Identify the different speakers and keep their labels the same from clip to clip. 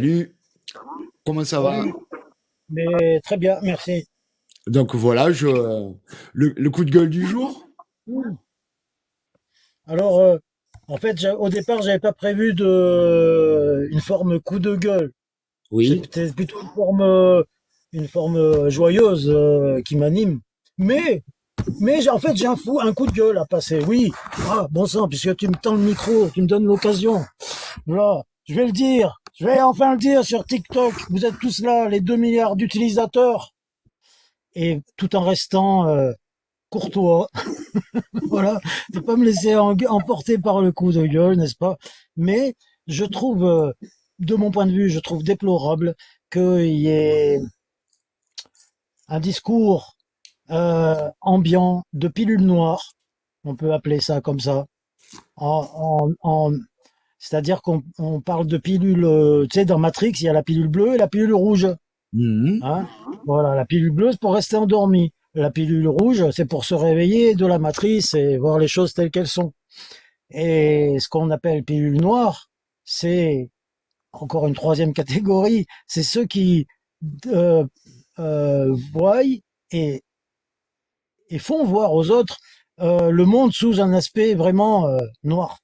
Speaker 1: Salut, comment ça va?
Speaker 2: Salut, mais très bien, merci.
Speaker 1: Donc voilà, le coup de gueule du jour?
Speaker 2: Ouh. Alors, en fait, au départ, j'avais pas prévu une forme coup de gueule.
Speaker 1: Oui,
Speaker 2: C'était plutôt une forme joyeuse qui m'anime. Mais, en fait, j'ai un coup de gueule à passer. Oui, ah, bon sang, puisque tu me tends le micro, tu me donnes l'occasion. Voilà, je vais le dire. Je vais enfin le dire sur TikTok. Vous êtes tous là, les 2 milliards d'utilisateurs, et tout en restant courtois. Voilà, faut pas me laisser emporter par le coup de gueule, n'est-ce pas? Mais je trouve, de mon point de vue, je trouve déplorable qu'il y ait un discours ambiant de pilules noires, on peut appeler ça comme ça. C'est-à-dire qu'on parle de pilules, tu sais, dans Matrix, il y a la pilule bleue et la pilule rouge.
Speaker 1: mhm,
Speaker 2: Hein. Voilà, la pilule bleue, c'est pour rester endormi. La pilule rouge, c'est pour se réveiller de la matrice et voir les choses telles qu'elles sont. Et ce qu'on appelle pilule noire, c'est encore une troisième catégorie, c'est ceux qui euh, voient et, et font voir aux autres le monde sous un aspect vraiment noir,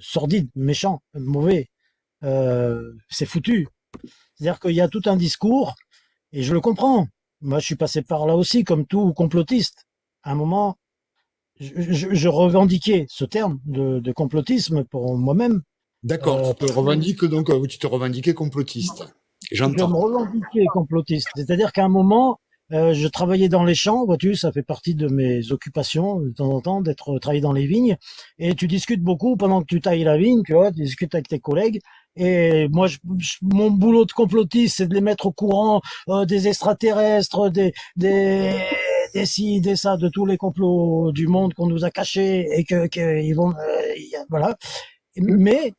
Speaker 2: sordide, méchant, mauvais. C'est foutu. C'est-à-dire qu'il y a tout un discours, et je le comprends. Moi, je suis passé par là aussi, comme tout complotiste. À un moment, je revendiquais ce terme de complotisme pour moi-même.
Speaker 1: d'accord, tu te revendiquais complotiste.
Speaker 2: Je
Speaker 1: J'entends.
Speaker 2: me revendiquais complotiste. C'est-à-dire qu'à un moment, je travaillais dans les champs, vois-tu, ça fait partie de mes occupations de temps en temps d'être travailler dans les vignes. Et tu discutes beaucoup pendant que tu tailles la vigne, tu vois, tu discutes avec tes collègues. Et moi, mon boulot de complotiste, c'est de les mettre au courant des extraterrestres, des ci, des ça, de tous les complots du monde qu'on nous a cachés et que ils vont, voilà. Mais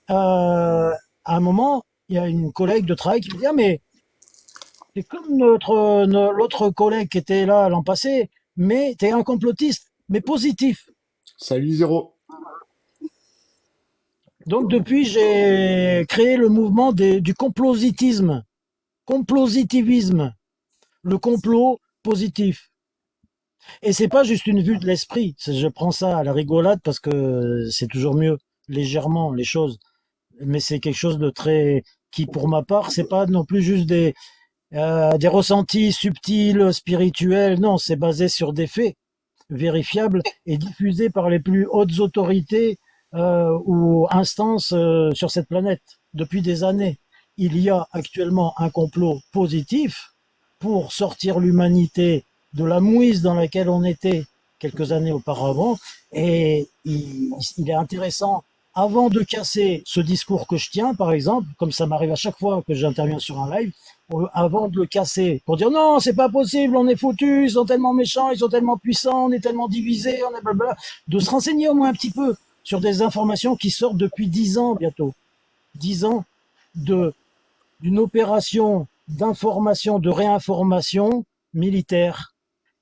Speaker 2: à un moment, il y a une collègue de travail qui me dit, ah, mais c'est comme l'autre collègue qui était là l'an passé, mais t'es un complotiste, mais positif.
Speaker 1: Salut Zéro.
Speaker 2: Donc depuis, j'ai créé le mouvement du complositisme, complositivisme, le complot positif. Et c'est pas juste une vue de l'esprit. Je prends ça à la rigolade parce que c'est toujours mieux, légèrement, les choses. Mais c'est quelque chose de très, qui pour ma part, c'est pas non plus juste des ressentis subtils, spirituels. Non, c'est basé sur des faits vérifiables et diffusés par les plus hautes autorités ou instances sur cette planète depuis des années. Il y a actuellement un complot positif pour sortir l'humanité de la mouise dans laquelle on était quelques années auparavant. Et il est intéressant, avant de casser ce discours que je tiens, par exemple, comme ça m'arrive à chaque fois que j'interviens sur un live, avant de le casser, pour dire non, c'est pas possible, on est foutus, ils sont tellement méchants, ils sont tellement puissants, on est tellement divisés, on est blablabla, de se renseigner au moins un petit peu sur des informations qui sortent depuis 10 ans bientôt. 10 ans de d'une opération d'information, de réinformation militaire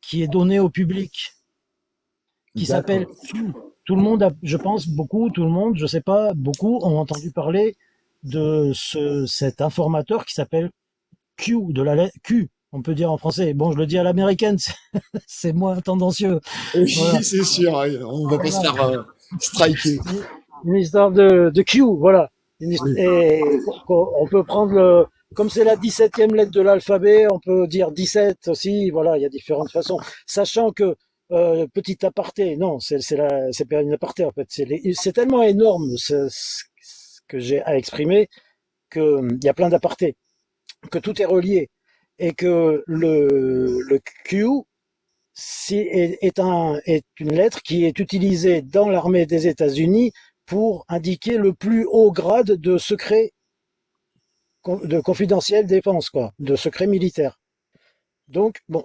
Speaker 2: qui est donnée au public, qui s'appelle
Speaker 1: D'accord.
Speaker 2: Q. Tout le monde, je pense, beaucoup, tout le monde, je sais pas, beaucoup ont entendu parler de cet informateur qui s'appelle Q, de la lettre Q, on peut dire en français. Bon, je le dis à l'américaine, c'est moins tendancieux.
Speaker 1: Oui,
Speaker 2: Voilà.
Speaker 1: c'est sûr, hein, on va pas se
Speaker 2: Voilà.
Speaker 1: faire striker.
Speaker 2: Une histoire de Q, voilà.
Speaker 1: Oui.
Speaker 2: Et on peut prendre comme c'est la 17e lettre de l'alphabet, on peut dire 17 aussi, voilà, il y a différentes façons. Sachant que, petit aparté, non, c'est pas une aparté en fait, c'est tellement énorme ce que j'ai à exprimer que il y a plein d'apartés, que tout est relié et que le Q est une lettre qui est utilisée dans l'armée des États-Unis pour indiquer le plus haut grade de secret, de confidentiel défense, quoi, de secret militaire. Donc, bon,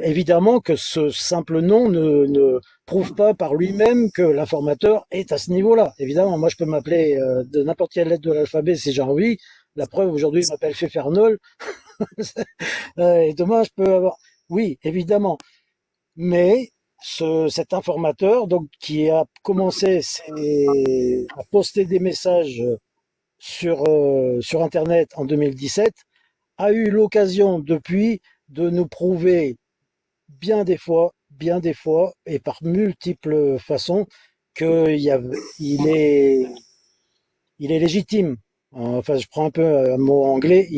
Speaker 2: évidemment que ce simple nom ne prouve pas par lui-même que l'informateur est à ce niveau-là. Évidemment, moi, je peux m'appeler de n'importe quelle lettre de l'alphabet si j'ai envie. La preuve, aujourd'hui, je m'appelle Fefernol. Et demain, je peux avoir... Oui, évidemment. Mais cet informateur, donc, qui a commencé à poster des messages sur Internet en 2017 a eu l'occasion depuis de nous prouver bien des fois, et par multiples façons, qu'il y a, il est, il est légitime. Enfin, je prends un peu un mot anglais,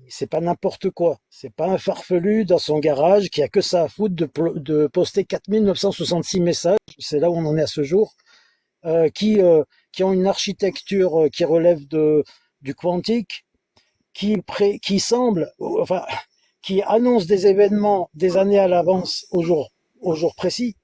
Speaker 2: c'est pas n'importe quoi. C'est pas un farfelu dans son garage qui a que ça à foutre de poster 4966 messages. C'est là où on en est à ce jour, euh, qui, euh, qui ont une architecture qui relève du quantique, qui semble, enfin, qui annonce des événements des années à l'avance au jour précis,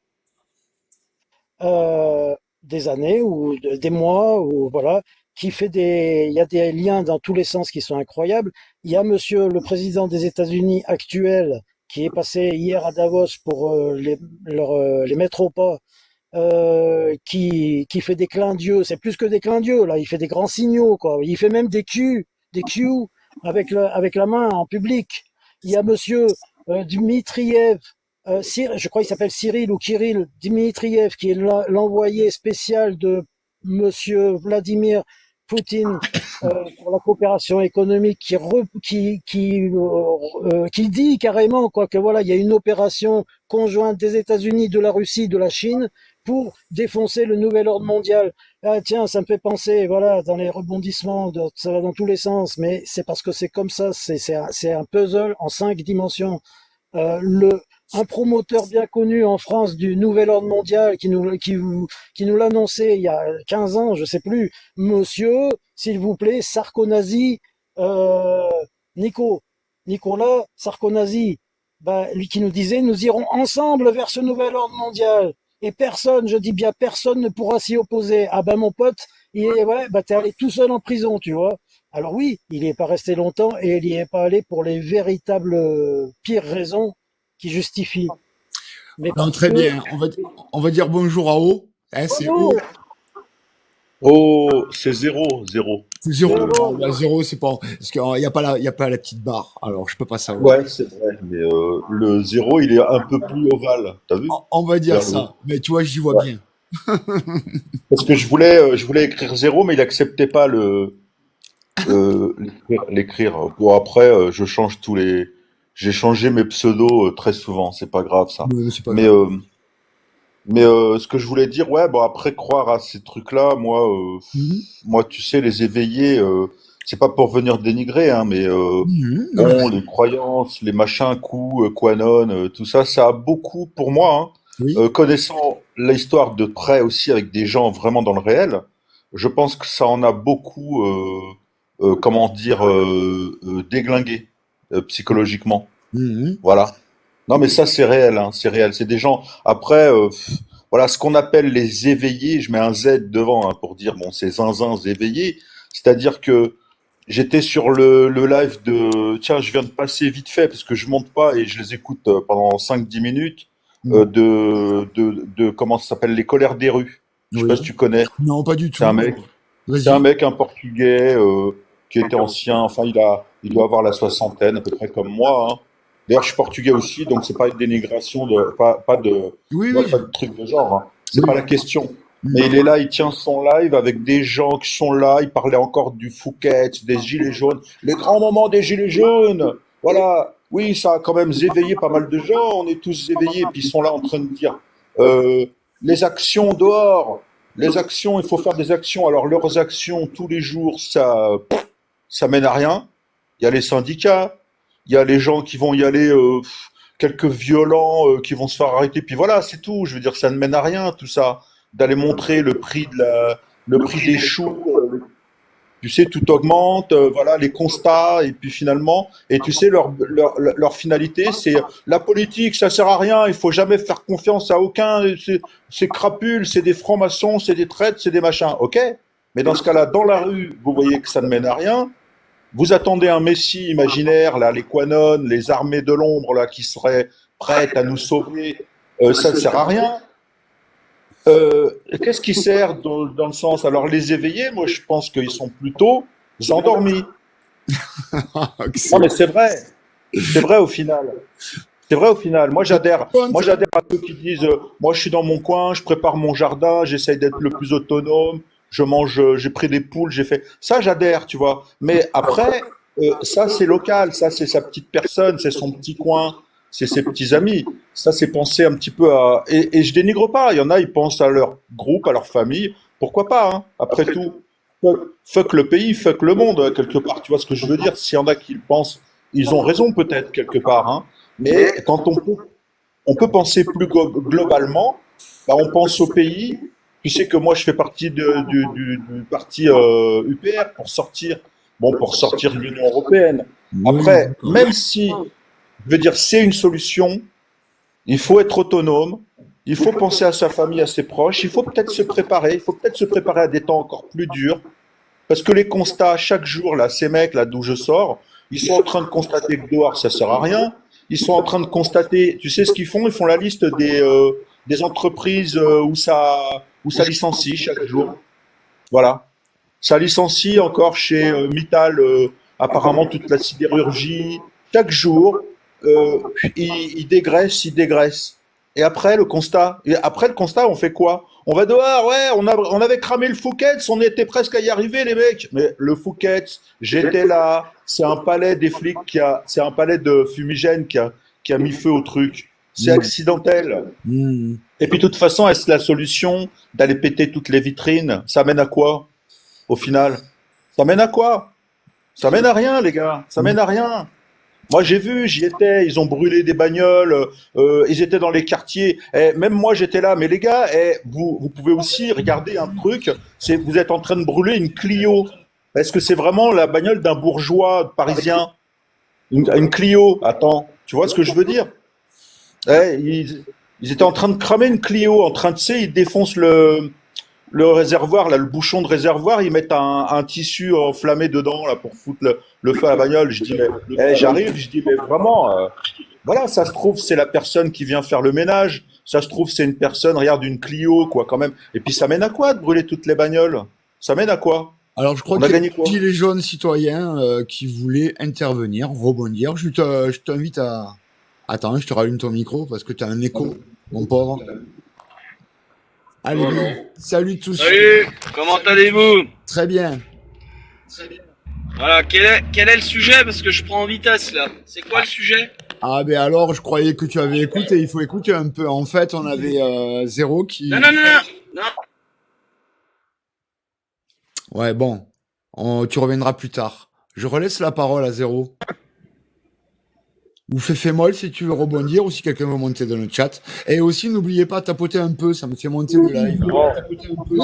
Speaker 2: des années ou des mois, ou voilà, il y a des liens dans tous les sens qui sont incroyables. Il y a monsieur le président des États-Unis actuel qui est passé hier à Davos pour les mettre au pas, qui fait des clins d'yeux. C'est plus que des clins d'yeux, là. Il fait des grands signaux, quoi. Il fait même des Q avec la main en public. Il y a monsieur Dmitriev, je crois qu'il s'appelle Cyril ou Kirill Dmitriev, qui est l'envoyé spécial de monsieur Vladimir Poutine pour la coopération économique, qui dit carrément quoi que voilà, il y a une opération conjointe des États-Unis, de la Russie, de la Chine pour défoncer le nouvel ordre mondial. Ah, tiens, ça me fait penser, voilà, dans les rebondissements, ça va dans tous les sens, mais c'est parce que c'est comme ça, c'est un puzzle en 5 dimensions. Le Un promoteur bien connu en France du nouvel ordre mondial qui nous l'annonçait il y a 15 ans, je sais plus. Monsieur, s'il vous plaît, Sarkozy, euh, Nico, Nicolas Sarkozy, bah, lui qui nous disait, nous irons ensemble vers ce nouvel ordre mondial. Et personne, je dis bien personne ne pourra s'y opposer. Ah ben mon pote, ouais, bah t'es allé tout seul en prison, tu vois. Alors oui, il n'y est pas resté longtemps et il n'y est pas allé pour les véritables pires raisons qui justifient. Mais
Speaker 1: Non,
Speaker 2: parce
Speaker 1: très
Speaker 2: que,
Speaker 1: bien. On va dire bonjour à O. Hein, c'est O.
Speaker 2: bonjour,
Speaker 3: Oh, c'est zéro, zéro.
Speaker 1: C'est zéro.
Speaker 2: zéro,
Speaker 1: Bon, bah, zéro, c'est pas. Parce qu'il n'y a pas il y a pas la petite barre. Alors, je peux pas savoir.
Speaker 3: Ouais, c'est vrai. Mais le zéro, il est un peu plus ovale. T'as vu?
Speaker 1: On va dire
Speaker 3: Vers le haut.
Speaker 1: ça. Mais tu vois, j'y vois
Speaker 3: Ouais.
Speaker 1: bien.
Speaker 3: Parce que je voulais écrire zéro, mais il acceptait pas l'écrire. Bon, après, j'ai changé mes pseudos très souvent. C'est pas grave, ça.
Speaker 1: Mais c'est pas
Speaker 3: Mais,
Speaker 1: grave.
Speaker 3: ce que je voulais dire, ouais, bon, après, croire à ces trucs-là,
Speaker 1: Mhm.
Speaker 3: moi, tu sais, les éveillés, c'est pas pour venir dénigrer, hein, mais
Speaker 1: Mhm. Non,
Speaker 3: bon,
Speaker 1: merci.
Speaker 3: les croyances, les machins, coups, Quanon, tout ça, ça a beaucoup, pour moi, hein,
Speaker 1: Oui.
Speaker 3: connaissant l'histoire de près aussi avec des gens vraiment dans le réel, je pense que ça en a beaucoup, comment dire, déglingué psychologiquement.
Speaker 1: Mhm.
Speaker 3: Voilà. Non, mais ça, c'est réel, hein, c'est réel. C'est des gens. Après, voilà, ce qu'on appelle les éveillés, je mets un Z devant hein, pour dire, bon, ces zinzins éveillés. C'est-à-dire que j'étais sur le live de. Tiens, je viens de passer vite fait parce que je monte pas et je les écoute pendant 5 10 minutes
Speaker 1: Mhm.
Speaker 3: comment ça s'appelle, Les Colères des rues. Je sais pas si
Speaker 1: Oui.
Speaker 3: tu connais.
Speaker 1: Non, pas du
Speaker 3: C'est un
Speaker 1: tout.
Speaker 3: mec. C'est un
Speaker 1: Vas-y.
Speaker 3: mec, un Portugais, qui était ancien, enfin il doit avoir la soixantaine, à peu près comme moi, hein. D'ailleurs, je suis portugais aussi, donc c'est pas une dénigration
Speaker 1: Oui,
Speaker 3: ouais,
Speaker 1: oui.
Speaker 3: pas de truc de genre, hein. C'est
Speaker 1: Oui.
Speaker 3: pas la question. Mais
Speaker 1: Mhm.
Speaker 3: il est là, il tient son live avec des gens qui sont là, il parlait encore du Fouquet, des Gilets jaunes, les grands moments des Gilets jaunes. Voilà. Oui, ça a quand même éveillé pas mal de gens, on est tous éveillés, puis ils sont là en train de dire, euh, les actions dehors, les actions, il faut faire des actions. Alors leurs actions tous les jours, ça mène à rien. Il y a les syndicats, il y a les gens qui vont y aller, quelques violents qui vont se faire arrêter. Puis voilà, c'est tout. Je veux dire, ça ne mène à rien tout ça. D'aller montrer le prix des choux. Tu sais, tout augmente, voilà, les constats, et puis finalement, et tu sais, leur finalité, c'est la politique, ça sert à rien, il faut jamais faire confiance à aucun, c'est crapules, c'est des francs-maçons, c'est des traites, c'est des machins, ok? Mais dans ce cas-là, dans la rue, vous voyez que ça ne mène à rien, vous attendez un messie imaginaire, là, les Quanon, les armées de l'ombre, là, qui seraient prêtes à nous sauver, ça ne sert à rien. Qu'est-ce qui sert dans le sens? Alors, les éveillés, moi, je pense qu'ils sont plutôt endormis. Non, mais
Speaker 1: Excellent.
Speaker 3: c'est vrai. C'est vrai au final. C'est vrai au final. Moi,
Speaker 1: Compte.
Speaker 3: j'adhère à ceux qui disent, moi, je suis dans mon coin, je prépare mon jardin, j'essaye d'être le plus autonome. j'ai pris des poules, j'ai fait. Ça, j'adhère, tu vois. Mais après, ça, c'est local, ça, c'est sa petite personne, c'est son petit coin, c'est ses petits amis. Ça, c'est penser un petit peu à. Et je dénigre pas. Il y en a, ils pensent à leur groupe, à leur famille. Pourquoi pas, hein, après tout. Fuck le pays, fuck le monde, quelque part. Tu vois ce que je veux dire? S'il y en a qui le pensent, ils ont raison peut-être, quelque part, hein. Mais quand on peut penser plus globalement, bah, on pense au pays. Tu sais que moi, je fais partie du parti UPR pour sortir, bon, pour sortir de l'Union européenne.
Speaker 1: Oui,
Speaker 3: Après,
Speaker 1: d'accord.
Speaker 3: même si, je veux dire, c'est une solution, il faut être autonome, il faut penser à sa famille, à ses proches, il faut peut-être se préparer, il faut peut-être se préparer à des temps encore plus durs, parce que les constats, chaque jour, là, ces mecs, là, d'où je sors, ils sont en train de constater que dehors, ça sert à rien. Ils sont en train de constater, tu sais ce qu'ils font? Ils font la liste des entreprises où ça licencie chaque jour. Voilà. Ça licencie encore chez Mittal, apparemment toute la sidérurgie. Chaque jour, ils dégraissent, ils dégraissent. Et après le constat, on fait quoi? On va dehors, ouais, on avait cramé le Fouquet's, on était presque à y arriver, les mecs. Mais le Fouquet's, j'étais là, c'est un palais des flics c'est un palais de fumigène qui a mis feu au truc. C'est
Speaker 1: Mm.
Speaker 3: accidentel.
Speaker 1: Mm.
Speaker 3: Et puis, de toute façon, est-ce la solution d'aller péter toutes les vitrines? Ça mène à quoi, au final? Ça mène à quoi? Ça mène à rien, les gars. Ça mène à rien. Moi, j'ai vu, j'y étais, ils ont brûlé des bagnoles, ils étaient dans les quartiers. Même moi, j'étais là. Mais les gars, vous pouvez aussi regarder un truc. Vous êtes en train de brûler une Clio. Est-ce que c'est vraiment la bagnole d'un bourgeois parisien? Une Clio. Attends, tu vois ce que je veux dire? Ils étaient en train de cramer une Clio, en train de, tu sais, ils défoncent le réservoir, là, le bouchon de réservoir, ils mettent un tissu enflammé dedans, là, pour foutre le feu à la bagnole. Je dis, mais, j'arrive, je dis, mais vraiment, voilà, ça se trouve, c'est la personne qui vient faire le ménage. Ça se trouve, c'est une personne, regarde, une Clio, quoi, quand même. Et puis, ça mène à quoi de brûler toutes les bagnoles? Ça mène à quoi?
Speaker 1: Alors, je crois
Speaker 3: On a
Speaker 1: qu'il y a
Speaker 3: gagné
Speaker 1: des
Speaker 3: quoi?
Speaker 1: gilets jaunes citoyens qui voulaient intervenir, rebondir. Je t'invite à... Attends, je te rallume ton micro parce que tu as un écho, mon pauvre. Allez,
Speaker 4: Oh
Speaker 1: bien.
Speaker 4: non.
Speaker 1: Salut tous.
Speaker 4: Salut, comment allez-vous?
Speaker 1: Très bien.
Speaker 4: Voilà, quel est le sujet? Parce que je prends en vitesse là. C'est quoi le sujet?
Speaker 1: Ah, ben alors, je croyais que tu avais écouté. Il faut écouter un peu. En fait, on avait Zéro
Speaker 4: Non,
Speaker 1: qui...
Speaker 4: non, non, non, non.
Speaker 1: Ouais, bon. Tu reviendras plus tard. Je relaisse la parole à Zéro. Ou fais molle si tu veux rebondir ou si quelqu'un veut monter dans le chat. Et aussi, n'oubliez pas de tapoter un peu, ça me fait monter le live.
Speaker 4: Bon,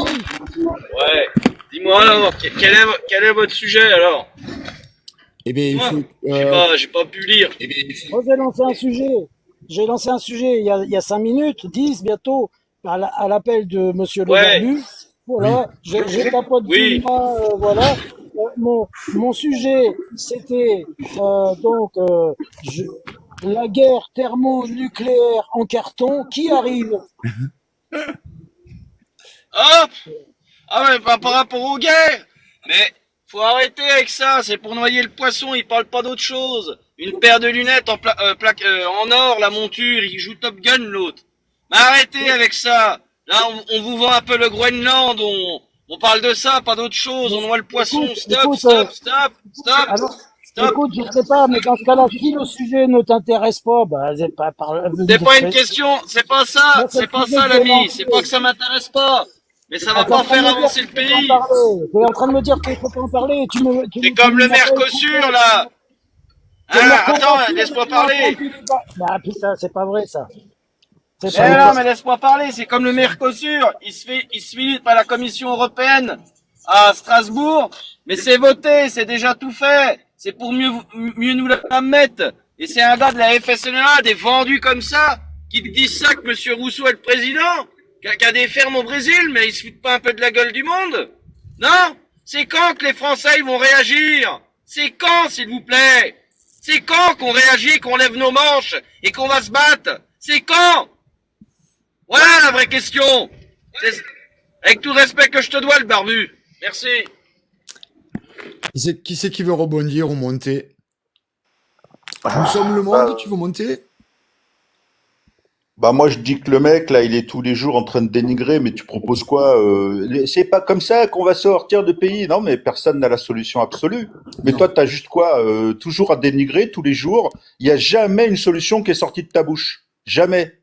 Speaker 4: ouais. Dis-moi alors, quel est votre sujet alors?
Speaker 1: Eh bien, il
Speaker 4: Dis-moi.
Speaker 1: faut...
Speaker 4: J'ai pas pu lire.
Speaker 2: Moi, j'ai lancé un sujet. J'ai lancé un sujet il y a 5 minutes, 10 bientôt, à l'appel de Monsieur Le
Speaker 4: Ouais.
Speaker 2: Barbu. Voilà, j'ai tapoté
Speaker 4: Oui.
Speaker 2: moi, voilà. Mon sujet, c'était la guerre thermonucléaire en carton qui arrive.
Speaker 4: Ah, ah ouais, par rapport aux guerres. Mais faut arrêter avec ça. C'est pour noyer le poisson. Il parle pas d'autre chose. Une paire de lunettes en or, la monture. Il joue Top Gun l'autre. Mais arrêtez avec ça. Là, on vous vend un peu le Groenland. On parle de ça, pas d'autre chose. On noie le poisson. Stop, stop, stop, stop,
Speaker 2: Alors,
Speaker 4: stop.
Speaker 2: écoute, je sais pas, mais dans ce cas-là, si le sujet ne t'intéresse pas, bah, c'est pas
Speaker 4: C'est pas une question. C'est pas ça.
Speaker 2: Moi,
Speaker 4: C'est
Speaker 2: cette
Speaker 4: pas
Speaker 2: idée
Speaker 4: ça,
Speaker 2: que j'ai
Speaker 4: l'ami.
Speaker 2: lancée,
Speaker 4: C'est pas que ça m'intéresse pas. Mais ça va
Speaker 2: t'es en
Speaker 4: pas
Speaker 2: train de
Speaker 4: faire
Speaker 2: me dire
Speaker 4: avancer le
Speaker 2: qu'il faut pas en
Speaker 4: pays.
Speaker 2: parler. T'es en train de me dire qu'il faut pas en parler.
Speaker 4: C'est comme le Mercosur, là. Ah, attends, laisse-moi parler.
Speaker 2: Bah, putain, c'est pas vrai, ça. C'est
Speaker 4: Eh
Speaker 2: pas
Speaker 4: non,
Speaker 2: vrai.
Speaker 4: mais laisse-moi parler. C'est comme le Mercosur. Il se fait par la Commission européenne à Strasbourg. Mais c'est voté. C'est déjà tout fait. C'est pour mieux nous la mettre. Et c'est un gars de la FSNA, des vendus comme ça, qui te disent ça que Monsieur Rousseau est le président, qui a des fermes au Brésil, mais ils se foutent pas un peu de la gueule du monde? Non? C'est quand que les Français ils vont réagir? C'est quand, s'il vous plaît? C'est quand qu'on réagit, qu'on lève nos manches et qu'on va se battre? C'est quand? Voilà la vraie question. Avec tout le respect que je te dois, le barbu. Merci.
Speaker 1: Qui c'est qui veut rebondir ou monter? Nous sommes le monde, tu veux monter?
Speaker 3: Bah moi je dis que le mec là il est tous les jours en train de dénigrer, mais tu proposes quoi? C'est pas comme ça qu'on va sortir de pays. Non mais personne n'a la solution absolue. Mais
Speaker 1: Non.
Speaker 3: toi t'as juste quoi? Toujours à dénigrer tous les jours. Il n'y a jamais une solution qui est sortie de ta bouche. Jamais.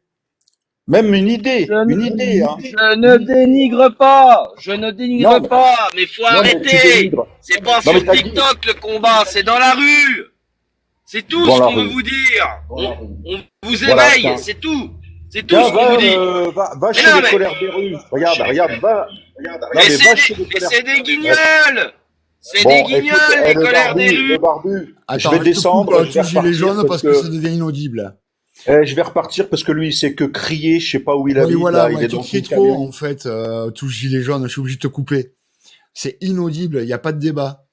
Speaker 3: Même
Speaker 4: Je,
Speaker 3: une idée, hein.
Speaker 4: je ne dénigre pas, je ne
Speaker 3: Non,
Speaker 4: dénigre pas, mais faut
Speaker 3: non mais tu
Speaker 4: arrêter.
Speaker 3: dénigres.
Speaker 4: C'est pas
Speaker 3: Non mais
Speaker 4: sur
Speaker 3: t'as dit
Speaker 4: TikTok le combat, c'est dans la rue. C'est tout
Speaker 3: dans
Speaker 4: ce
Speaker 3: la
Speaker 4: qu'on veut
Speaker 3: rue.
Speaker 4: vous dire. On vous
Speaker 3: Voilà,
Speaker 4: éveille,
Speaker 3: tiens.
Speaker 4: c'est tout. C'est tout
Speaker 3: Tiens,
Speaker 4: ce qu'on vous dit.
Speaker 3: va
Speaker 4: Mais
Speaker 3: chez
Speaker 4: non,
Speaker 3: les
Speaker 4: mais,
Speaker 3: colères des rues. Regarde, regarde, va. Non
Speaker 4: mais
Speaker 3: mais va chez les
Speaker 4: mais
Speaker 3: colères.
Speaker 4: c'est des
Speaker 3: Ouais.
Speaker 4: guignols. C'est des
Speaker 3: Bon, écoute,
Speaker 4: guignols, les colères des
Speaker 3: le
Speaker 4: rues.
Speaker 3: barbu, je
Speaker 1: Attends,
Speaker 3: vais
Speaker 1: je te coupe
Speaker 3: descendre, je vais
Speaker 1: tout gilet
Speaker 3: repartir
Speaker 1: jaune
Speaker 3: parce
Speaker 1: parce que ça
Speaker 3: que
Speaker 1: devient inaudible.
Speaker 3: je vais repartir parce que lui, il sait que crier, je sais pas où il
Speaker 1: Oui,
Speaker 3: habite
Speaker 1: voilà,
Speaker 3: là, il
Speaker 1: ouais,
Speaker 3: est
Speaker 1: tu
Speaker 3: dans
Speaker 1: cries
Speaker 3: son
Speaker 1: trop,
Speaker 3: camion.
Speaker 1: en fait, tout gilet jaune, je suis obligé de te couper. C'est inaudible, il n'y a pas de débat.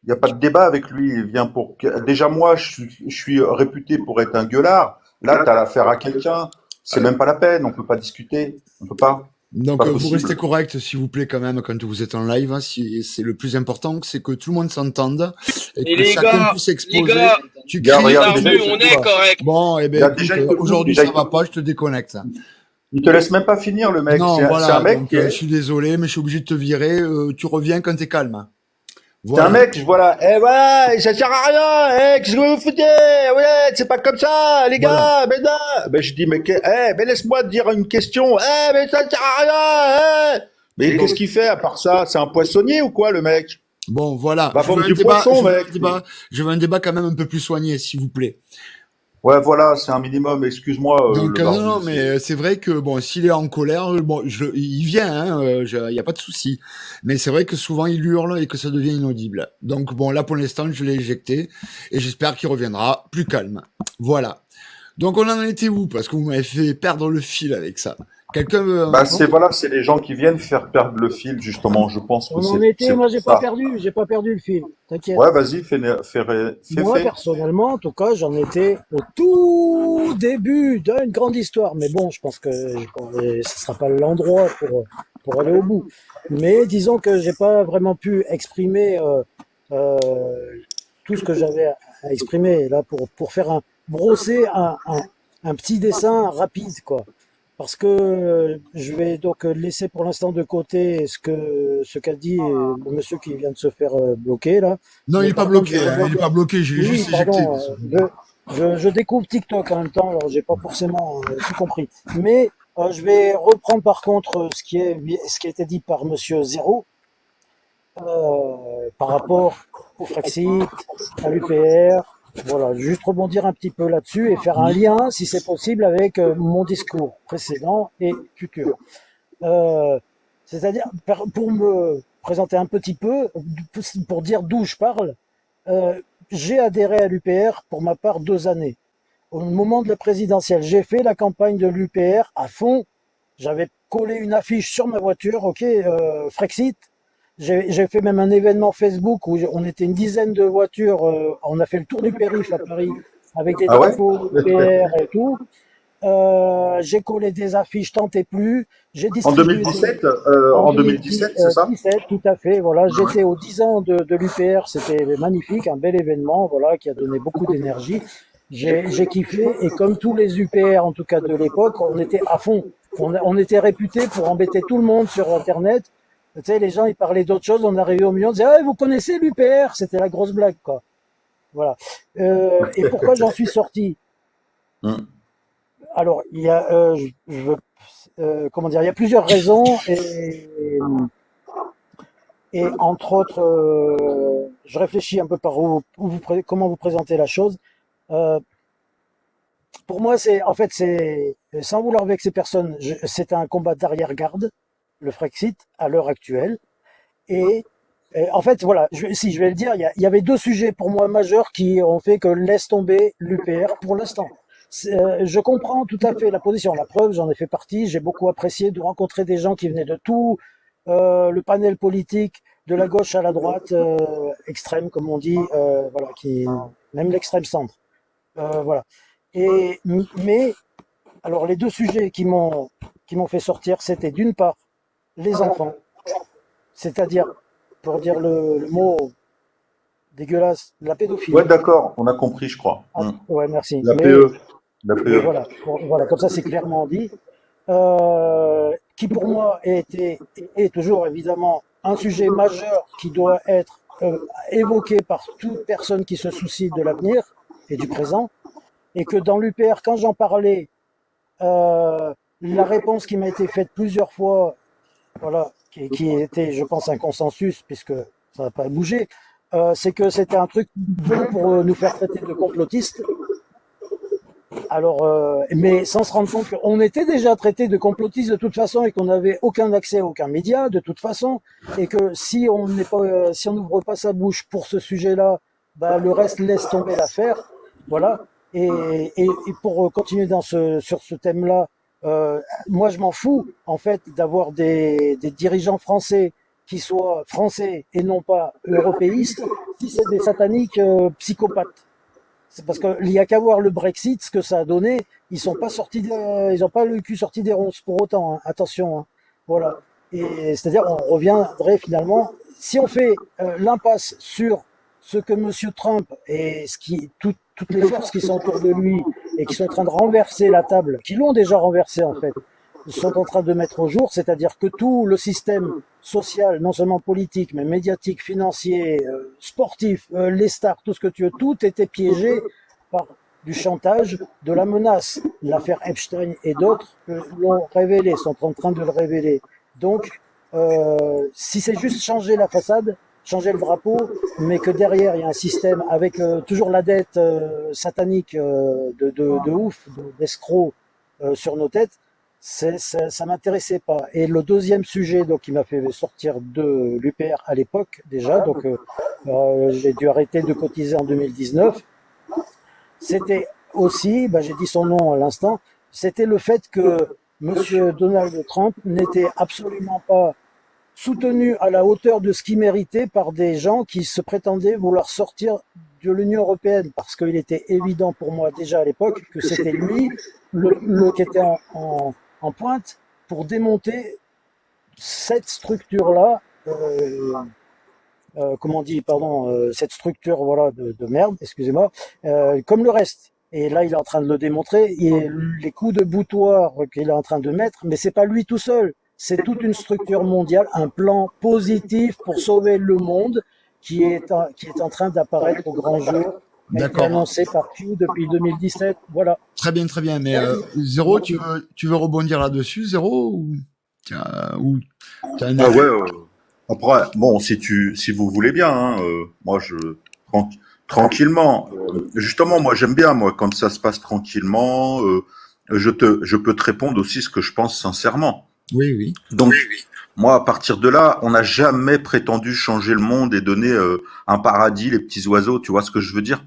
Speaker 3: Il n'y a pas de débat avec lui. Il vient pour. Déjà, moi, je suis réputé pour être un gueulard. Là, tu as l'affaire à quelqu'un. C'est même pas la peine. On peut pas discuter. On peut pas. C'est
Speaker 1: Donc,
Speaker 3: pas
Speaker 1: vous restez
Speaker 3: possible.
Speaker 1: correct, s'il vous plaît, quand même, quand vous êtes en live. Hein, c'est le plus important, c'est que tout le monde s'entende et
Speaker 4: Et
Speaker 1: que chacun puisse
Speaker 4: les
Speaker 1: exposer.
Speaker 4: gars,
Speaker 1: Tu
Speaker 3: Regarde,
Speaker 1: cries
Speaker 4: dans la
Speaker 3: regarde,
Speaker 1: et tu
Speaker 3: déjà,
Speaker 4: rue,
Speaker 1: dis
Speaker 3: il
Speaker 1: ce
Speaker 3: te
Speaker 4: on
Speaker 1: que tu
Speaker 4: est
Speaker 3: coupe.
Speaker 1: vas.
Speaker 4: correct.
Speaker 1: Bon, eh ben,
Speaker 3: Regarde,
Speaker 1: écoute,
Speaker 3: déjà, il te coupe.
Speaker 1: aujourd'hui,
Speaker 3: Déjà,
Speaker 1: ça
Speaker 3: il te
Speaker 1: va pas,
Speaker 3: coupe.
Speaker 1: je te déconnecte.
Speaker 3: Il te laisse même pas finir, le mec.
Speaker 1: Non,
Speaker 3: C'est un
Speaker 1: voilà,
Speaker 3: mec
Speaker 1: donc,
Speaker 3: qui
Speaker 1: je
Speaker 3: est.
Speaker 1: suis désolé, mais je suis obligé de te virer. Tu reviens quand t'es calme.
Speaker 3: C'est un
Speaker 1: Voilà.
Speaker 3: mec, voilà. Eh voilà, ça sert à rien. Eh, qu'est-ce que vous foutez? Ouais, c'est pas comme ça, les
Speaker 1: Voilà.
Speaker 3: gars. Mais non. Ben, je dis, mais laisse-moi te dire une question. Eh, mais ça sert à rien. Mais
Speaker 1: Bon,
Speaker 3: qu'est-ce qu'il fait à part ça? C'est un poissonnier ou quoi, le mec?
Speaker 1: bon, voilà.
Speaker 3: Va vendre du poisson, mec.
Speaker 1: Je veux un débat quand même un peu plus soigné, s'il vous plaît.
Speaker 3: Ouais, voilà, c'est un minimum. Excuse-moi,
Speaker 1: Donc,
Speaker 3: le
Speaker 1: non, non,
Speaker 3: barbu.
Speaker 1: mais c'est vrai que, bon, s'il est en colère, bon, il vient, hein, il n'y a pas de souci. Mais c'est vrai que souvent, il hurle et que ça devient inaudible. Donc, bon, là, pour l'instant, je l'ai éjecté et j'espère qu'il reviendra plus calme. Voilà. Donc, on en était où? Parce que vous m'avez fait perdre le fil avec ça. Quelqu'un veut...
Speaker 3: Bah, c'est les gens qui viennent faire perdre le fil, justement. Je pense que
Speaker 2: On en était,
Speaker 3: c'est
Speaker 2: moi
Speaker 3: pour ça.
Speaker 2: j'ai pas perdu le fil, t'inquiète.
Speaker 3: Ouais, vas-y,
Speaker 2: Moi,
Speaker 3: fais.
Speaker 2: personnellement, en tout cas, j'en étais au tout début d'une grande histoire. Mais bon, je pense que ce sera pas l'endroit pour aller au bout. Mais disons que j'ai pas vraiment pu exprimer euh, tout ce que j'avais à exprimer là pour faire brosser un petit dessin rapide, quoi. Parce que je vais donc laisser pour l'instant de côté ce qu'a dit le monsieur qui vient de se faire bloquer là.
Speaker 1: Non, il
Speaker 2: Mais
Speaker 1: n'est pas
Speaker 2: par contre,
Speaker 1: bloqué, hein, il n'est pas bloqué, je l'ai
Speaker 2: oui,
Speaker 1: juste éjecté.
Speaker 2: pardon, je découvre TikTok en même temps, alors j'ai pas forcément tout compris. Mais je vais reprendre par contre ce qui a été dit par Monsieur Zéro par rapport au Frexit, à l'UPR. Voilà, juste rebondir un petit peu là-dessus et faire un lien, si c'est possible, avec mon discours précédent et futur. Euh, C'est-à-dire, pour me présenter un petit peu, pour dire d'où je parle, euh, j'ai adhéré à l'UPR pour ma part 2 années. Au moment de la présidentielle, j'ai fait la campagne de l'UPR à fond. J'avais collé une affiche sur ma voiture, ok, Frexit. J'ai fait même un événement Facebook où on était une dizaine de voitures. On a fait le tour du périph' à Paris avec des
Speaker 3: Ah ouais?
Speaker 2: drapeaux UPR et tout. J'ai collé des affiches tant et plus. J'ai
Speaker 3: En
Speaker 2: distribué
Speaker 3: 2017,
Speaker 2: en
Speaker 3: en 2017, c'est ça?
Speaker 2: 2017, tout à fait. Voilà, j'étais aux 10 ans de l'UPR. C'était magnifique, un bel événement, voilà, qui a donné beaucoup d'énergie. J'ai kiffé et comme tous les UPR, en tout cas de l'époque, on était à fond. On était réputé pour embêter tout le monde sur Internet. Tu sais, les gens, ils parlaient d'autre chose. On arrivait au milieu, on disait, ah, vous connaissez l'UPR? C'était la grosse blague, quoi. Voilà. Et pourquoi j'en suis sorti?
Speaker 3: Hum.
Speaker 2: Alors, il y a, je veux, comment dire, il y a plusieurs raisons et entre autres, je réfléchis un peu par comment vous présenter la chose. Euh, pour moi, en fait, sans vouloir vexer personne, c'est un combat d'arrière-garde, le Frexit, à l'heure actuelle. Et en fait, voilà, si je vais le dire, il y avait 2 sujets pour moi majeurs qui ont fait que laisse tomber l'UPR pour l'instant. Je comprends tout à fait la position. La preuve, j'en ai fait partie. J'ai beaucoup apprécié de rencontrer des gens qui venaient de tout le panel politique, de la gauche à la droite, extrême, comme on dit, voilà, même l'extrême centre. Voilà. Mais alors les 2 sujets qui m'ont fait sortir, c'était d'une part les enfants, c'est-à-dire, pour dire le mot dégueulasse, la pédophilie.
Speaker 3: Ouais, d'accord, on a compris, je crois.
Speaker 2: Ah, ouais, merci.
Speaker 3: La
Speaker 2: Mais
Speaker 3: PE. La
Speaker 2: Et
Speaker 3: PE.
Speaker 2: voilà, voilà, comme ça c'est clairement dit. Qui pour moi est toujours évidemment un sujet majeur qui doit être évoqué par toute personne qui se soucie de l'avenir et du présent, et que dans l'UPR, quand j'en parlais, la réponse qui m'a été faite plusieurs fois, voilà, qui était, je pense, un consensus, puisque ça n'a pas bougé, c'est que c'était un truc bon pour nous faire traiter de complotistes. Alors, mais sans se rendre compte qu'on était déjà traité de complotistes de toute façon et qu'on n'avait aucun accès à aucun média de toute façon, et que si on n'est pas, si on n'ouvre pas sa bouche pour ce sujet-là, bah, le reste laisse tomber l'affaire, voilà. Et pour continuer sur ce thème-là, moi je m'en fous en fait d'avoir des dirigeants français qui soient français et non pas européistes, si c'est des sataniques psychopathes. C'est parce qu'il y a qu'à voir le Brexit, ce que ça a donné. Ils sont pas sortis, ils n'ont pas le cul sorti des ronces pour autant. Hein. Attention, hein. Voilà. Et c'est-à-dire, on reviendrait finalement, si on fait l'impasse sur ce que Monsieur Trump et toutes les forces qui sont autour de lui et qui sont en train de renverser la table, qui l'ont déjà renversée en fait, sont en train de mettre au jour, c'est-à-dire que tout le système social, non seulement politique, mais médiatique, financier, sportif, les stars, tout ce que tu veux, tout était piégé par du chantage, de la menace. L'affaire Epstein et d'autres l'ont révélé, sont en train de le révéler. Donc, si c'est juste changer la façade, changer le drapeau, mais que derrière il y a un système avec toujours la dette satanique de ouf, d'escrocs sur nos têtes, ça m'intéressait pas. Et le deuxième sujet donc qui m'a fait sortir de l'UPR à l'époque déjà, donc j'ai dû arrêter de cotiser en 2019. C'était aussi, j'ai dit son nom à l'instant, c'était le fait que Monsieur Donald Trump n'était absolument pas soutenu à la hauteur de ce qu'il méritait par des gens qui se prétendaient vouloir sortir de l'Union européenne, parce qu'il était évident pour moi déjà à l'époque que c'était lui qui était en pointe pour démonter cette structure-là, comment on dit, pardon, cette structure voilà de merde, excusez-moi, comme le reste. Et là, il est en train de le démontrer. Et les coups de boutoir qu'il est en train de mettre, mais c'est pas lui tout seul. C'est toute une structure mondiale, un plan positif pour sauver le monde qui est en train d'apparaître au grand jour. Qui a été
Speaker 1: D'accord.
Speaker 2: annoncé par Q depuis 2017. Voilà.
Speaker 1: Très bien, très bien. Mais Zéro, tu veux rebondir là-dessus, Zéro, ou t'as un
Speaker 3: Ah
Speaker 1: avis?
Speaker 3: ouais. Après, bon, si vous voulez bien, hein, moi tran- tranquillement. Justement, moi j'aime bien, moi quand ça se passe tranquillement. Je peux te répondre aussi ce que je pense sincèrement.
Speaker 1: Oui, oui.
Speaker 3: Donc, moi, à partir de là, on n'a jamais prétendu changer le monde et donner un paradis, les petits oiseaux. Tu vois ce que je veux dire?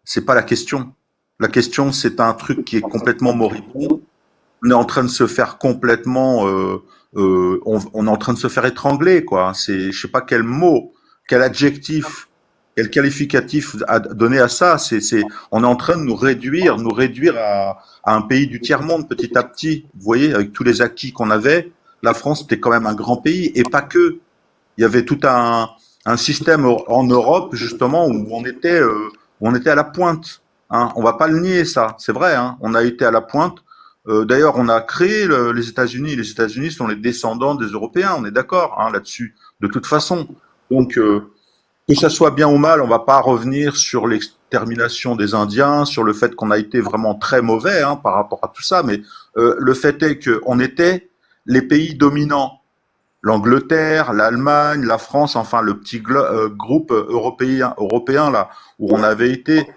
Speaker 3: C'est pas la question. La question, c'est un truc qui est complètement moribond. On est en train de se faire complètement, on est en train de se faire étrangler, quoi. C'est, je sais pas quel mot, quel adjectif, quel qualificatif à donner à ça. On est en train de nous réduire à un pays du tiers monde petit à petit. Vous voyez, avec tous les acquis qu'on avait, la France était quand même un grand pays et pas que. Il y avait tout un système en Europe justement où on était à la pointe. Hein. On va pas le nier ça, c'est vrai. Hein. On a été à la pointe. D'ailleurs, on a créé les États-Unis. Les États-Unis sont les descendants des Européens. On est d'accord hein, là-dessus. De toute façon. Donc, que ça soit bien ou mal, on va pas revenir sur l'extermination des Indiens, sur le fait qu'on a été vraiment très mauvais hein, par rapport à tout ça. Mais le fait est qu'on était les pays dominants. L'Angleterre, l'Allemagne, la France, enfin le petit groupe européen là où on avait été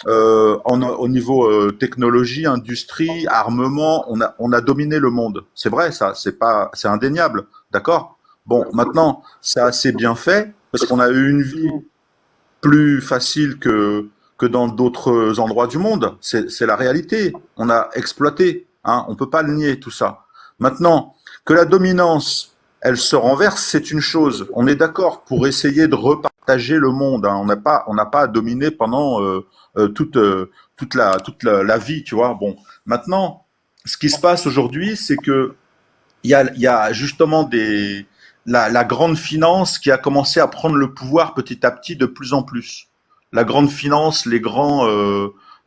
Speaker 3: au niveau technologie, industrie, armement, on a dominé le monde. C'est vrai, ça, c'est indéniable, d'accord. Bon, maintenant, c'est assez bien fait parce qu'on a eu une vie plus facile que dans d'autres endroits du monde. C'est la réalité. On a exploité, hein. On peut pas le nier tout ça. Maintenant, que la dominance, elle se renverse, c'est une chose. On est d'accord pour essayer de repartager le monde. Hein. On n'a pas à dominer pendant la vie, tu vois. Bon, maintenant, ce qui se passe aujourd'hui, c'est que il y a justement la grande finance qui a commencé à prendre le pouvoir petit à petit de plus en plus. La grande finance,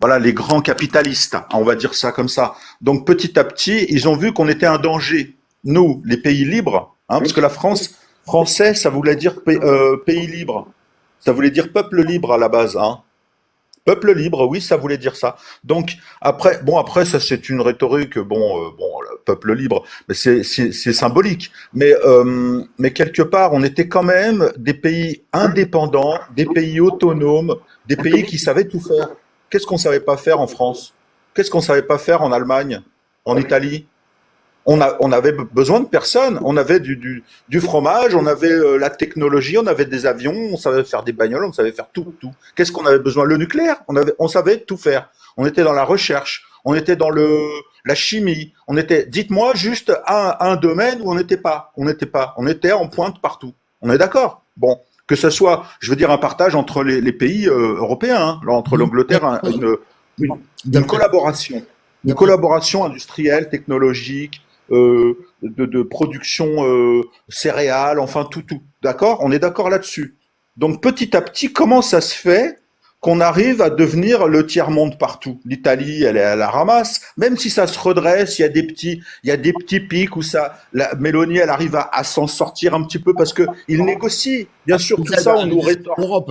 Speaker 3: voilà, les grands capitalistes, on va dire ça comme ça. Donc petit à petit, ils ont vu qu'on était un danger. Nous, les pays libres, parce que la France, français, ça voulait dire pays libre. Ça voulait dire peuple libre à la base, hein. Peuple libre, oui, ça voulait dire ça. Donc après, ça c'est une rhétorique, le peuple libre, mais c'est symbolique. Mais quelque part, on était quand même des pays indépendants, des pays autonomes, des pays qui savaient tout faire. Qu'est-ce qu'on savait pas faire en France? Qu'est-ce qu'on savait pas faire en Allemagne, en Italie? On avait besoin de personne. On avait du fromage, on avait la technologie, on avait des avions, on savait faire des bagnoles, on savait faire tout, tout. Qu'est-ce qu'on avait besoin? Le nucléaire. On savait tout faire. On était dans la recherche, on était dans la chimie. Dites-moi juste un domaine où on n'était pas. On n'était pas. On était en pointe partout. On est d'accord? Bon. Que ce soit, je veux dire, un partage entre les pays européens, hein, entre l'Angleterre, une collaboration. Une collaboration industrielle, technologique, de production céréales, enfin tout. D'accord? On est d'accord là-dessus. Donc petit à petit, comment ça se fait qu'on arrive à devenir le tiers-monde partout? L'Italie, elle est à la ramasse, même si ça se redresse, il y a des petits pics où la Mélanie, elle arrive à s'en sortir un petit peu parce que il négocie. Bien sûr, tout ça, on nous rétorque.
Speaker 1: Europe.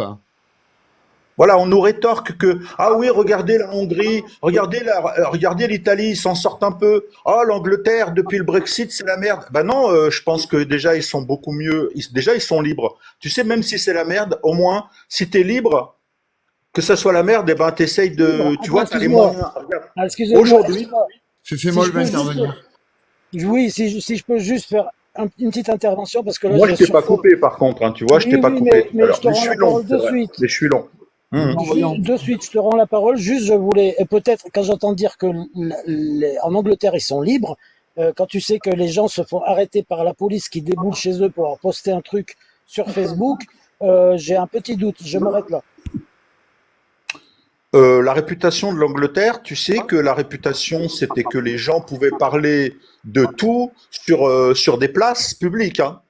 Speaker 3: Voilà, on nous rétorque que ah oui, regardez la Hongrie, regardez l'Italie, ils s'en sortent un peu. Ah, l'Angleterre depuis le Brexit, c'est la merde. Ben non, je pense que déjà ils sont beaucoup mieux. Déjà ils sont libres. Tu sais, même si c'est la merde, au moins si t'es libre, que ça soit la merde, eh ben t'essayes de, tu vois, t'as les moyens.
Speaker 2: Excusez-moi.
Speaker 3: Aujourd'hui,
Speaker 1: Fais-moi le intervenir.
Speaker 2: Oui, si je peux juste faire une petite intervention parce que là,
Speaker 3: moi je t'ai pas coupé par contre, hein, tu vois, je t'ai pas coupé.
Speaker 2: Mais je te rends la parole de suite.
Speaker 3: Mais je suis long.
Speaker 2: De suite, je te rends la parole. Juste, je voulais, et peut-être quand j'entends dire que en Angleterre ils sont libres, quand tu sais que les gens se font arrêter par la police qui déboule chez eux pour leur poster un truc sur Facebook, j'ai un petit doute. Je m'arrête là.
Speaker 3: La réputation de l'Angleterre, tu sais que la réputation, c'était que les gens pouvaient parler de tout sur des places publiques, hein.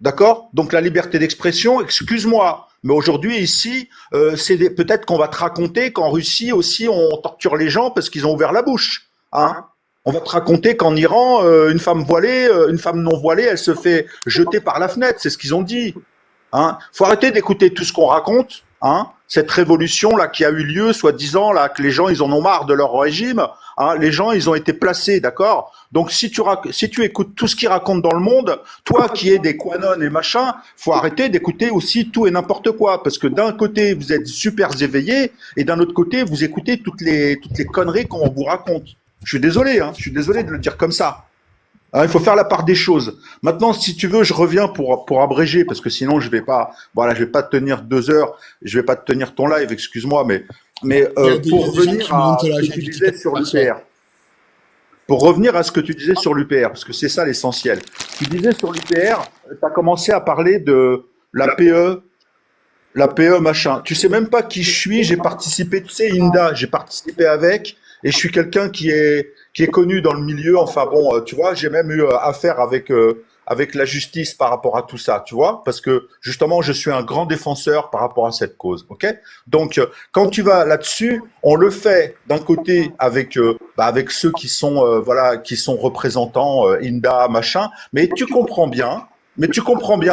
Speaker 3: D'accord? Donc la liberté d'expression, excuse-moi, mais aujourd'hui ici, peut-être qu'on va te raconter qu'en Russie aussi on torture les gens parce qu'ils ont ouvert la bouche, hein? On va te raconter qu'en Iran, une femme voilée, une femme non voilée, elle se fait jeter par la fenêtre, c'est ce qu'ils ont dit. Hein, faut arrêter d'écouter tout ce qu'on raconte. Hein, cette révolution là qui a eu lieu, soi-disant là que les gens ils en ont marre de leur régime. Hein, les gens ils ont été placés, d'accord. Donc si tu écoutes tout ce qu'ils racontent dans le monde, toi qui es des quanons et machin, faut arrêter d'écouter aussi tout et n'importe quoi, parce que d'un côté vous êtes super éveillés et d'un autre côté vous écoutez toutes les conneries qu'on vous raconte. Je suis désolé, hein, je suis désolé de le dire comme ça. Hein, il faut faire la part des choses. Maintenant, si tu veux, je reviens pour abréger, parce que sinon je vais pas te tenir 2 heures, je vais pas te tenir ton live, excuse-moi, mais pour revenir à ce que tu disais sur l'UPR. Pour revenir à ce que tu disais sur l'UPR, parce que c'est ça l'essentiel. Tu disais sur l'UPR, tu as commencé à parler de la PE machin. Tu sais même pas qui je suis, j'ai participé, tu sais, Inda, j'ai participé avec, et je suis quelqu'un qui est connu dans le milieu. Enfin bon, tu vois, j'ai même eu affaire avec la justice par rapport à tout ça, tu vois, parce que justement, je suis un grand défenseur par rapport à cette cause, ok? Donc, quand tu vas là-dessus, on le fait d'un côté avec ceux qui sont qui sont représentants Inda machin, mais tu comprends bien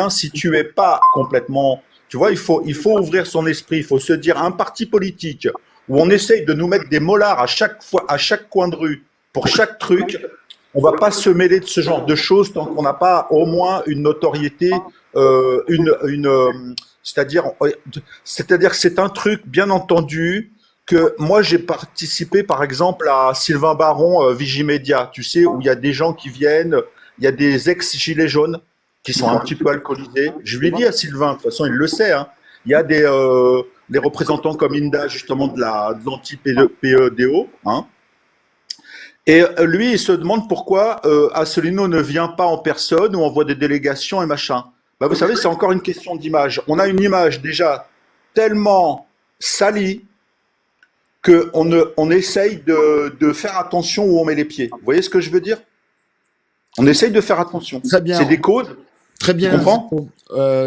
Speaker 3: si tu es pas complètement, tu vois, il faut ouvrir son esprit, il faut se dire un parti politique où on essaye de nous mettre des molars à chaque coin de rue pour chaque truc, on va pas se mêler de ce genre de choses tant qu'on n'a pas au moins une notoriété, c'est-à-dire que c'est un truc bien entendu que moi j'ai participé par exemple à Sylvain Baron Vigimedia, tu sais, où il y a des gens qui viennent, il y a des ex-gilets jaunes qui sont un petit peu alcoolisés. Je lui ai dit à Sylvain, de toute façon il le sait, hein, il y a des représentants comme Inda justement de l'anti-PEDO, hein. Et lui, il se demande pourquoi Asselineau ne vient pas en personne ou envoie des délégations et machin. Bah, vous savez, c'est encore une question d'image. On a une image déjà tellement salie qu'on essaye de faire attention où on met les pieds. Vous voyez ce que je veux dire? On essaye de faire attention.
Speaker 1: Très bien.
Speaker 3: C'est des causes.
Speaker 1: Très bien.
Speaker 3: Tu comprends?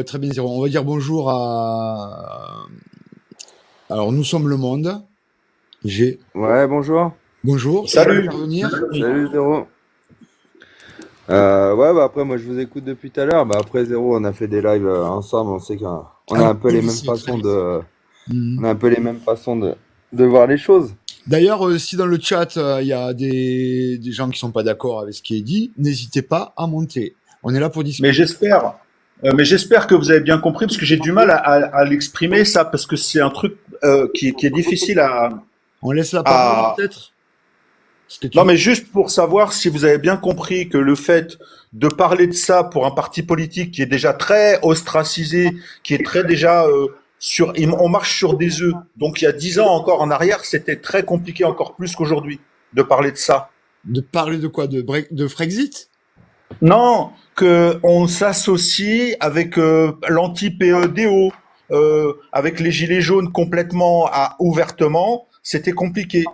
Speaker 1: Très bien, Zéro. On va dire bonjour à... Alors, nous sommes Le Monde. J'ai.
Speaker 5: Ouais, bonjour.
Speaker 1: Bonjour, tu veux
Speaker 3: Salut.
Speaker 1: intervenir?
Speaker 5: Salut Zéro. Ouais, bah après, moi je vous écoute depuis tout à l'heure. Bah après Zéro, on a fait des lives ensemble. On sait qu'on a
Speaker 1: Ah
Speaker 5: un peu les
Speaker 1: oui,
Speaker 5: mêmes
Speaker 1: c'est très
Speaker 5: façons
Speaker 1: bien.
Speaker 5: de,
Speaker 1: Mhm.
Speaker 5: on a un peu les mêmes façons de voir les choses.
Speaker 1: D'ailleurs, si dans le chat, il y a des gens qui sont pas d'accord avec ce qui est dit, n'hésitez pas à monter. On est là pour
Speaker 3: Mais
Speaker 1: discuter.
Speaker 3: j'espère que vous avez bien compris, parce que j'ai du mal à l'exprimer ça, parce que c'est un truc qui est difficile
Speaker 1: On laisse la parole,
Speaker 3: à.
Speaker 1: peut-être? Est-ce que tu
Speaker 3: Non, mais juste pour savoir si vous avez bien compris que le fait de parler de ça pour un parti politique qui est déjà très ostracisé, qui est très déjà on marche sur des œufs. Donc il y a 10 ans encore en arrière, c'était très compliqué encore plus qu'aujourd'hui de parler de ça.
Speaker 1: de parler de quoi? De Frexit?
Speaker 3: Non, que on s'associe avec l'anti-PEDO, avec les gilets jaunes complètement ouvertement, c'était compliqué.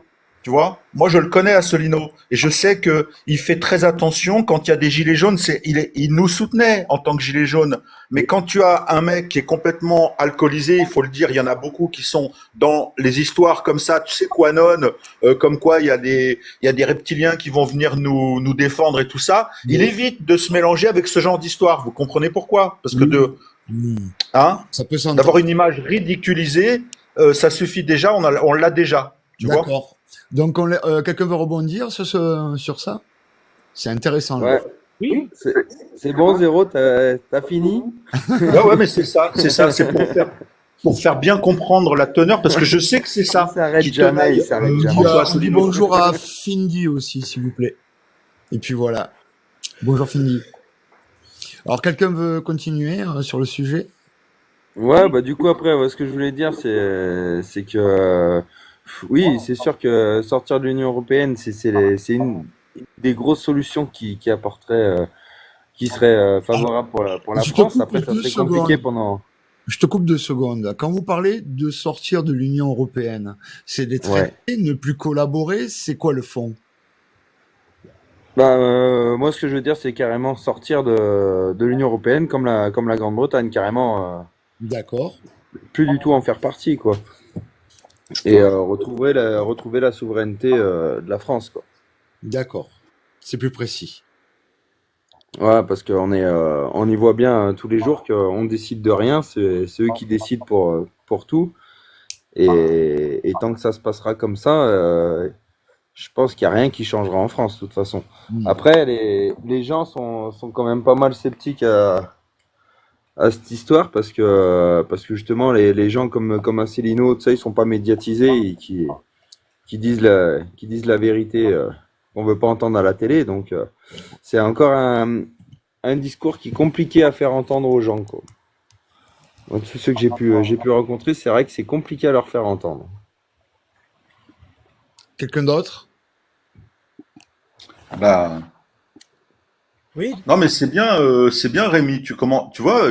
Speaker 3: Tu vois? Moi, je le connais, Asselineau, et je sais que il fait très attention quand il y a des gilets jaunes. Il nous soutenait en tant que gilet jaune. Mais quand tu as un mec qui est complètement alcoolisé, il faut le dire, il y en a beaucoup qui sont dans les histoires comme ça. Tu sais, Quanon, comme quoi il y a des reptiliens qui vont venir nous défendre et tout ça. Il
Speaker 1: Oui.
Speaker 3: évite de se mélanger avec ce genre d'histoire. Vous comprenez pourquoi? Parce que
Speaker 1: Oui. Hmm.
Speaker 3: hein,
Speaker 1: Ça peut s'entendre.
Speaker 3: d'avoir une image ridiculisée, ça suffit déjà. On l'a déjà. Tu vois?
Speaker 1: D'accord. Donc, quelqu'un veut rebondir sur ça? C'est intéressant, là.
Speaker 5: Ouais.
Speaker 2: Oui.
Speaker 5: C'est bon Zéro, t'as fini?
Speaker 3: Ouais, mais c'est ça, c'est pour faire bien comprendre la teneur, parce que je sais que c'est
Speaker 5: Il
Speaker 3: ça
Speaker 5: s'arrête
Speaker 3: qui
Speaker 5: jamais,
Speaker 3: tenaille
Speaker 5: il s'arrête
Speaker 1: On dit,
Speaker 5: jamais.
Speaker 3: François
Speaker 1: on dit
Speaker 3: Asselineau.
Speaker 1: bonjour à Findy aussi, s'il vous plaît. Et puis voilà. Bonjour Findy. Alors, quelqu'un veut continuer sur le sujet?
Speaker 5: Ouais, bah du coup après, ce que je voulais dire, c'est que oui, c'est sûr que sortir de l'Union européenne, c'est une des grosses solutions qui apporterait, qui serait favorable pour la
Speaker 1: Je te
Speaker 5: France.
Speaker 1: coupe
Speaker 5: Après, ça
Speaker 1: 2
Speaker 5: serait compliqué
Speaker 1: secondes.
Speaker 5: pendant.
Speaker 1: Je te coupe 2 secondes. Quand vous parlez de sortir de l'Union européenne, c'est des
Speaker 5: Ouais.
Speaker 1: traités, ne plus collaborer, c'est quoi le fond?
Speaker 5: Bah moi, ce que je veux dire, c'est carrément sortir de l'Union européenne, comme la Grande-Bretagne, carrément,
Speaker 1: D'accord,
Speaker 5: plus du tout en faire partie, quoi. Et retrouver la souveraineté de la France, quoi.
Speaker 1: d'accord. C'est plus précis.
Speaker 5: Ouais, parce on y voit bien tous les jours qu'on décide de rien, c'est eux qui décident pour tout. Et tant que ça se passera comme ça, je pense qu'il n'y a rien qui changera en France, de toute façon.
Speaker 1: Hmm.
Speaker 5: Après, les gens sont quand même pas mal sceptiques à cette histoire parce que justement, les gens comme Asselineau, tu sais, ils sont pas médiatisés et qui disent la vérité qu'on veut pas entendre à la télé. Donc, c'est encore un discours qui est compliqué à faire entendre aux gens, quoi. Donc, tous ceux que j'ai pu rencontrer, c'est vrai que c'est compliqué à leur faire entendre.
Speaker 1: Quelqu'un d'autre?
Speaker 3: Bah,
Speaker 2: Oui.
Speaker 3: non, mais c'est bien, Rémi. Tu vois,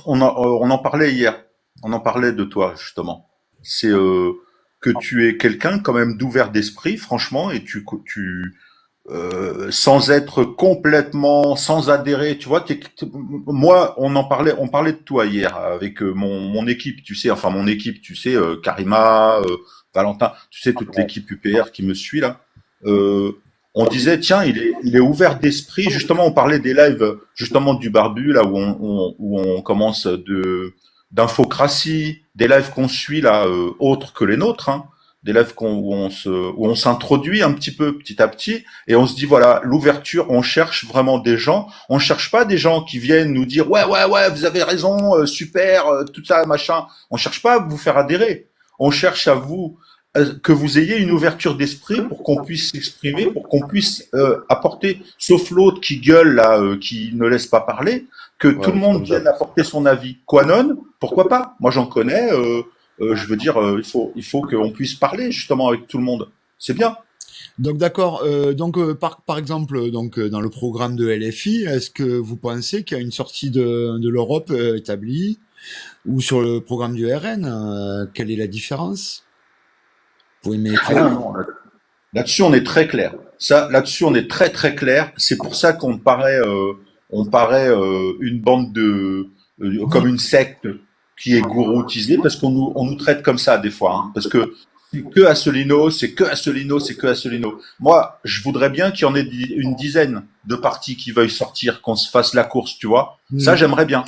Speaker 3: on en parlait hier. On en parlait de toi, justement. C'est que tu es quelqu'un quand même d'ouvert d'esprit, franchement, et sans être complètement, sans adhérer. Tu vois, moi, on parlait de toi hier avec mon équipe. Tu sais, enfin mon équipe, tu sais, Karima, Valentin, tu sais, toute l'équipe UPR qui me suit là. Euh, on disait, tiens, il est ouvert d'esprit. Justement, on parlait des lives, justement, du Barbu, là, où on commence d'infocratie, des lives qu'on suit, là, autres que les nôtres, hein. Des lives où on s'introduit un petit peu, petit à petit, et on se dit, voilà, l'ouverture, on cherche vraiment des gens. On cherche pas des gens qui viennent nous dire, ouais, vous avez raison, super, tout ça, machin. On cherche pas à vous faire adhérer. On cherche à vous, que vous ayez une ouverture d'esprit pour qu'on puisse s'exprimer, pour qu'on puisse apporter, sauf l'autre qui gueule là, qui ne laisse pas parler, que tout
Speaker 5: Ouais,
Speaker 3: le monde
Speaker 5: comme
Speaker 3: vienne
Speaker 5: d'hab.
Speaker 3: apporter son avis. Quanon, pourquoi pas? Moi j'en connais. Je veux dire, il faut qu'on puisse parler justement avec tout le monde. C'est bien.
Speaker 1: Donc d'accord. Par exemple, dans le programme de LFI, est-ce que vous pensez qu'il y a une sortie de l'Europe établie, ou sur le programme du RN, quelle est la différence? Vous pouvez
Speaker 3: Ah
Speaker 1: m'éclairer?
Speaker 3: non, là-dessus on est très clair. Ça, là-dessus on est très très clair. C'est pour ça on paraît une bande comme une secte qui est gouroutisée, parce on nous traite comme ça des fois, hein. Parce que C'est que Asselineau, c'est que Asselineau, c'est que Asselineau. Moi, je voudrais bien qu'il y en ait une dizaine de partis qui veuillent sortir, qu'on se fasse la course, tu vois. Ça,
Speaker 1: Mm.
Speaker 3: j'aimerais bien.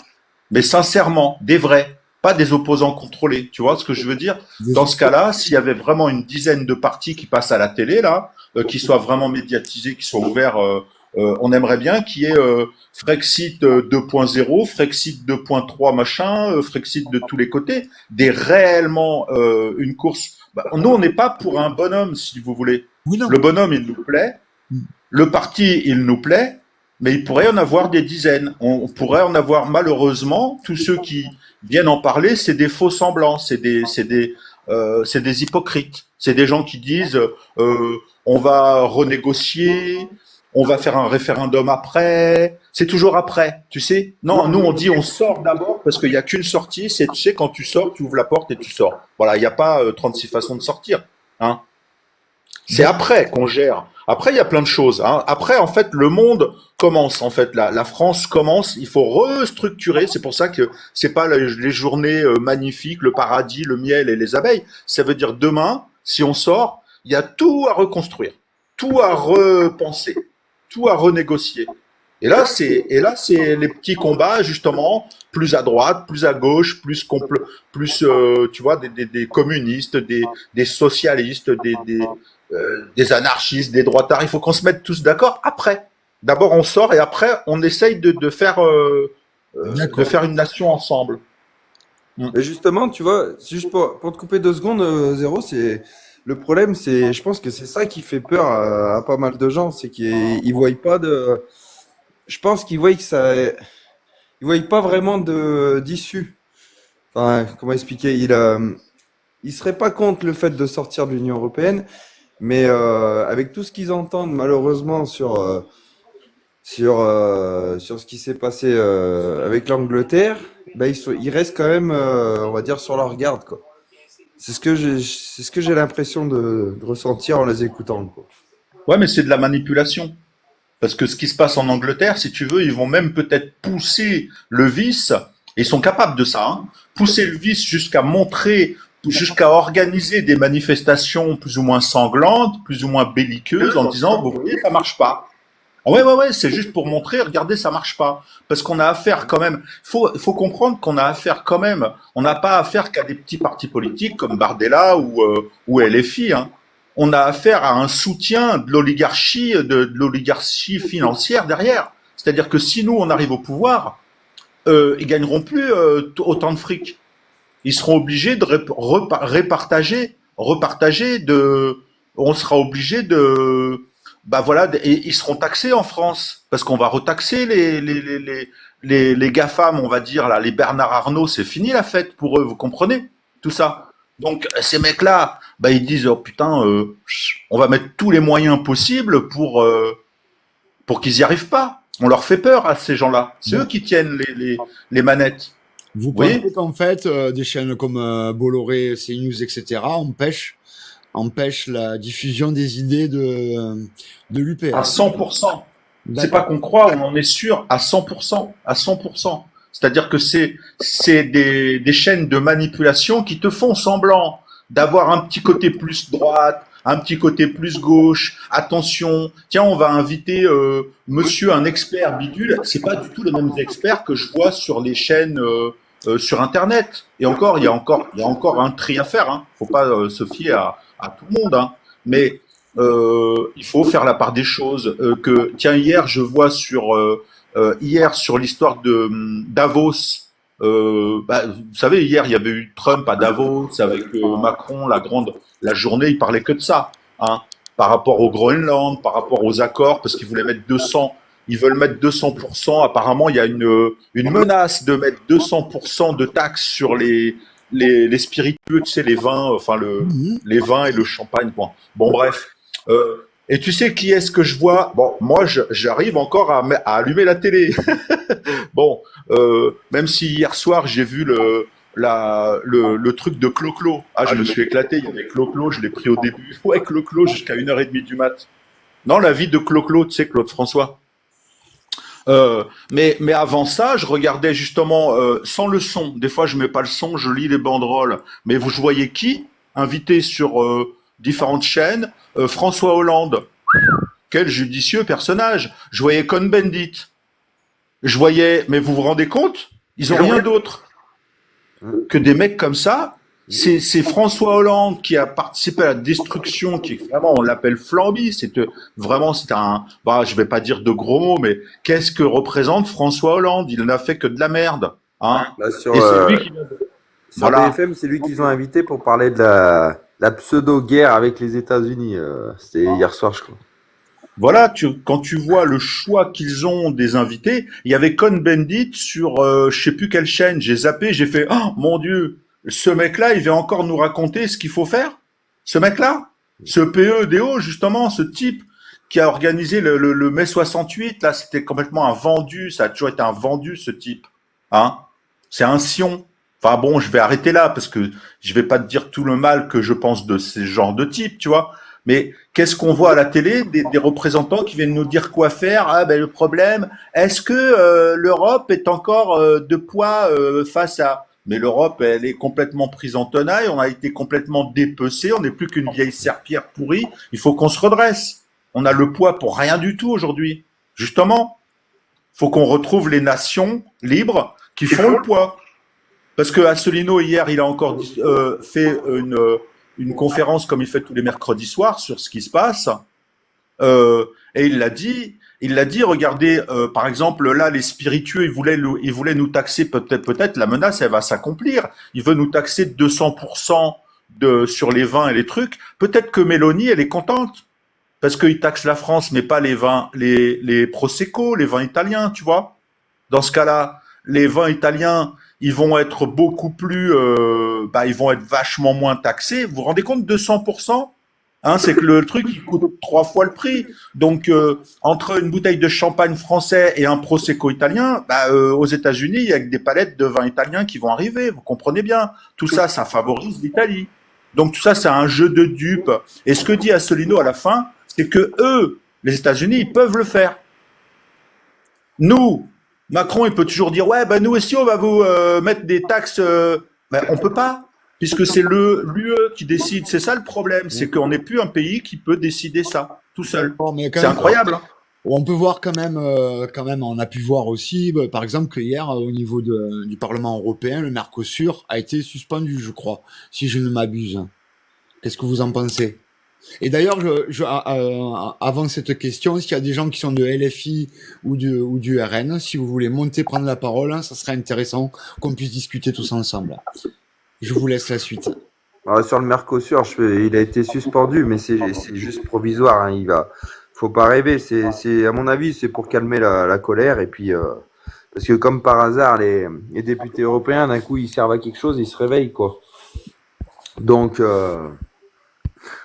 Speaker 3: Mais sincèrement, des vrais, pas des opposants contrôlés. Tu vois ce que je veux dire? Dans ce cas-là, s'il y avait vraiment une dizaine de partis qui passent à la télé, là, qui soient vraiment médiatisés, qui soient ouverts, on aimerait bien qu'il y ait Frexit 2.0, Frexit 2.3 machin, Frexit de tous les côtés, des réellement une course. Bah, nous, on n'est pas pour un bonhomme, si vous voulez.
Speaker 1: Oui, non.
Speaker 3: Le bonhomme, il nous plaît.
Speaker 1: Mm.
Speaker 3: Le parti, il nous plaît. Mais il pourrait y en avoir des dizaines. On pourrait en avoir malheureusement. Tous ceux qui viennent en parler, c'est des faux semblants, c'est des hypocrites. C'est des gens qui disent on va renégocier, on va faire un référendum après. C'est toujours après, tu sais. Non, nous on dit on sort d'abord parce qu'il n'y a qu'une sortie. C'est tu sais quand tu sors, tu ouvres la porte et tu sors. Voilà, il n'y a pas 36 façons de sortir. Hein. C'est après qu'on gère. Après, il y a plein de choses. Hein. Après, en fait, le monde commence. En fait, la France commence. Il faut restructurer. C'est pour ça que c'est pas les journées magnifiques, le paradis, le miel et les abeilles. Ça veut dire demain, si on sort, il y a tout à reconstruire, tout à repenser, tout à renégocier. Et là, c'est les petits combats justement, plus à droite, plus à gauche, plus tu vois, des communistes, des socialistes, des anarchistes, des droitards. Il faut qu'on se mette tous d'accord après. D'abord, on sort et après, on essaye de
Speaker 1: D'accord.
Speaker 3: faire une nation ensemble.
Speaker 5: Et justement, tu vois, c'est juste pour te couper 2 secondes, Zéro, c'est le problème, c'est, je pense que c'est ça qui fait peur à pas mal de gens, c'est qu'ils voient pas de, je pense qu'ils voient que ça, ils voient pas vraiment d'issue. Enfin, comment expliquer? Ils seraient pas contre le fait de sortir de l'Union européenne, mais avec tout ce qu'ils entendent malheureusement sur ce qui s'est passé avec l'Angleterre, ben ils restent quand même, on va dire, sur leur garde, quoi. C'est ce que j'ai l'impression de ressentir en les écoutant, quoi.
Speaker 3: Ouais, mais c'est de la manipulation. Parce que ce qui se passe en Angleterre, si tu veux, ils vont même peut-être pousser le vice, et ils sont capables de ça, hein, pousser le vice jusqu'à organiser des manifestations plus ou moins sanglantes, plus ou moins belliqueuses, en disant, vous voyez, ça marche pas. Ah ouais, ouais, ouais, c'est juste pour montrer, regardez, ça marche pas. Parce qu'on a affaire quand même, faut comprendre qu'on a affaire quand même, on n'a pas affaire qu'à des petits partis politiques comme Bardella ou LFI, hein. On a affaire à un soutien de l'oligarchie financière derrière. C'est-à-dire que si nous, on arrive au pouvoir, ils gagneront plus autant de fric. Ils seront obligés de repartager on sera obligé bah voilà, et ils seront taxés en France parce qu'on va retaxer les GAFAM, on va dire là, les Bernard Arnault, c'est fini la fête pour eux, vous comprenez tout ça. Donc ces mecs-là, bah ils disent oh putain, on va mettre tous les moyens possibles pour qu'ils y arrivent pas. On leur fait peur à ces gens-là. C'est eux qui tiennent les manettes.
Speaker 1: Vous
Speaker 3: Vous voyez?
Speaker 1: pensez qu'en fait, des chaînes comme Bolloré, CNews, etc., empêchent la diffusion des idées de
Speaker 3: À
Speaker 1: l'UPR?
Speaker 3: 100%. C'est
Speaker 1: D'accord.
Speaker 3: pas qu'on croit, on en est sûr à 100%, à 100%. C'est-à-dire que c'est des chaînes de manipulation qui te font semblant d'avoir un petit côté plus droite, un petit côté plus gauche. Attention, tiens, on va inviter monsieur un expert bidule. C'est pas du tout les mêmes experts que je vois sur les chaînes sur Internet. Et encore, il y a encore un tri à faire. Hein. Faut pas se fier à tout le monde. Hein. Mais il faut faire la part des choses. Tiens, hier sur l'histoire de Davos. Bah, vous savez, hier il y avait eu Trump à Davos avec Macron, la journée, il parlait que de ça, hein, par rapport au Groenland, par rapport aux accords, parce qu'ils voulaient mettre 200, ils veulent mettre 200%. Apparemment, il y a une menace de mettre 200% de taxes sur les spiritueux, tu sais, les vins, enfin
Speaker 1: Mhm.
Speaker 3: les vins et le champagne. Bon bref. Et tu sais qui est-ce que je vois? Bon, moi, j'arrive encore à allumer la télé. Bon, même si hier soir j'ai vu le truc de Clo-Clo. Ah, je me suis éclaté. Il y avait Clo-Clo, je l'ai pris au début. Ouais, Clo-Clo jusqu'à 1h30 du mat. Non, la vie de Clo-Clo, tu sais, Claude François. Mais avant ça, je regardais justement sans le son. Des fois, je mets pas le son, je lis les banderoles. Mais je voyais qui? invité sur différentes chaînes, François Hollande. Quel judicieux personnage. Je voyais Cohn-Bendit. Je voyais, mais vous vous rendez compte? Ils ont rien d'autre que des mecs comme ça. C'est François Hollande qui a participé à la destruction, qui vraiment, on l'appelle Flamby. Vraiment, c'est un, bah, je vais pas dire de gros mots, mais qu'est-ce que représente François Hollande? Il n'a fait que de la merde, hein.
Speaker 5: Là,
Speaker 3: Et c'est lui qui,
Speaker 5: sur
Speaker 3: voilà.
Speaker 5: BFM, c'est lui qu'ils ont invité pour parler de la pseudo-guerre avec les États-Unis. C'était hier soir, je crois.
Speaker 3: Voilà, quand tu vois le choix qu'ils ont des invités, il y avait Cohn-Bendit sur je sais plus quelle chaîne, j'ai zappé, j'ai fait oh mon Dieu, ce mec-là, il vient encore nous raconter ce qu'il faut faire. Ce mec-là, ce PEDO justement, ce type qui a organisé le mai 68, là, c'était complètement un vendu, ça a toujours été un vendu ce type, hein. C'est un sion. Enfin bon, je vais arrêter là parce que je vais pas te dire tout le mal que je pense de ces genres de types, tu vois. Mais qu'est-ce qu'on voit à la télé? Des représentants qui viennent nous dire quoi faire. Ah ben le problème, est-ce que l'Europe est encore de poids face à... Mais l'Europe, elle est complètement prise en tenaille, on a été complètement dépecé, on n'est plus qu'une vieille serpillière pourrie, il faut qu'on se redresse. On a le poids pour rien du tout aujourd'hui. Justement, il faut qu'on retrouve les nations libres qui font le poids. Parce que Asselineau, hier, il a encore fait une conférence comme il fait tous les mercredis soirs sur ce qui se passe. Et il l'a dit, regardez, par exemple, là, les spiritueux, ils voulaient nous taxer, peut-être, la menace, elle va s'accomplir. Il veut nous taxer de 200% sur les vins et les trucs. Peut-être que Mélanie, elle est contente. Parce qu'il taxe la France, mais pas les vins, les Prosecco, les vins italiens, tu vois. Dans ce cas-là, les vins italiens, ils vont être beaucoup plus, ils vont être vachement moins taxés. Vous vous rendez compte, 200%? Hein, c'est que le truc, il coûte 3 fois le prix. Donc, entre une bouteille de champagne français et un Prosecco italien, aux États-Unis, il y a que des palettes de vin italien qui vont arriver. Vous comprenez bien. Tout ça, ça favorise l'Italie. Donc, tout ça, c'est un jeu de dupes. Et ce que dit Asselineau à la fin, c'est que eux, les États-Unis, ils peuvent le faire. Nous, Macron, il peut toujours dire, ouais, nous aussi, on va vous mettre des taxes. On peut pas, puisque c'est l'UE qui décide. C'est ça le problème, c'est qu'on n'est plus un pays qui peut décider ça, tout seul. C'est incroyable. Hein.
Speaker 1: On peut voir quand même, on a pu voir aussi, par exemple, que hier, au niveau du Parlement européen, le Mercosur a été suspendu, je crois, si je ne m'abuse. Qu'est-ce que vous en pensez? Et d'ailleurs, avant cette question, s'il y a des gens qui sont de LFI ou du RN, si vous voulez monter prendre la parole, ça serait intéressant qu'on puisse discuter tous ensemble. Je vous laisse la suite.
Speaker 5: Alors, sur le Mercosur, il a été suspendu, mais c'est juste provisoire. Hein, faut pas rêver. C'est à mon avis, c'est pour calmer la colère et puis parce que comme par hasard, les députés européens, d'un coup, ils servent à quelque chose, ils se réveillent quoi. Donc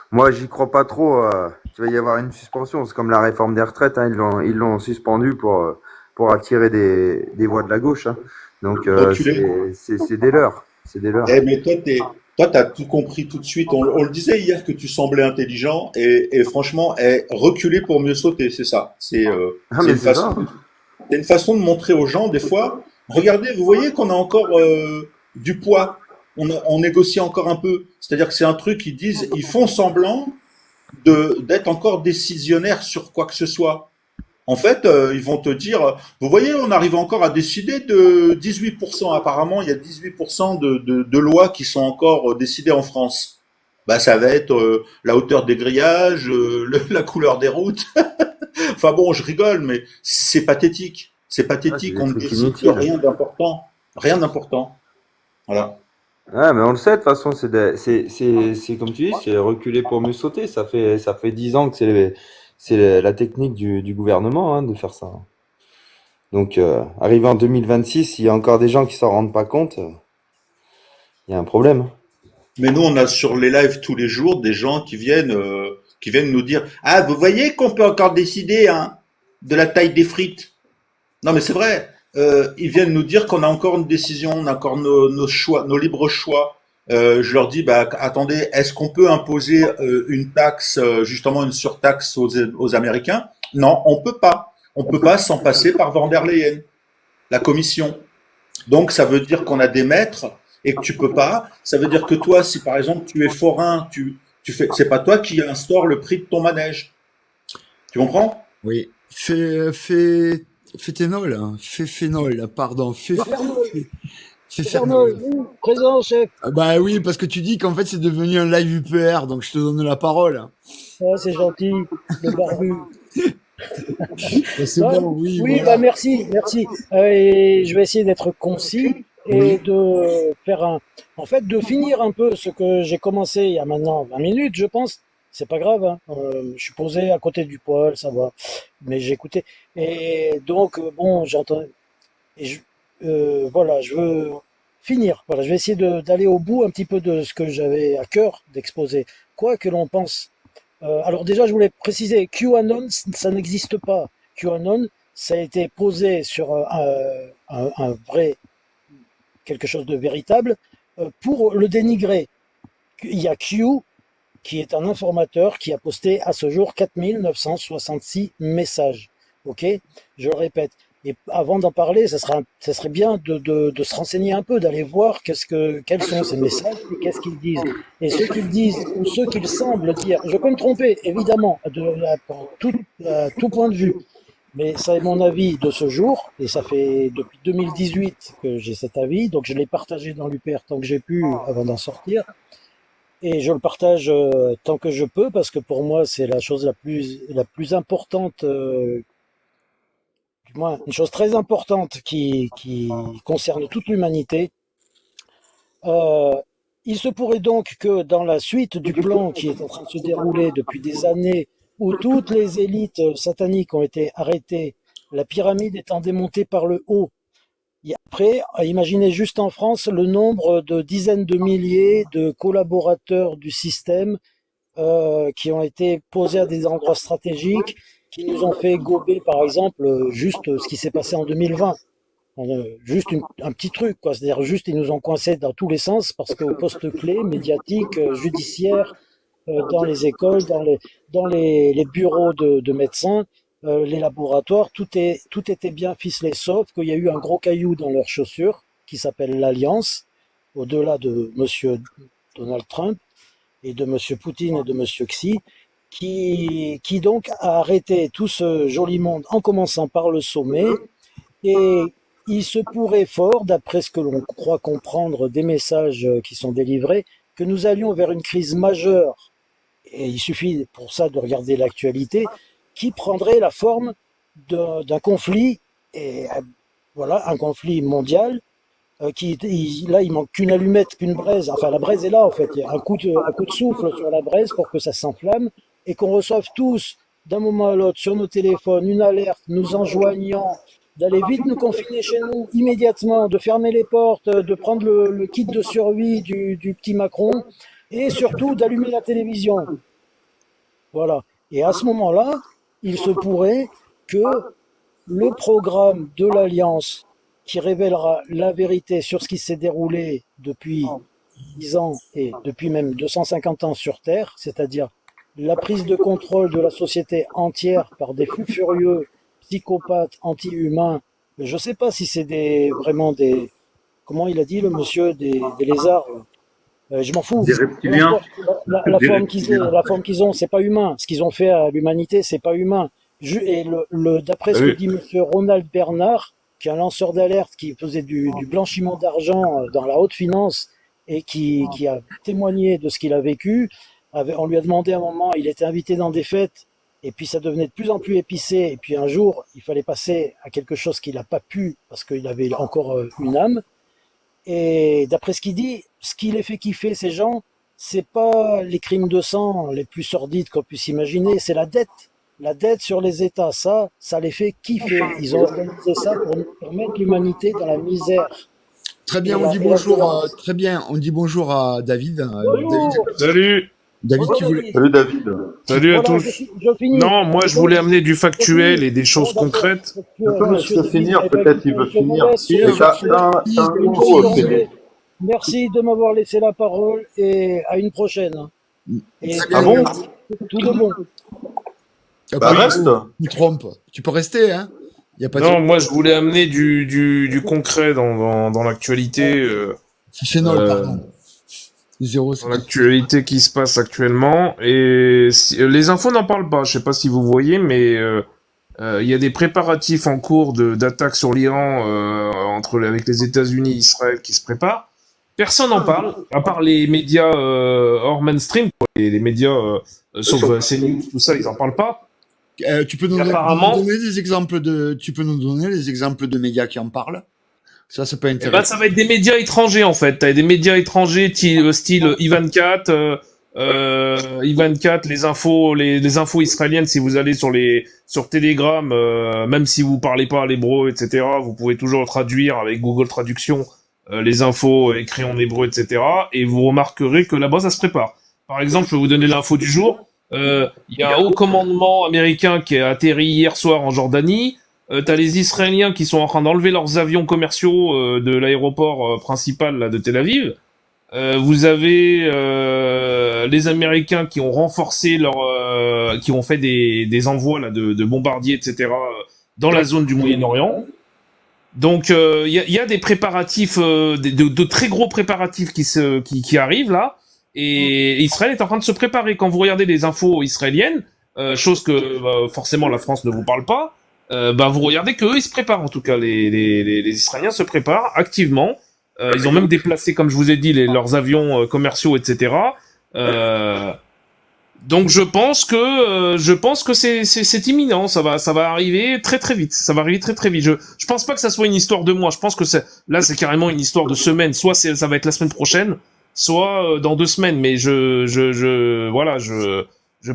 Speaker 5: moi, j'y crois pas trop qu'il va y avoir une suspension. C'est comme la réforme des retraites, hein, ils l'ont suspendu pour attirer des voix de la gauche. Hein. Donc c'est des leurs. C'est des leurs.
Speaker 3: Mais toi, t'as tout compris tout de suite. On le disait hier que tu semblais intelligent et franchement, reculer pour mieux sauter, c'est ça. C'est une façon de montrer aux gens des fois. Regardez, vous voyez qu'on a encore du poids. On négocie encore un peu. C'est-à-dire que c'est un truc qu'ils disent, ils font semblant d'être encore décisionnaires sur quoi que ce soit. En fait, ils vont te dire, vous voyez, on arrive encore à décider de 18%. Apparemment, il y a 18% de lois qui sont encore décidées en France. Ça va être la hauteur des grillages, la couleur des routes. Enfin bon, je rigole, mais c'est pathétique. C'est pathétique. On ne décide rien d'important. Rien d'important. Voilà.
Speaker 5: Ouais, mais on le sait, de toute façon, c'est comme tu dis, c'est reculer pour mieux sauter. Ça fait 10 ans que c'est la technique du gouvernement, hein, de faire ça. Donc, arrivé en 2026, il y a encore des gens qui s'en rendent pas compte. Il y a un problème.
Speaker 3: Mais nous, on a sur les lives tous les jours des gens qui viennent nous dire, ah, vous voyez qu'on peut encore décider, hein, de la taille des frites. Non, mais c'est vrai. Ils viennent nous dire qu'on a encore une décision, on a encore nos choix, nos libres choix. Je leur dis, attendez, est-ce qu'on peut imposer une taxe, justement une surtaxe aux Américains? Non, on peut pas. On peut pas sans passer par von der Leyen, la commission. Donc ça veut dire qu'on a des maîtres et que tu peux pas, ça veut dire que toi, si par exemple tu es forain, c'est pas toi qui instaure le prix de ton manège. Tu comprends?
Speaker 1: Oui. Phénol, hein. Phénol, pardon.
Speaker 2: Fernand, oui, présent, chef.
Speaker 1: Ah bah oui, parce que tu dis qu'en fait c'est devenu un live UPR, donc je te donne la parole.
Speaker 2: Ah, c'est gentil, le barbu.
Speaker 1: Bah, c'est
Speaker 2: Ouais,
Speaker 1: bon, oui,
Speaker 2: oui,
Speaker 1: voilà.
Speaker 2: bah merci, merci. Et je vais essayer d'être concis et
Speaker 1: Oui.
Speaker 2: de faire en fait, de finir un peu ce que j'ai commencé il y a maintenant 20 minutes, je pense. C'est pas grave, hein. Je suis posé à côté du poêle, ça va. Mais j'écoutais. Et donc, bon, j'entends. Et voilà, je veux finir. Voilà, je vais essayer d'aller au bout un petit peu de ce que j'avais à cœur d'exposer. Quoi que l'on pense. Alors déjà, je voulais préciser, QAnon, ça n'existe pas. QAnon, ça a été posé sur un vrai, quelque chose de véritable, pour le dénigrer. Il y a Q, qui est un informateur qui a posté à ce jour 4966 messages. Ok? Je le répète. Et avant d'en parler, ça serait bien de se renseigner un peu, d'aller voir quels sont ces messages et qu'est-ce qu'ils disent. Et ceux qu'ils disent ou ceux qu'ils semblent dire, je peux me tromper, évidemment, à tout point de vue. Mais ça est mon avis de ce jour, et ça fait depuis 2018 que j'ai cet avis, donc je l'ai partagé dans l'UPR tant que j'ai pu avant d'en sortir. Et je le partage tant que je peux parce que pour moi c'est la chose la plus importante, du moins une chose très importante qui concerne toute l'humanité. Euh, il se pourrait donc que dans la suite du plan qui est en train de se dérouler depuis des années, où toutes les élites sataniques ont été arrêtées, la pyramide étant démontée par le haut, et après, imaginez juste en France le nombre de dizaines de milliers de collaborateurs du système qui ont été posés à des endroits stratégiques, qui nous ont fait gober, par exemple, juste ce qui s'est passé en 2020. Juste un petit truc, quoi. C'est-à-dire juste ils nous ont coincés dans tous les sens parce qu'au poste clé, médiatique, judiciaire, dans les écoles, les bureaux de médecins, les laboratoires, tout était bien ficelé, sauf qu'il y a eu un gros caillou dans leurs chaussures qui s'appelle l'Alliance, au-delà de Monsieur Donald Trump et de Monsieur Poutine et de Monsieur Xi, qui donc a arrêté tout ce joli monde en commençant par le sommet. Et il se pourrait fort, d'après ce que l'on croit comprendre des messages qui sont délivrés, que nous allions vers une crise majeure, et il suffit pour ça de regarder l'actualité, qui prendrait la forme d'un conflit, et voilà, un conflit mondial, là il manque qu'une allumette, qu'une braise, enfin la braise est là en fait, il y a un coup de souffle sur la braise pour que ça s'enflamme, et qu'on reçoive tous, d'un moment à l'autre, sur nos téléphones, une alerte nous enjoignant d'aller vite nous confiner chez nous immédiatement, de fermer les portes, de prendre le kit de survie du petit Macron, et surtout d'allumer la télévision. Voilà. Et à ce moment-là, il se pourrait que le programme de l'Alliance qui révélera la vérité sur ce qui s'est déroulé depuis 10 ans et depuis même 250 ans sur Terre, c'est-à-dire la prise de contrôle de la société entière par des fous furieux, psychopathes, anti-humains. Je ne sais pas si c'est vraiment des... Comment il a dit le monsieur des lézards? Je m'en fous.
Speaker 3: Des reptiliens.
Speaker 2: La
Speaker 3: Des
Speaker 2: la
Speaker 3: reptiliens.
Speaker 2: forme qu'ils ont, c'est pas humain. Ce qu'ils ont fait à l'humanité, c'est pas humain. Et d'après ce que dit monsieur Ronald Bernard, qui est un lanceur d'alerte qui faisait du blanchiment d'argent dans la haute finance et qui a témoigné de ce qu'il a vécu, on lui a demandé à un moment, il était invité dans des fêtes, et puis ça devenait de plus en plus épicé, et puis un jour, il fallait passer à quelque chose qu'il n'a pas pu, parce qu'il avait encore une âme. Et d'après ce qu'il dit, ce qui les fait kiffer, ces gens, c'est pas les crimes de sang les plus sordides qu'on puisse imaginer, c'est la dette. La dette sur les États, ça les fait kiffer. Ils ont organisé ça pour mettre l'humanité dans la misère.
Speaker 1: Très bien,
Speaker 2: Et
Speaker 1: on dit
Speaker 2: la
Speaker 1: bonjour.
Speaker 2: violence.
Speaker 1: Très bien, on dit bonjour à David.
Speaker 2: Bonjour.
Speaker 6: Salut,
Speaker 1: David qui
Speaker 2: Bonjour
Speaker 1: voulait.
Speaker 2: David.
Speaker 3: Salut David.
Speaker 6: salut à
Speaker 2: Voilà,
Speaker 6: tous.
Speaker 2: je finis.
Speaker 6: Non, moi je
Speaker 2: Donc,
Speaker 6: voulais amener du
Speaker 2: je
Speaker 6: factuel
Speaker 2: finis.
Speaker 6: et des
Speaker 2: Bon,
Speaker 6: choses
Speaker 2: d'accord.
Speaker 6: concrètes.
Speaker 3: Attends,
Speaker 2: Monsieur
Speaker 3: laisse-le
Speaker 2: David,
Speaker 3: finir,
Speaker 2: eh ben,
Speaker 3: peut-être il
Speaker 2: écoutez,
Speaker 3: veut
Speaker 2: je vous
Speaker 3: finir.
Speaker 2: laisse.
Speaker 1: Et
Speaker 3: Mais t'as
Speaker 2: Une
Speaker 3: un
Speaker 2: bonne
Speaker 3: micro,
Speaker 2: journée.
Speaker 3: Félix.
Speaker 2: Merci de m'avoir laissé la parole et à une prochaine. Et
Speaker 1: Très
Speaker 3: Ah
Speaker 1: bien.
Speaker 3: bon?
Speaker 2: tout de bon.
Speaker 3: Bah
Speaker 1: Oui,
Speaker 3: reste.
Speaker 1: tu te trompes. Tu peux rester, hein. Il y a pas de.
Speaker 6: Non, moi je voulais amener du concret dans l'actualité.
Speaker 1: Fifénol,
Speaker 6: Euh,
Speaker 1: pardon. Zéro, c'est
Speaker 6: dans l'actualité qui se passe actuellement. Et les infos n'en parlent pas. Je sais pas si vous voyez, mais il y a des préparatifs en cours d'attaque sur l'Iran avec les États-Unis et Israël qui se préparent. Personne n'en parle, à part les médias hors mainstream, quoi. Les médias sauf CNews, tout ça, ils en parlent pas.
Speaker 1: Tu peux nous
Speaker 6: Apparemment-
Speaker 1: donner des exemples tu peux nous donner les exemples de médias qui en parlent? Ça peut
Speaker 6: Eh ben,
Speaker 1: intéresser.
Speaker 6: ça va être des médias étrangers en fait. T'as des médias étrangers style I24, I24, les infos israéliennes. Si vous allez sur Telegram, même si vous parlez pas l'hébreu, etc., vous pouvez toujours traduire avec Google Traduction les infos écrites en hébreu, etc. Et vous remarquerez que là-bas ça se prépare. Par exemple, je vais vous donner l'info du jour. Il y a un haut commandement américain qui a atterri hier soir en Jordanie. T'as les Israéliens qui sont en train d'enlever leurs avions commerciaux de l'aéroport principal là, de Tel Aviv. Vous avez les Américains qui ont renforcé qui ont fait des envois là de bombardiers, etc. Dans la zone du Moyen-Orient. Donc il y a des préparatifs, de très gros préparatifs qui arrivent là. Et Israël est en train de se préparer. Quand vous regardez les infos israéliennes, chose que forcément la France ne vous parle pas. Vous regardez qu'eux, ils se préparent, en tout cas, les Israéliens se préparent activement. Ils ont même déplacé, comme je vous ai dit, leurs avions commerciaux, etc. Donc je pense que c'est imminent, ça va arriver très très vite. Ça va arriver très très vite. Je pense pas que ça soit une histoire de mois. Je pense que c'est carrément une histoire de semaine. Soit ça va être la semaine prochaine, soit dans 2 semaines. Mais je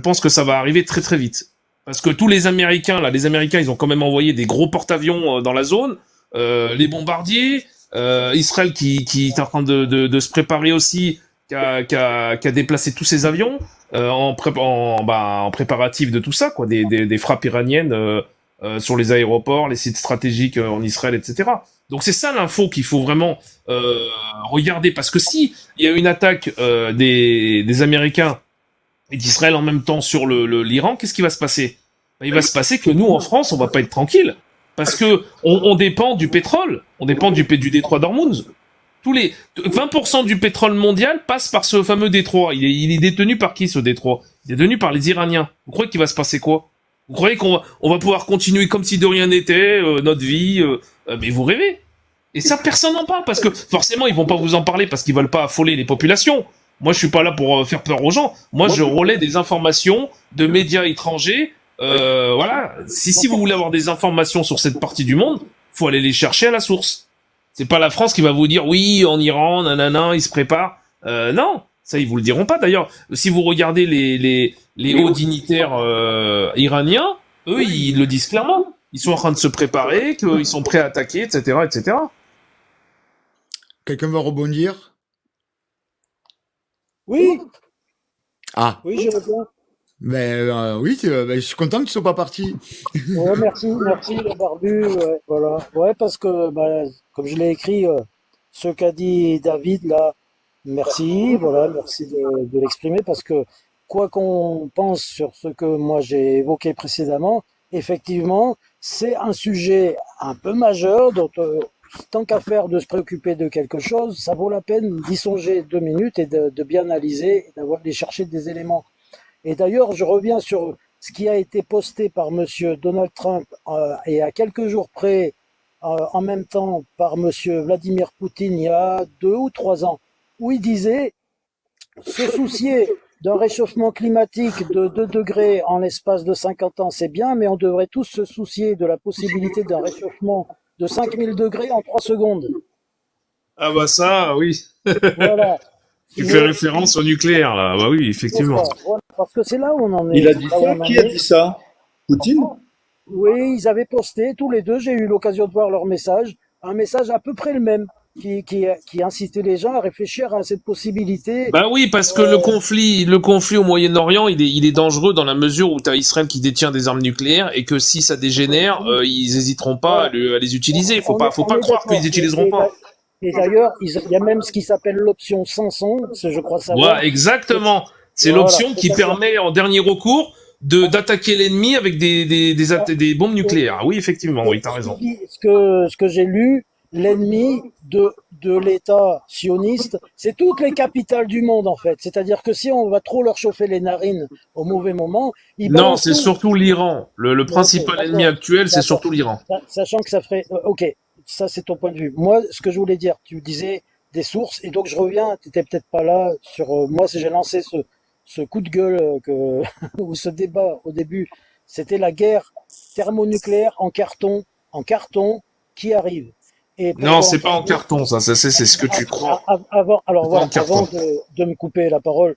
Speaker 6: pense que ça va arriver très très vite. Parce que tous les Américains, ils ont quand même envoyé des gros porte-avions dans la zone, les bombardiers, Israël qui est en train de se préparer aussi, qui a déplacé tous ses avions en préparatif de tout ça, quoi, des frappes iraniennes sur les aéroports, les sites stratégiques en Israël, etc. Donc c'est ça l'info qu'il faut vraiment regarder, parce que si il y a une attaque des Américains et d'Israël en même temps sur l'Iran, qu'est-ce qui va se passer? Il va se passer que nous, en France, on va pas être tranquille. Parce que on dépend du pétrole. On dépend du détroit d'Ormuz. 20% du pétrole mondial passe par ce fameux détroit. Il est détenu par qui, ce détroit? Il est détenu par les Iraniens. Vous croyez qu'il va se passer quoi? Vous croyez qu'on va pouvoir continuer comme si de rien n'était, notre vie? Mais vous rêvez. Et ça, personne n'en parle, parce que forcément, ils vont pas vous en parler, parce qu'ils veulent pas affoler les populations. Moi, je suis pas là pour faire peur aux gens. Moi, je relais des informations de médias étrangers. Voilà. Si vous voulez avoir des informations sur cette partie du monde, faut aller les chercher à la source. C'est pas la France qui va vous dire oui, en Iran, nanana, ils se préparent. Non, ça ils vous le diront pas. D'ailleurs, si vous regardez les hauts dignitaires iraniens, eux, ils le disent clairement. Ils sont en train de se préparer, qu'ils sont prêts à attaquer, etc., etc.
Speaker 1: Quelqu'un va rebondir?
Speaker 2: Oui,
Speaker 1: Ah,
Speaker 2: oui, je veux bien.
Speaker 1: oui, je suis content que tu sois pas parti.
Speaker 2: Ouais, merci, le barbu. Ouais, voilà. Ouais, parce que, comme je l'ai écrit, ce qu'a dit David là, merci, voilà, merci de l'exprimer, parce que quoi qu'on pense sur ce que moi j'ai évoqué précédemment, effectivement, c'est un sujet un peu majeur dont tant qu'à faire de se préoccuper de quelque chose, ça vaut la peine d'y songer 2 minutes et de bien analyser, et d'aller chercher des éléments. Et d'ailleurs, je reviens sur ce qui a été posté par Monsieur Donald Trump et à quelques jours près, en même temps par Monsieur Vladimir Poutine il y a 2 ou 3 ans, où il disait se soucier d'un réchauffement climatique de 2 degrés en l'espace de 50 ans, c'est bien, mais on devrait tous se soucier de la possibilité d'un réchauffement de 5000 degrés en 3 secondes.
Speaker 6: Ah bah ça, oui.
Speaker 2: Voilà.
Speaker 6: Tu fais référence au nucléaire, là. Bah oui, effectivement.
Speaker 2: Voilà, parce que c'est là où on en est.
Speaker 3: Il a dit ça? Qui a dit ça? Poutine?
Speaker 2: Oui, ils avaient posté tous les deux, j'ai eu l'occasion de voir leur message, un message à peu près le même, qui incitait les gens à réfléchir à cette possibilité.
Speaker 6: Bah oui, parce que le conflit au Moyen-Orient, il est dangereux dans la mesure où t'as Israël qui détient des armes nucléaires et que si ça dégénère, ils hésiteront pas à les utiliser. Faut pas croire qu'ils utiliseront pas.
Speaker 2: Et d'ailleurs, il y a même ce qui s'appelle l'option Samson, je crois savoir.
Speaker 6: Ouais, exactement. C'est
Speaker 2: Voilà,
Speaker 6: l'option qui permet, en dernier recours, d'attaquer l'ennemi avec des bombes nucléaires. Oui, effectivement, oui, t'as raison.
Speaker 2: Ce que j'ai lu, l'ennemi de l'État sioniste, c'est toutes les capitales du monde en fait. C'est-à-dire que si on va trop leur chauffer les narines au mauvais moment, ils
Speaker 6: Non,
Speaker 2: balancent
Speaker 6: c'est
Speaker 2: tout.
Speaker 6: surtout l'Iran. Le
Speaker 2: Ok,
Speaker 6: principal ennemi
Speaker 2: d'accord,
Speaker 6: actuel, c'est
Speaker 2: d'accord.
Speaker 6: surtout l'Iran.
Speaker 2: Sachant que ça ferait... ok, ça c'est ton point de vue. Moi, ce que je voulais dire, tu disais des sources, et donc je reviens, tu n'étais peut-être pas là, sur... moi, j'ai lancé ce coup de gueule, ou ce débat au début, c'était la guerre thermonucléaire en carton qui arrive. Et pour
Speaker 6: Non,
Speaker 2: te
Speaker 6: c'est pas en
Speaker 2: l'entendre,
Speaker 6: carton, ça. C'est ce que tu crois.
Speaker 2: alors
Speaker 6: C'est pas en
Speaker 2: voilà, avant
Speaker 6: carton.
Speaker 2: de me couper la parole,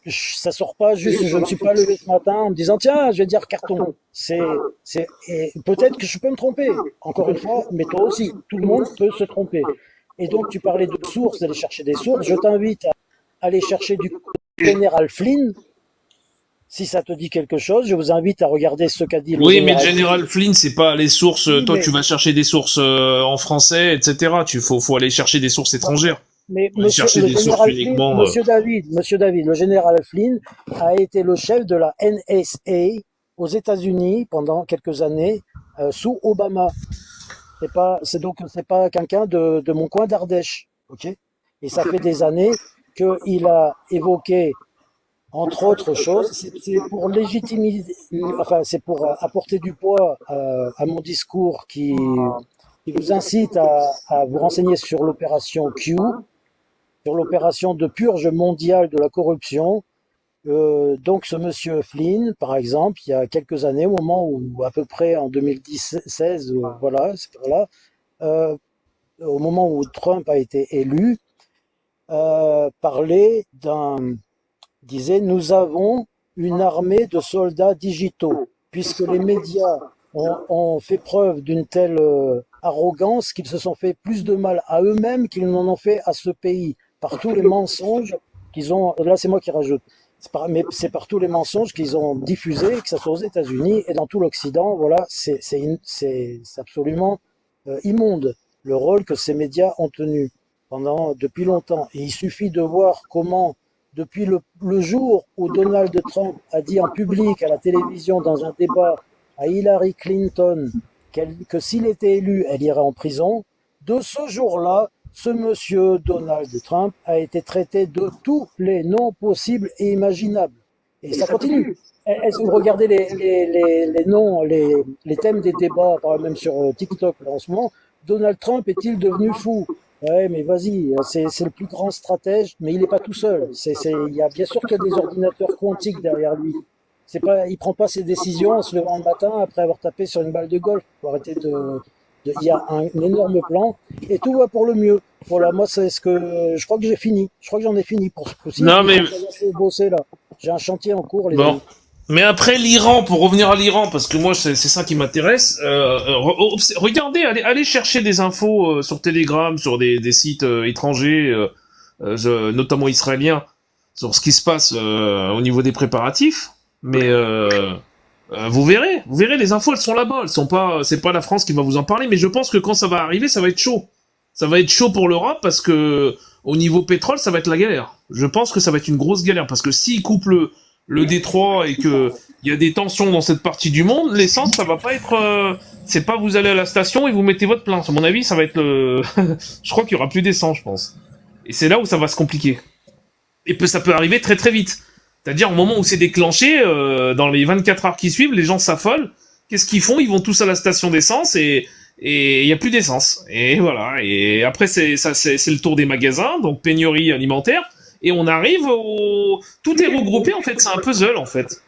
Speaker 2: ça sort pas juste, je ne suis pas levé ce matin en me disant, tiens, je vais dire carton. Et peut-être que je peux me tromper, encore une fois, mais toi aussi, tout le monde peut se tromper. Et donc, tu parlais de sources, d'aller chercher des sources. Je t'invite à aller chercher du général Flynn. Si ça te dit quelque chose, je vous invite à regarder ce qu'a dit le
Speaker 6: Oui, mais le
Speaker 2: général Flynn.
Speaker 6: général Flynn, c'est pas les sources.
Speaker 2: Oui,
Speaker 6: Toi, tu vas chercher des sources en français, etc. Faut aller chercher des sources étrangères.
Speaker 2: mais
Speaker 6: Faut aller
Speaker 2: monsieur,
Speaker 6: chercher
Speaker 2: le
Speaker 6: des sources
Speaker 2: général Flynn,
Speaker 6: uniquement.
Speaker 2: Monsieur David, le général Flynn a été le chef de la NSA aux États-Unis pendant quelques années sous Obama. C'est pas quelqu'un de mon coin d'Ardèche, ok? Et ça fait des années qu'il a évoqué, entre autres choses, c'est pour légitimiser, enfin c'est pour apporter du poids à mon discours qui vous incite à vous renseigner sur l'opération Q, sur l'opération de purge mondiale de la corruption. Donc ce monsieur Flynn, par exemple, il y a quelques années, au moment où à peu près en 2016, voilà, c'est par là, au moment où Trump a été élu, parlait disait, nous avons une armée de soldats digitaux, puisque les médias ont fait preuve d'une telle arrogance qu'ils se sont fait plus de mal à eux-mêmes qu'ils n'en ont fait à ce pays, par tous les mensonges qu'ils ont, là c'est moi qui rajoute, mais c'est par tous les mensonges qu'ils ont diffusés, que ce soit aux États-Unis et dans tout l'Occident, voilà, c'est absolument immonde le rôle que ces médias ont tenu depuis longtemps. Et il suffit de voir comment, depuis le jour où Donald Trump a dit en public à la télévision dans un débat à Hillary Clinton que s'il était élu, elle irait en prison, de ce jour-là, ce monsieur Donald Trump a été traité de tous les noms possibles et imaginables. Et ça continue. Est-ce que vous regardez les noms, les thèmes des débats, par exemple même sur TikTok là, en ce moment, Donald Trump est-il devenu fou? Ouais, mais vas-y, c'est le plus grand stratège, mais il n'est pas tout seul. Il y a bien sûr qu'il y a des ordinateurs quantiques derrière lui. C'est pas, il prend pas ses décisions en se levant le matin après avoir tapé sur une balle de golf. Faut arrêter il y a un énorme plan et tout va pour le mieux. Voilà, moi c'est ce que je crois que j'ai fini. Je crois que j'en ai fini pour ce coup-ci.
Speaker 6: Non,
Speaker 2: Il
Speaker 6: mais
Speaker 2: faut commencer à bosser là. J'ai un chantier en cours, les
Speaker 6: bon.
Speaker 2: amis.
Speaker 6: Mais après l'Iran, pour revenir à l'Iran, parce que moi c'est ça qui m'intéresse. Regardez, allez chercher des infos sur Telegram, sur des sites étrangers, notamment israéliens, sur ce qui se passe au niveau des préparatifs. Mais vous verrez, les infos elles sont là-bas, c'est pas la France qui va vous en parler. Mais je pense que quand ça va arriver, ça va être chaud. Ça va être chaud pour l'Europe parce que au niveau pétrole, ça va être la galère. Je pense que ça va être une grosse galère parce que s'ils coupent le détroit et que il y a des tensions dans cette partie du monde, l'essence ça va pas être c'est pas vous allez à la station et vous mettez votre plein. À mon avis, ça va être je crois qu'il y aura plus d'essence, je pense. Et c'est là où ça va se compliquer. Et ça peut arriver très très vite. C'est-à-dire au moment où c'est déclenché dans les 24 heures qui suivent, les gens s'affolent. Qu'est-ce qu'ils font? Ils vont tous à la station d'essence et il y a plus d'essence. Et voilà, et après c'est le tour des magasins, donc pénurie alimentaire. Et on arrive tout est regroupé en fait, c'est un puzzle en fait.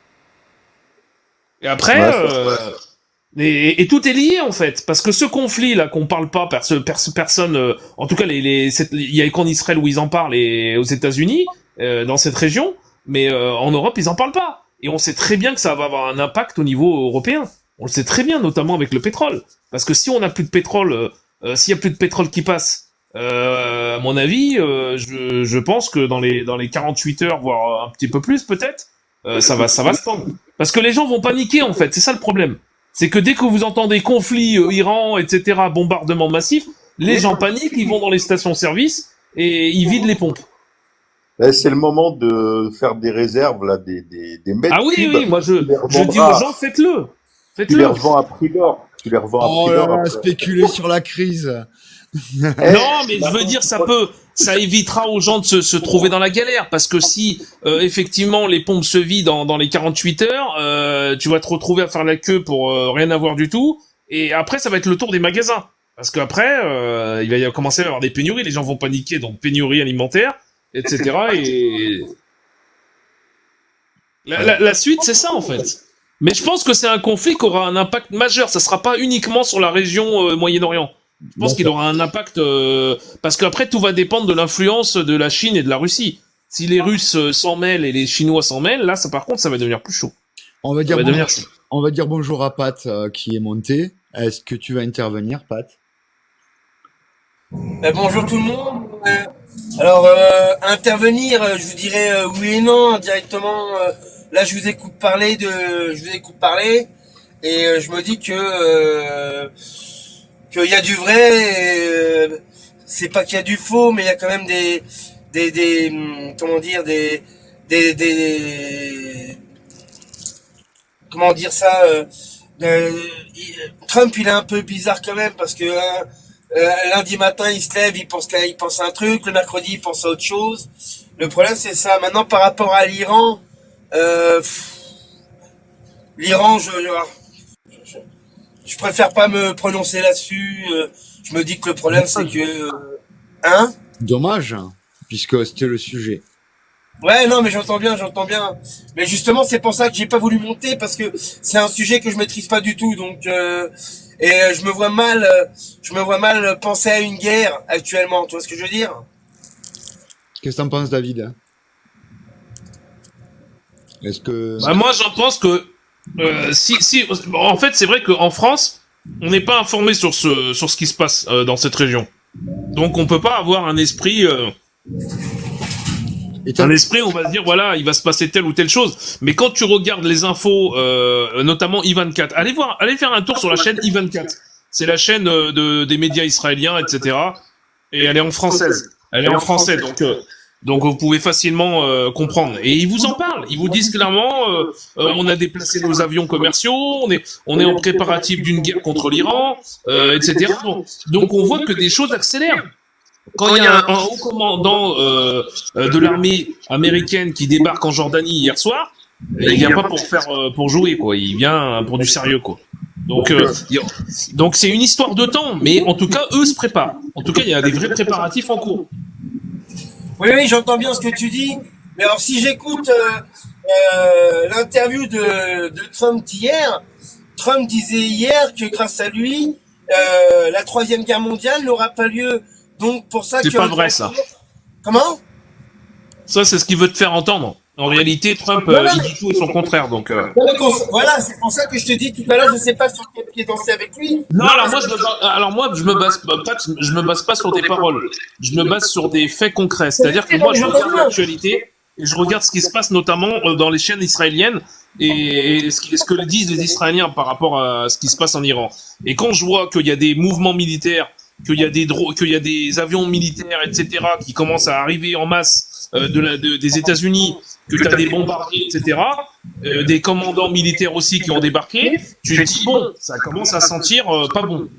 Speaker 6: Et après, et tout est lié en fait, parce que ce conflit là qu'on parle pas, personne, en tout cas il y a qu'en Israël où ils en parlent et aux États-Unis, dans cette région, mais en Europe ils en parlent pas. Et on sait très bien que ça va avoir un impact au niveau européen. On le sait très bien, notamment avec le pétrole, parce que si on n'a plus de pétrole, s'il y a plus de pétrole qui passe. À mon avis, je pense que dans les 48 heures, voire un petit peu plus peut-être, ça va se tendre. Parce que les gens vont paniquer en fait, c'est ça le problème. C'est que dès que vous entendez conflit, Iran, etc., bombardement massif, les gens paniquent, ils vont dans les stations-service et ils vident les pompes.
Speaker 3: Là, c'est le moment de faire des réserves, là, des mètres
Speaker 6: Ah oui,
Speaker 3: cubes.
Speaker 6: oui, moi je dis aux gens, faites-le.
Speaker 3: Tu les revends à prix d'or. Tu les revends à
Speaker 1: Oh
Speaker 3: prix
Speaker 1: là
Speaker 3: d'or
Speaker 1: là,
Speaker 3: après.
Speaker 1: spéculer sur la crise.
Speaker 6: Non, mais je veux dire, ça évitera aux gens de se trouver dans la galère, parce que si effectivement les pompes se vident dans les 48 heures, tu vas te retrouver à faire la queue pour rien avoir du tout, et après ça va être le tour des magasins, parce qu'après il va y commencer à y avoir des pénuries, les gens vont paniquer, donc pénurie alimentaire, etc. Et la suite, c'est ça en fait. Mais je pense que c'est un conflit qui aura un impact majeur. Ça sera pas uniquement sur la région Moyen-Orient. Je pense qu'il aura un impact parce qu'après tout va dépendre de l'influence de la Chine et de la Russie. Si les Russes s'en mêlent et les Chinois s'en mêlent, là, ça par contre, ça va devenir plus chaud.
Speaker 1: On va dire bonjour à Pat qui est monté. Est-ce que tu vas intervenir, Pat?
Speaker 7: Bonjour tout le monde. Alors, intervenir, je vous dirais oui et non directement. Là, je vous écoute parler et je me dis que qu'il y a du vrai. C'est pas qu'il y a du faux, mais il y a quand même des comment dire comment dire ça. Trump, il est un peu bizarre quand même parce que lundi matin, il se lève, il pense à un truc. Le mercredi, il pense à autre chose. Le problème, c'est ça. Maintenant, par rapport à l'Iran, l'Iran, je préfère pas me prononcer là-dessus. Je me dis que le problème, c'est que, hein?
Speaker 1: Dommage, puisque c'était le sujet.
Speaker 7: Ouais, non, mais j'entends bien. Mais justement, c'est pour ça que j'ai pas voulu monter parce que c'est un sujet que je maîtrise pas du tout. Donc, je me vois mal penser à une guerre actuellement. Tu vois ce que je veux dire?
Speaker 1: Qu'est-ce que t'en penses, David? Est-ce que...
Speaker 6: Bah, moi, j'en pense que en fait, c'est vrai qu'en France, on n'est pas informé sur ce qui se passe dans cette région. Donc, on peut pas avoir un esprit. Un esprit, on va se dire, voilà, il va se passer telle ou telle chose. Mais quand tu regardes les infos, notamment I24, allez faire un tour sur la chaîne I24. C'est la chaîne des médias israéliens, etc. Et elle est en française. Elle est en français, donc vous pouvez facilement comprendre. Et ils vous en parlent. Ils vous disent clairement, on a déplacé nos avions commerciaux, on est en préparatif d'une guerre contre l'Iran, etc. Donc on voit que des choses accélèrent. Quand il y a un haut commandant de l'armée américaine qui débarque en Jordanie hier soir, il vient pas pour jouer, quoi. Il vient pour du sérieux, quoi. Donc c'est une histoire de temps, mais en tout cas eux se préparent. En tout cas il y a des vrais préparatifs en cours.
Speaker 7: Oui, j'entends bien ce que tu dis. Mais alors si j'écoute l'interview de Trump d'hier, Trump disait hier que grâce à lui, la Troisième Guerre mondiale n'aura pas lieu. Donc pour ça
Speaker 6: c'est pas vrai ça.
Speaker 7: Comment?
Speaker 6: Ça c'est ce qu'il veut te faire entendre. En réalité, Trump il dit tout et son contraire. Donc
Speaker 7: voilà, c'est pour ça que je te dis tout à l'heure, je sais pas sur quel pied danser avec lui.
Speaker 6: Non, alors je me base pas sur des paroles. Je me base sur des faits concrets. C'est-à-dire que moi je regarde l'actualité et je regarde ce qui se passe notamment dans les chaînes israéliennes et ce que disent les Israéliens par rapport à ce qui se passe en Iran. Et quand je vois qu'il y a des mouvements militaires, qu'il y a des avions militaires, etc., qui commencent à arriver en masse des États-Unis, que tu as des bombardiers, etc., des commandants militaires aussi qui ont débarqué, tu te dis, bon, ça commence à sentir pas bon.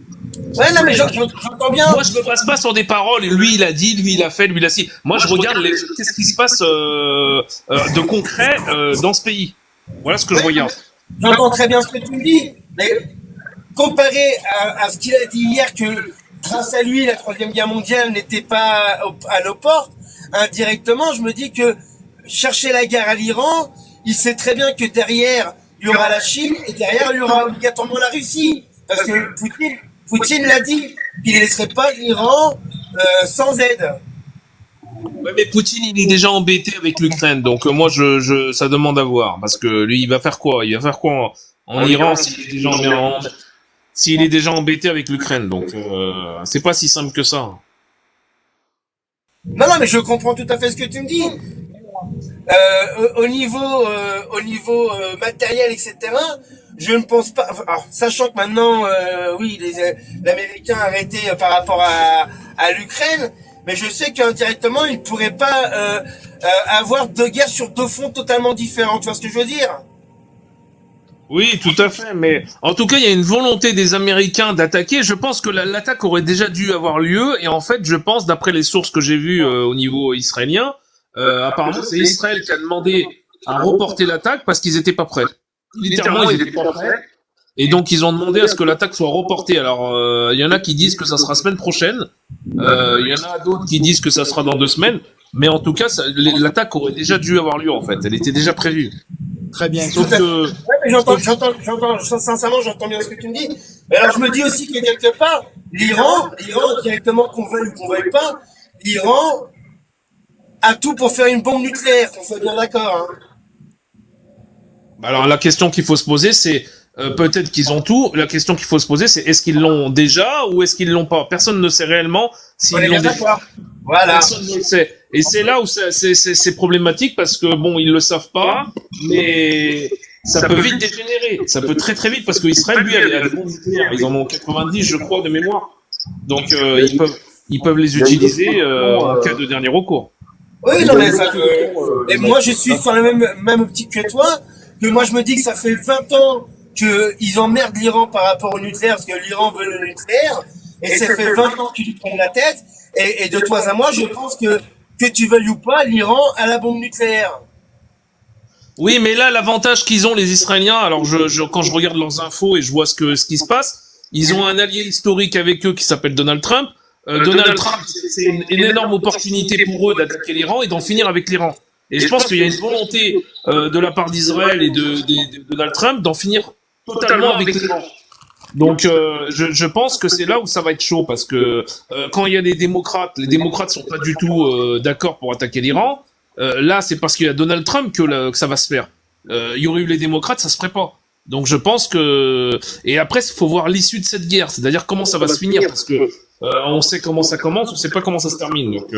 Speaker 7: Ouais, non, mais j'entends bien.
Speaker 6: Moi, je me base pas sur des paroles, lui, il a dit, lui, il a fait, lui, il a si. Moi, je regarde qu'est-ce qui se passe de concret dans ce pays. Voilà ce que je regarde.
Speaker 7: J'entends très bien ce que tu me dis, mais comparé à ce qu'il a dit hier, que grâce à lui, la Troisième Guerre mondiale n'était pas à nos portes, indirectement, je me dis que chercher la guerre à l'Iran, il sait très bien que derrière, il y aura la Chine et derrière, il y aura obligatoirement la Russie. Parce que Poutine l'a dit, qu'il ne laisserait pas l'Iran sans aide.
Speaker 6: Ouais, mais Poutine, il est déjà embêté avec l'Ukraine, donc moi, ça demande à voir. Parce que lui, il va faire quoi? Il va faire quoi en Iran s'il est déjà embêté avec l'Ukraine? Donc, c'est pas si simple que ça.
Speaker 7: Non, mais je comprends tout à fait ce que tu me dis. Au niveau matériel, etc., je ne pense pas. Alors, sachant que maintenant, oui, l'Américain a arrêté par rapport à l'Ukraine, mais je sais qu'indirectement, il ne pourrait pas avoir deux guerres sur deux fronts totalement différents. Tu vois ce que je veux dire?
Speaker 6: Oui, tout à fait. Mais en tout cas, il y a une volonté des Américains d'attaquer. Je pense que l'attaque aurait déjà dû avoir lieu. Et en fait, je pense, d'après les sources que j'ai vues au niveau israélien, apparemment, c'est Israël qui a demandé à reporter l'attaque parce qu'ils étaient pas prêts. Littéralement, ils étaient pas prêts. Et donc, ils ont demandé à ce que l'attaque soit reportée. Alors, il y en a qui disent que ça sera semaine prochaine. Il y en a d'autres qui disent que ça sera dans 2 semaines. Mais en tout cas, l'attaque aurait déjà dû avoir lieu, en fait. Elle était déjà prévue.
Speaker 1: Très bien.
Speaker 6: Sauf que...
Speaker 7: Ouais, mais sincèrement, j'entends bien ce que tu me dis. Mais alors, je me dis aussi que quelque part, l'Iran, directement, qu'on veuille ou qu'on veuille pas, l'Iran a tout pour faire une bombe nucléaire, qu'on soit bien d'accord, hein.
Speaker 6: Alors, la question qu'il faut se poser, c'est... peut-être qu'ils ont tout. La question qu'il faut se poser, c'est est-ce qu'ils l'ont déjà ou est-ce qu'ils l'ont pas? Personne ne sait réellement s'ils
Speaker 7: On est
Speaker 6: l'ont
Speaker 7: bien
Speaker 6: déjà.
Speaker 7: d'accord. Voilà.
Speaker 6: Personne ne le sait. Et c'est là où c'est problématique parce que bon, ils le savent pas, mais ça peut vite dégénérer. Ça peut très très vite parce que Israël, lui, a des bombes nucléaires. Ils en ont 90, je crois, de mémoire. Donc ils peuvent les utiliser en cas de dernier recours.
Speaker 7: Oui, non, mais ça, et moi, je suis sur la même optique que toi, que moi, je me dis que ça fait 20 ans qu'ils emmerdent l'Iran par rapport au nucléaire, parce que l'Iran veut le nucléaire, et ça fait 20 ans qu'ils lui prennent la tête, et de toi à moi, je pense que tu veuilles ou pas, l'Iran a la bombe nucléaire.
Speaker 6: Oui, mais là, l'avantage qu'ils ont, les Israéliens, alors quand je regarde leurs infos et je vois ce qui se passe, ils ont un allié historique avec eux qui s'appelle Donald Trump. Donald Trump, c'est une énorme opportunité pour eux d'attaquer l'Iran et d'en finir avec l'Iran. Et je pense qu'il y a une volonté de la part d'Israël et de Donald Trump d'en finir totalement avec l'Iran. Donc je pense que c'est là où ça va être chaud parce que quand il y a les démocrates sont pas du tout d'accord pour attaquer l'Iran. Là, c'est parce qu'il y a Donald Trump que ça va se faire. Il y aurait eu les démocrates, ça se ferait pas. Donc je pense que et après il faut voir l'issue de cette guerre, c'est-à-dire comment ça va se finir parce que on sait comment ça commence, on sait pas comment ça se termine. Donc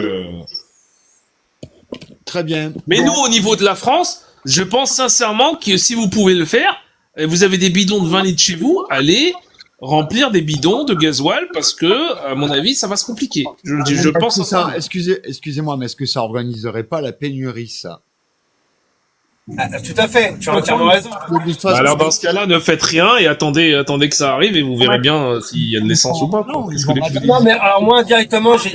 Speaker 1: Très bien.
Speaker 6: mais nous au niveau de la France, je pense sincèrement que si vous pouvez le faire, vous avez des bidons de 20 litres chez vous, allez remplir des bidons de gasoil parce que à mon avis ça va se compliquer. Je pense
Speaker 1: que ça.
Speaker 6: sincèrement.
Speaker 1: Excusez-moi, mais est-ce que ça organiserait pas la pénurie, ça?
Speaker 7: Ah, tout à fait, tu as entièrement raison.
Speaker 1: De toute façon,
Speaker 6: Alors dans ce cas-là, ne faites rien et attendez que ça arrive et vous verrez bien s'il y a de l'essence ou pas.
Speaker 1: Non,
Speaker 6: Qu'est-ce
Speaker 1: ils
Speaker 6: que
Speaker 1: vont
Speaker 6: les-
Speaker 1: pas-
Speaker 7: Non, mais alors moi, directement, j'ai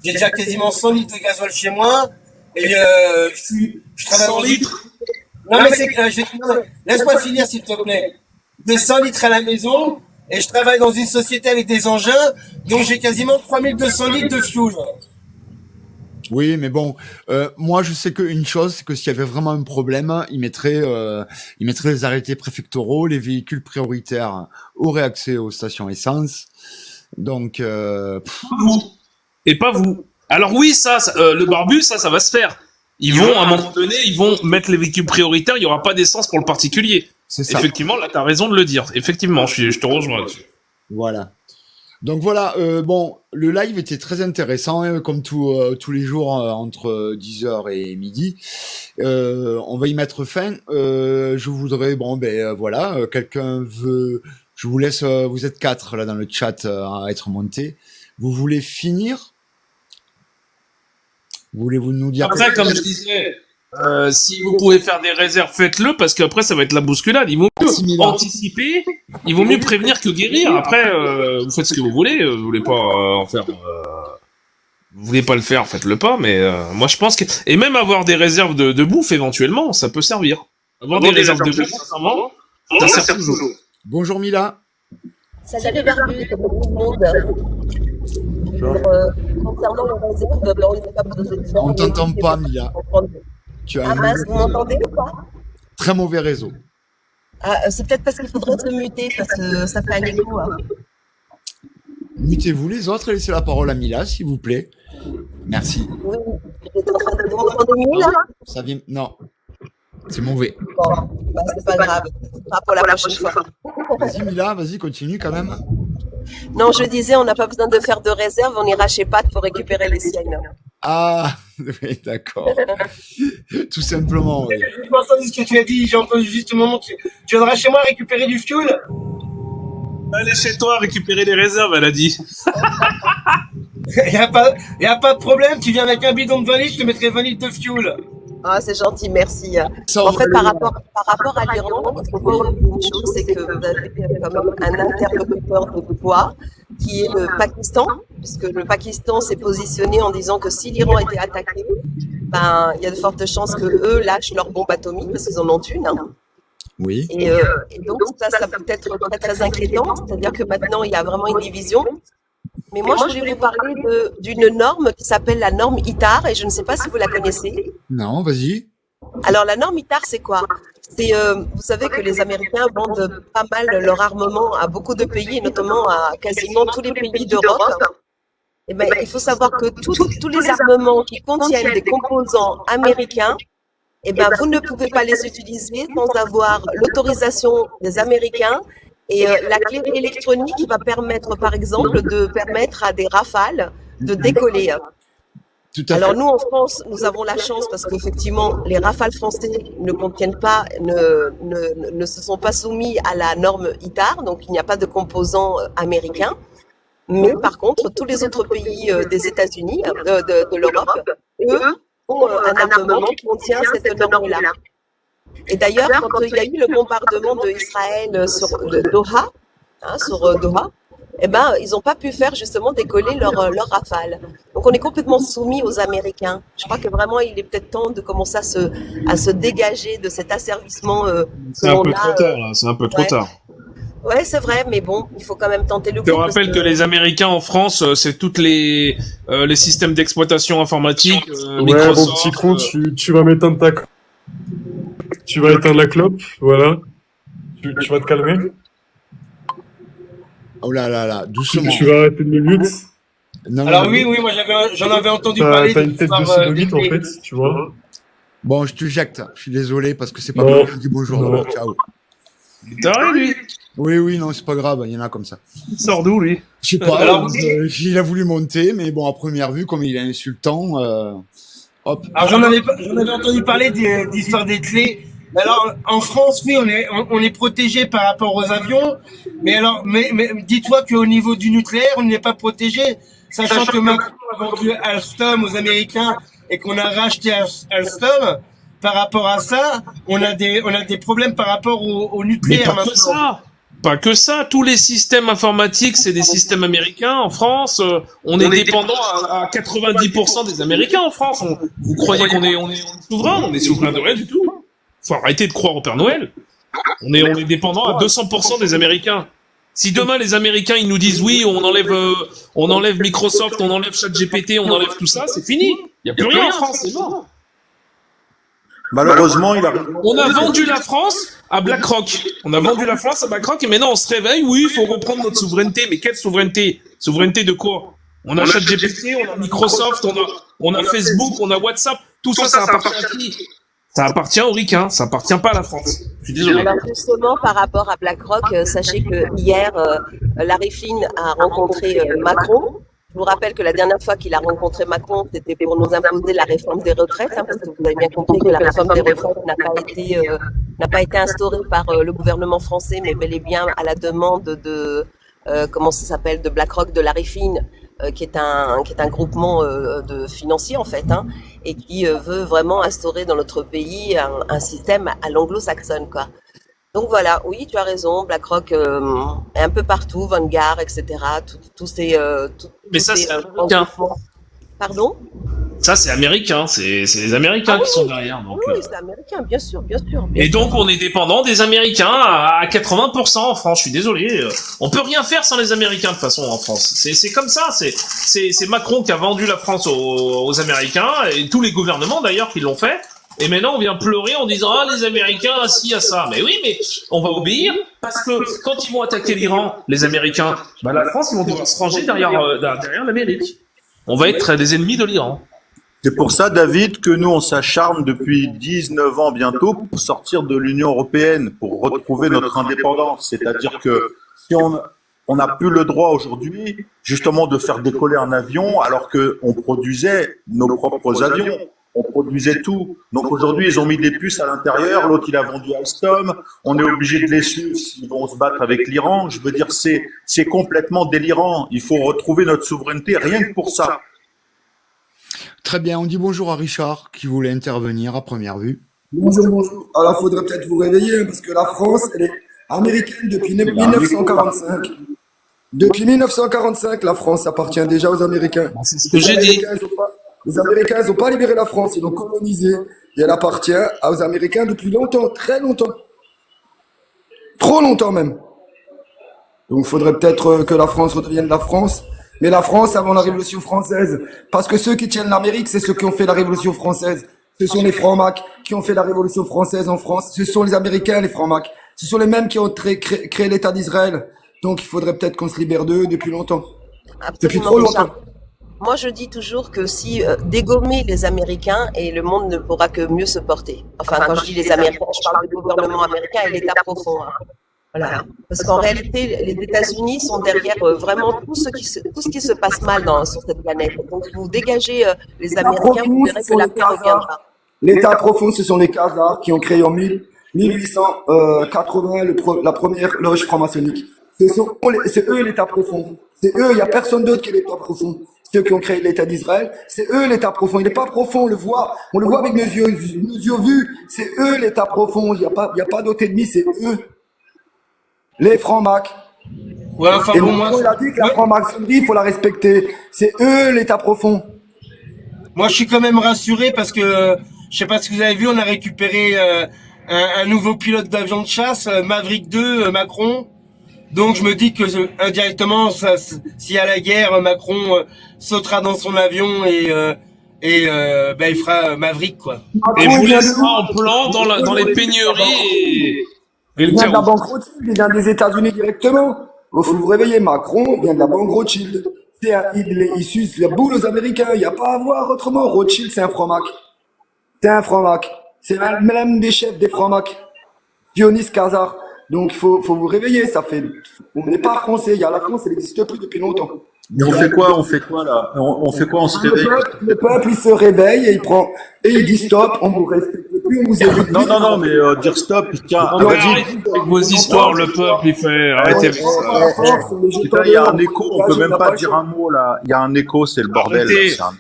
Speaker 7: déjà quasiment 100 litres de gasoil chez moi, et je travaille
Speaker 6: 100
Speaker 7: dans
Speaker 6: litres.
Speaker 7: Non, mais non, laisse-moi finir, s'il te plaît. J'ai 100 litres à la maison, et je travaille dans une société avec des engins, donc j'ai quasiment 3200 litres de fuel.
Speaker 1: Oui, mais bon, moi je sais qu'une chose, c'est que s'il y avait vraiment un problème, ils mettraient les arrêtés préfectoraux, les véhicules prioritaires auraient accès aux stations essence. Donc,
Speaker 6: Vous. Et pas vous. Alors oui, le barbu, ça va se faire. Ils vont, à un moment donné, ils vont mettre les véhicules prioritaires, il n'y aura pas d'essence pour le particulier.
Speaker 1: c'est ça.
Speaker 6: Effectivement, là, t'as raison de le dire. Effectivement, je te rejoins là-dessus.
Speaker 1: Voilà. Donc voilà, bon, le live était très intéressant, hein, comme tous les jours entre 10h et midi. On va y mettre fin. Je voudrais, voilà, quelqu'un veut... Je vous laisse, vous êtes 4 là dans le chat à être montés. Vous voulez finir? Voulez-vous nous dire...
Speaker 6: Après, comme je disais, si vous pouvez faire des réserves, faites-le, parce qu'après, ça va être la bousculade. Il vaut mieux
Speaker 1: 6 000 ans.
Speaker 6: anticiper, il vaut mieux prévenir que guérir. Après, vous faites ce que vous voulez, vous voulez pas en faire... vous voulez pas le faire, faites-le pas, mais moi je pense que... Et même avoir des réserves de bouffe, éventuellement, ça peut servir. Avoir des réserves de bouffe, sincèrement, ça sert toujours.
Speaker 1: Bonjour Mila.
Speaker 8: Salut Barbu, comme tout le monde. Concernant les réserves, on n'est pas posé de faire.
Speaker 1: On t'entend pas, Mila. Tu as
Speaker 8: Ah
Speaker 1: un
Speaker 8: mince, vous m'entendez ou pas?
Speaker 1: très mauvais réseau.
Speaker 8: Ah, c'est peut-être parce qu'il faudrait se muter, parce que ça fait un écho. Hein.
Speaker 1: Mutez-vous les autres et laissez la parole à Mila, s'il vous plaît. Merci.
Speaker 8: Oui, j'étais en train de vous entendre mieux là.
Speaker 1: Ça vient... Non, c'est mauvais.
Speaker 8: Bon, bah, c'est pas grave. Ce sera pour la prochaine fois.
Speaker 1: Vas-y Mila, vas-y, continue quand même.
Speaker 8: Non, je disais, on n'a pas besoin de faire de réserve, on ira chez Pat pour récupérer les siennes.
Speaker 1: Ah, oui, d'accord. Tout simplement, oui.
Speaker 7: Je m'entends ce que tu as dit, j'ai entendu juste au moment que tu viendras chez moi récupérer du fuel.
Speaker 6: Allez chez toi récupérer les réserves, elle a dit.
Speaker 7: Y a pas de problème, tu viens avec un bidon de 20 litres, je te mettrai 20 litres de fuel.
Speaker 8: Ah, c'est gentil, merci.
Speaker 1: Ça,
Speaker 8: En fait, par rapport à l'Iran, il faut voir une chose, c'est que vous avez quand même un interlocuteur de poids qui est le Pakistan, puisque le Pakistan s'est positionné en disant que si l'Iran était attaqué, ben, il y a de fortes chances que eux lâchent leur bombe atomique, parce qu'ils en ont une. Hein.
Speaker 1: oui.
Speaker 8: Et donc, ça peut être très, très inquiétant, c'est-à-dire que maintenant, il y a vraiment une division. Mais moi, je voulais vous parler d'une norme qui s'appelle la norme ITAR, et je ne sais pas si vous la connaissez.
Speaker 1: Non, vas-y.
Speaker 8: Alors, la norme ITAR, c'est quoi? C'est, vous savez que les Américains vendent pas mal leur armement à beaucoup de pays, et notamment à quasiment tous les pays d'Europe. Eh ben, il faut savoir que tous les armements qui contiennent des composants américains, eh ben, vous ne pouvez pas les utiliser sans avoir l'autorisation des Américains et la clé électronique qui va permettre, par exemple, de permettre à des Rafales de décoller.
Speaker 1: Tout à
Speaker 8: Alors
Speaker 1: fait.
Speaker 8: nous, en France, nous avons la chance parce qu'effectivement, les Rafales français ne contiennent pas, ne se sont pas soumis à la norme ITAR, donc il n'y a pas de composants américains. Mais par contre, tous les autres pays des États-Unis, de l'Europe, eux, ont un armement qui contient cette norme-là. Et d'ailleurs, quand il y a eu le bombardement d'Israël sur Doha, sur Doha, eh ben, ils n'ont pas pu faire justement décoller leur Rafale. Donc on est complètement soumis aux Américains. Je crois que vraiment il est peut-être temps de commencer à se dégager de cet asservissement
Speaker 6: C'est un peu trop tard, là. C'est un peu trop
Speaker 8: Ouais.
Speaker 6: tard.
Speaker 8: Ouais, c'est vrai, mais bon, il faut quand même tenter le
Speaker 6: Je te
Speaker 8: coup. parce
Speaker 6: rappelle que les Américains en France, c'est toutes les systèmes d'exploitation informatique,
Speaker 9: Ouais, bon
Speaker 6: Microsoft.
Speaker 9: petit con, tu vas m'éteindre tu vas éteindre la clope, voilà. Tu vas te calmer.
Speaker 1: Oh là là là, doucement.
Speaker 9: Tu vas arrêter de me mute.
Speaker 1: Non,
Speaker 7: Alors
Speaker 1: non,
Speaker 7: oui, moi j'en avais entendu
Speaker 9: T'as
Speaker 7: parler
Speaker 9: t'as
Speaker 7: de
Speaker 9: une tête de
Speaker 7: l'histoire
Speaker 9: sodomite en fait, tu vois.
Speaker 1: Bon, je te jacte. Je suis désolé parce que c'est pas
Speaker 9: Non,
Speaker 1: moi qui dis bonjour.
Speaker 9: non.
Speaker 1: Ciao.
Speaker 6: T'as lui.
Speaker 1: Oui, oui, non, c'est pas grave. Il y en a comme ça.
Speaker 6: Il sort d'où, lui?
Speaker 1: Je sais pas.
Speaker 7: Alors,
Speaker 1: Il a voulu monter, mais bon, à première vue, comme il est insultant, hop.
Speaker 7: Alors j'en avais entendu parler d'histoire des clés. Alors en France, oui, on est protégé par rapport aux avions, mais dis-toi qu'au niveau du nucléaire, on n'est pas protégé, sachant que Macron a vendu Alstom aux Américains et qu'on a racheté Alstom. Par rapport à ça, on a des problèmes par rapport au
Speaker 6: Mais
Speaker 7: nucléaire
Speaker 6: pas que
Speaker 7: maintenant.
Speaker 6: ça. Pas que ça. Tous les systèmes informatiques, c'est des systèmes américains. En France, on est dépendant à 90% des Américains en France. Vous croyez qu'on est souverain? On est souverain de rien du tout. Faut arrêter de croire au Père Noël. On est dépendant à 200% des Américains. Si demain les Américains ils nous disent oui, on enlève Microsoft, on enlève ChatGPT, on enlève tout ça, c'est fini. Il y a plus rien en France, c'est mort.
Speaker 3: Malheureusement, il a
Speaker 6: On a vendu la France à BlackRock. On a vendu la France à BlackRock et maintenant on se réveille. Oui, il faut reprendre notre souveraineté. Mais quelle souveraineté? Souveraineté de quoi? On a ChatGPT, on a Microsoft, on a Facebook, on a WhatsApp. Tout ça, ça appartient à qui? Ça appartient aux ricains. Ça appartient pas à la France. Je suis désolé.
Speaker 8: Alors justement, par rapport à BlackRock, sachez que hier, Larry Flynn a rencontré Macron. Je vous rappelle que la dernière fois qu'il a rencontré Macron, c'était pour nous imposer la réforme des retraites, parce que vous avez bien compris que la réforme des retraites n'a pas été instaurée par le gouvernement français, mais bel et bien à la demande de comment ça s'appelle, de BlackRock, de Larry Flynn, qui est un groupement de financiers en fait, et qui veut vraiment instaurer dans notre pays un système à l'anglo-saxonne, quoi. Donc voilà, oui, tu as raison, BlackRock est un peu partout, Vanguard, etc. Tous ces.
Speaker 6: Mais ça, c'est américain.
Speaker 8: regroupements. Pardon?
Speaker 6: Ça, c'est américain. C'est les Américains qui sont derrière. Donc,
Speaker 8: Oui, c'est américain, bien sûr, bien sûr.
Speaker 6: Et donc, on est dépendant des Américains à 80% en France. Je suis désolé. On peut rien faire sans les Américains, de toute façon, en France. C'est comme ça. C'est Macron qui a vendu la France aux Américains, et tous les gouvernements, d'ailleurs, qui l'ont fait. Et maintenant, on vient pleurer en disant, ah, les Américains, ah, ci, à ça. Mais oui, mais on va obéir, parce que quand ils vont attaquer l'Iran, les Américains, bah, la France, ils vont devoir se ranger derrière l'Amérique. On va être des ennemis de l'Iran.
Speaker 3: C'est pour ça, David, que nous, on s'acharne depuis 19 ans bientôt pour sortir de l'Union européenne, pour retrouver notre indépendance. C'est-à-dire que si on n'a plus le droit aujourd'hui, justement, de faire décoller un avion, alors qu'on produisait nos propres avions. On produisait tout. Donc aujourd'hui, ils ont mis des puces à l'intérieur. L'autre, il a vendu Alstom. On est obligé de les suivre s'ils vont se battre avec l'Iran. Je veux dire, c'est complètement délirant. Il faut retrouver notre souveraineté rien que pour ça.
Speaker 1: Très bien, on dit bonjour à Richard qui voulait intervenir à première vue.
Speaker 10: Bonjour, bonjour. Alors, faudrait peut-être vous réveiller, parce que la France, elle est américaine depuis 1945. Depuis 1945, la France appartient déjà aux Américains.
Speaker 6: C'est ce que j'ai dit.
Speaker 10: Les Américains, ils n'ont pas libéré la France, ils l'ont colonisée. Et elle appartient aux Américains depuis longtemps, très longtemps. Trop longtemps même. Donc, il faudrait peut-être que la France redevienne la France. Mais la France avant la Révolution française. Parce que ceux qui tiennent l'Amérique, c'est ceux qui ont fait la Révolution française. Ce sont les francs-macs qui ont fait la Révolution française en France. Ce sont les Américains, les francs-macs. Ce sont les mêmes qui ont créé l'État d'Israël. Donc, il faudrait peut-être qu'on se libère d'eux depuis longtemps. Depuis trop longtemps.
Speaker 8: Moi, je dis toujours que si dégommer les Américains, et le monde ne pourra que mieux se porter. Enfin, quand je dis les Américains, je parle du gouvernement américain et l'État profond. Hein. Voilà. Parce qu'en réalité, les États-Unis sont derrière vraiment tout ce qui se passe mal sur cette planète. Donc, vous dégagez les Américains, vous verrez que la paix reviendra.
Speaker 10: L'État profond, ce sont les Khazars qui ont créé en 1880 la première loge franc-maçonnique. C'est eux l'État profond. C'est eux, il n'y a personne d'autre qui est l'État profond. Ceux qui ont créé l'État d'Israël, c'est eux l'État profond. Il n'est pas profond, on le voit avec nos yeux vus. C'est eux l'État profond. Il n'y a pas d'autre ennemi, c'est eux. Les francs-macs.
Speaker 7: Ouais, enfin,
Speaker 10: Et
Speaker 7: bon,
Speaker 10: Macron, il a dit que la franc-maçonnerie, il faut la respecter. C'est eux l'État profond.
Speaker 7: moi, je suis quand même rassuré parce que, je sais pas si vous avez vu, on a récupéré un nouveau pilote d'avion de chasse, Maverick 2, Macron. Donc, je me dis que indirectement, s'il y a la guerre, Macron sautera dans son avion et il fera Maverick, quoi.
Speaker 6: Et vous laissera en plan dans les pénuries et
Speaker 10: Il
Speaker 6: le
Speaker 10: vient de la
Speaker 6: chaos.
Speaker 10: banque Rothschild, il vient des États-Unis directement. Il faut vous réveiller, Macron vient de la banque Rothschild. Il suce la boule aux Américains, il n'y a pas à voir autrement. Rothschild, c'est un franc-mac. C'est un franc-mac. C'est même des chefs des francs-macs. Dionys Khazar. Donc, faut vous réveiller, on n'est pas français, il y a la France, elle n'existe plus depuis longtemps.
Speaker 3: Mais on fait quoi là? On fait quoi? On se réveille?
Speaker 10: Le peuple, il se réveille et il dit stop, on vous respecte plus, on vous évite.
Speaker 3: Non, mais dire stop, tiens,
Speaker 6: Non, mais
Speaker 3: vas-y.
Speaker 6: arrêtez avec vos histoires, le peuple, il fait. Arrêtez avec ça.
Speaker 3: Putain, il y a un écho, on peut même pas dire un mot là. Il y a un écho, c'est le bordel.
Speaker 6: Arrêtez.
Speaker 3: C'est un-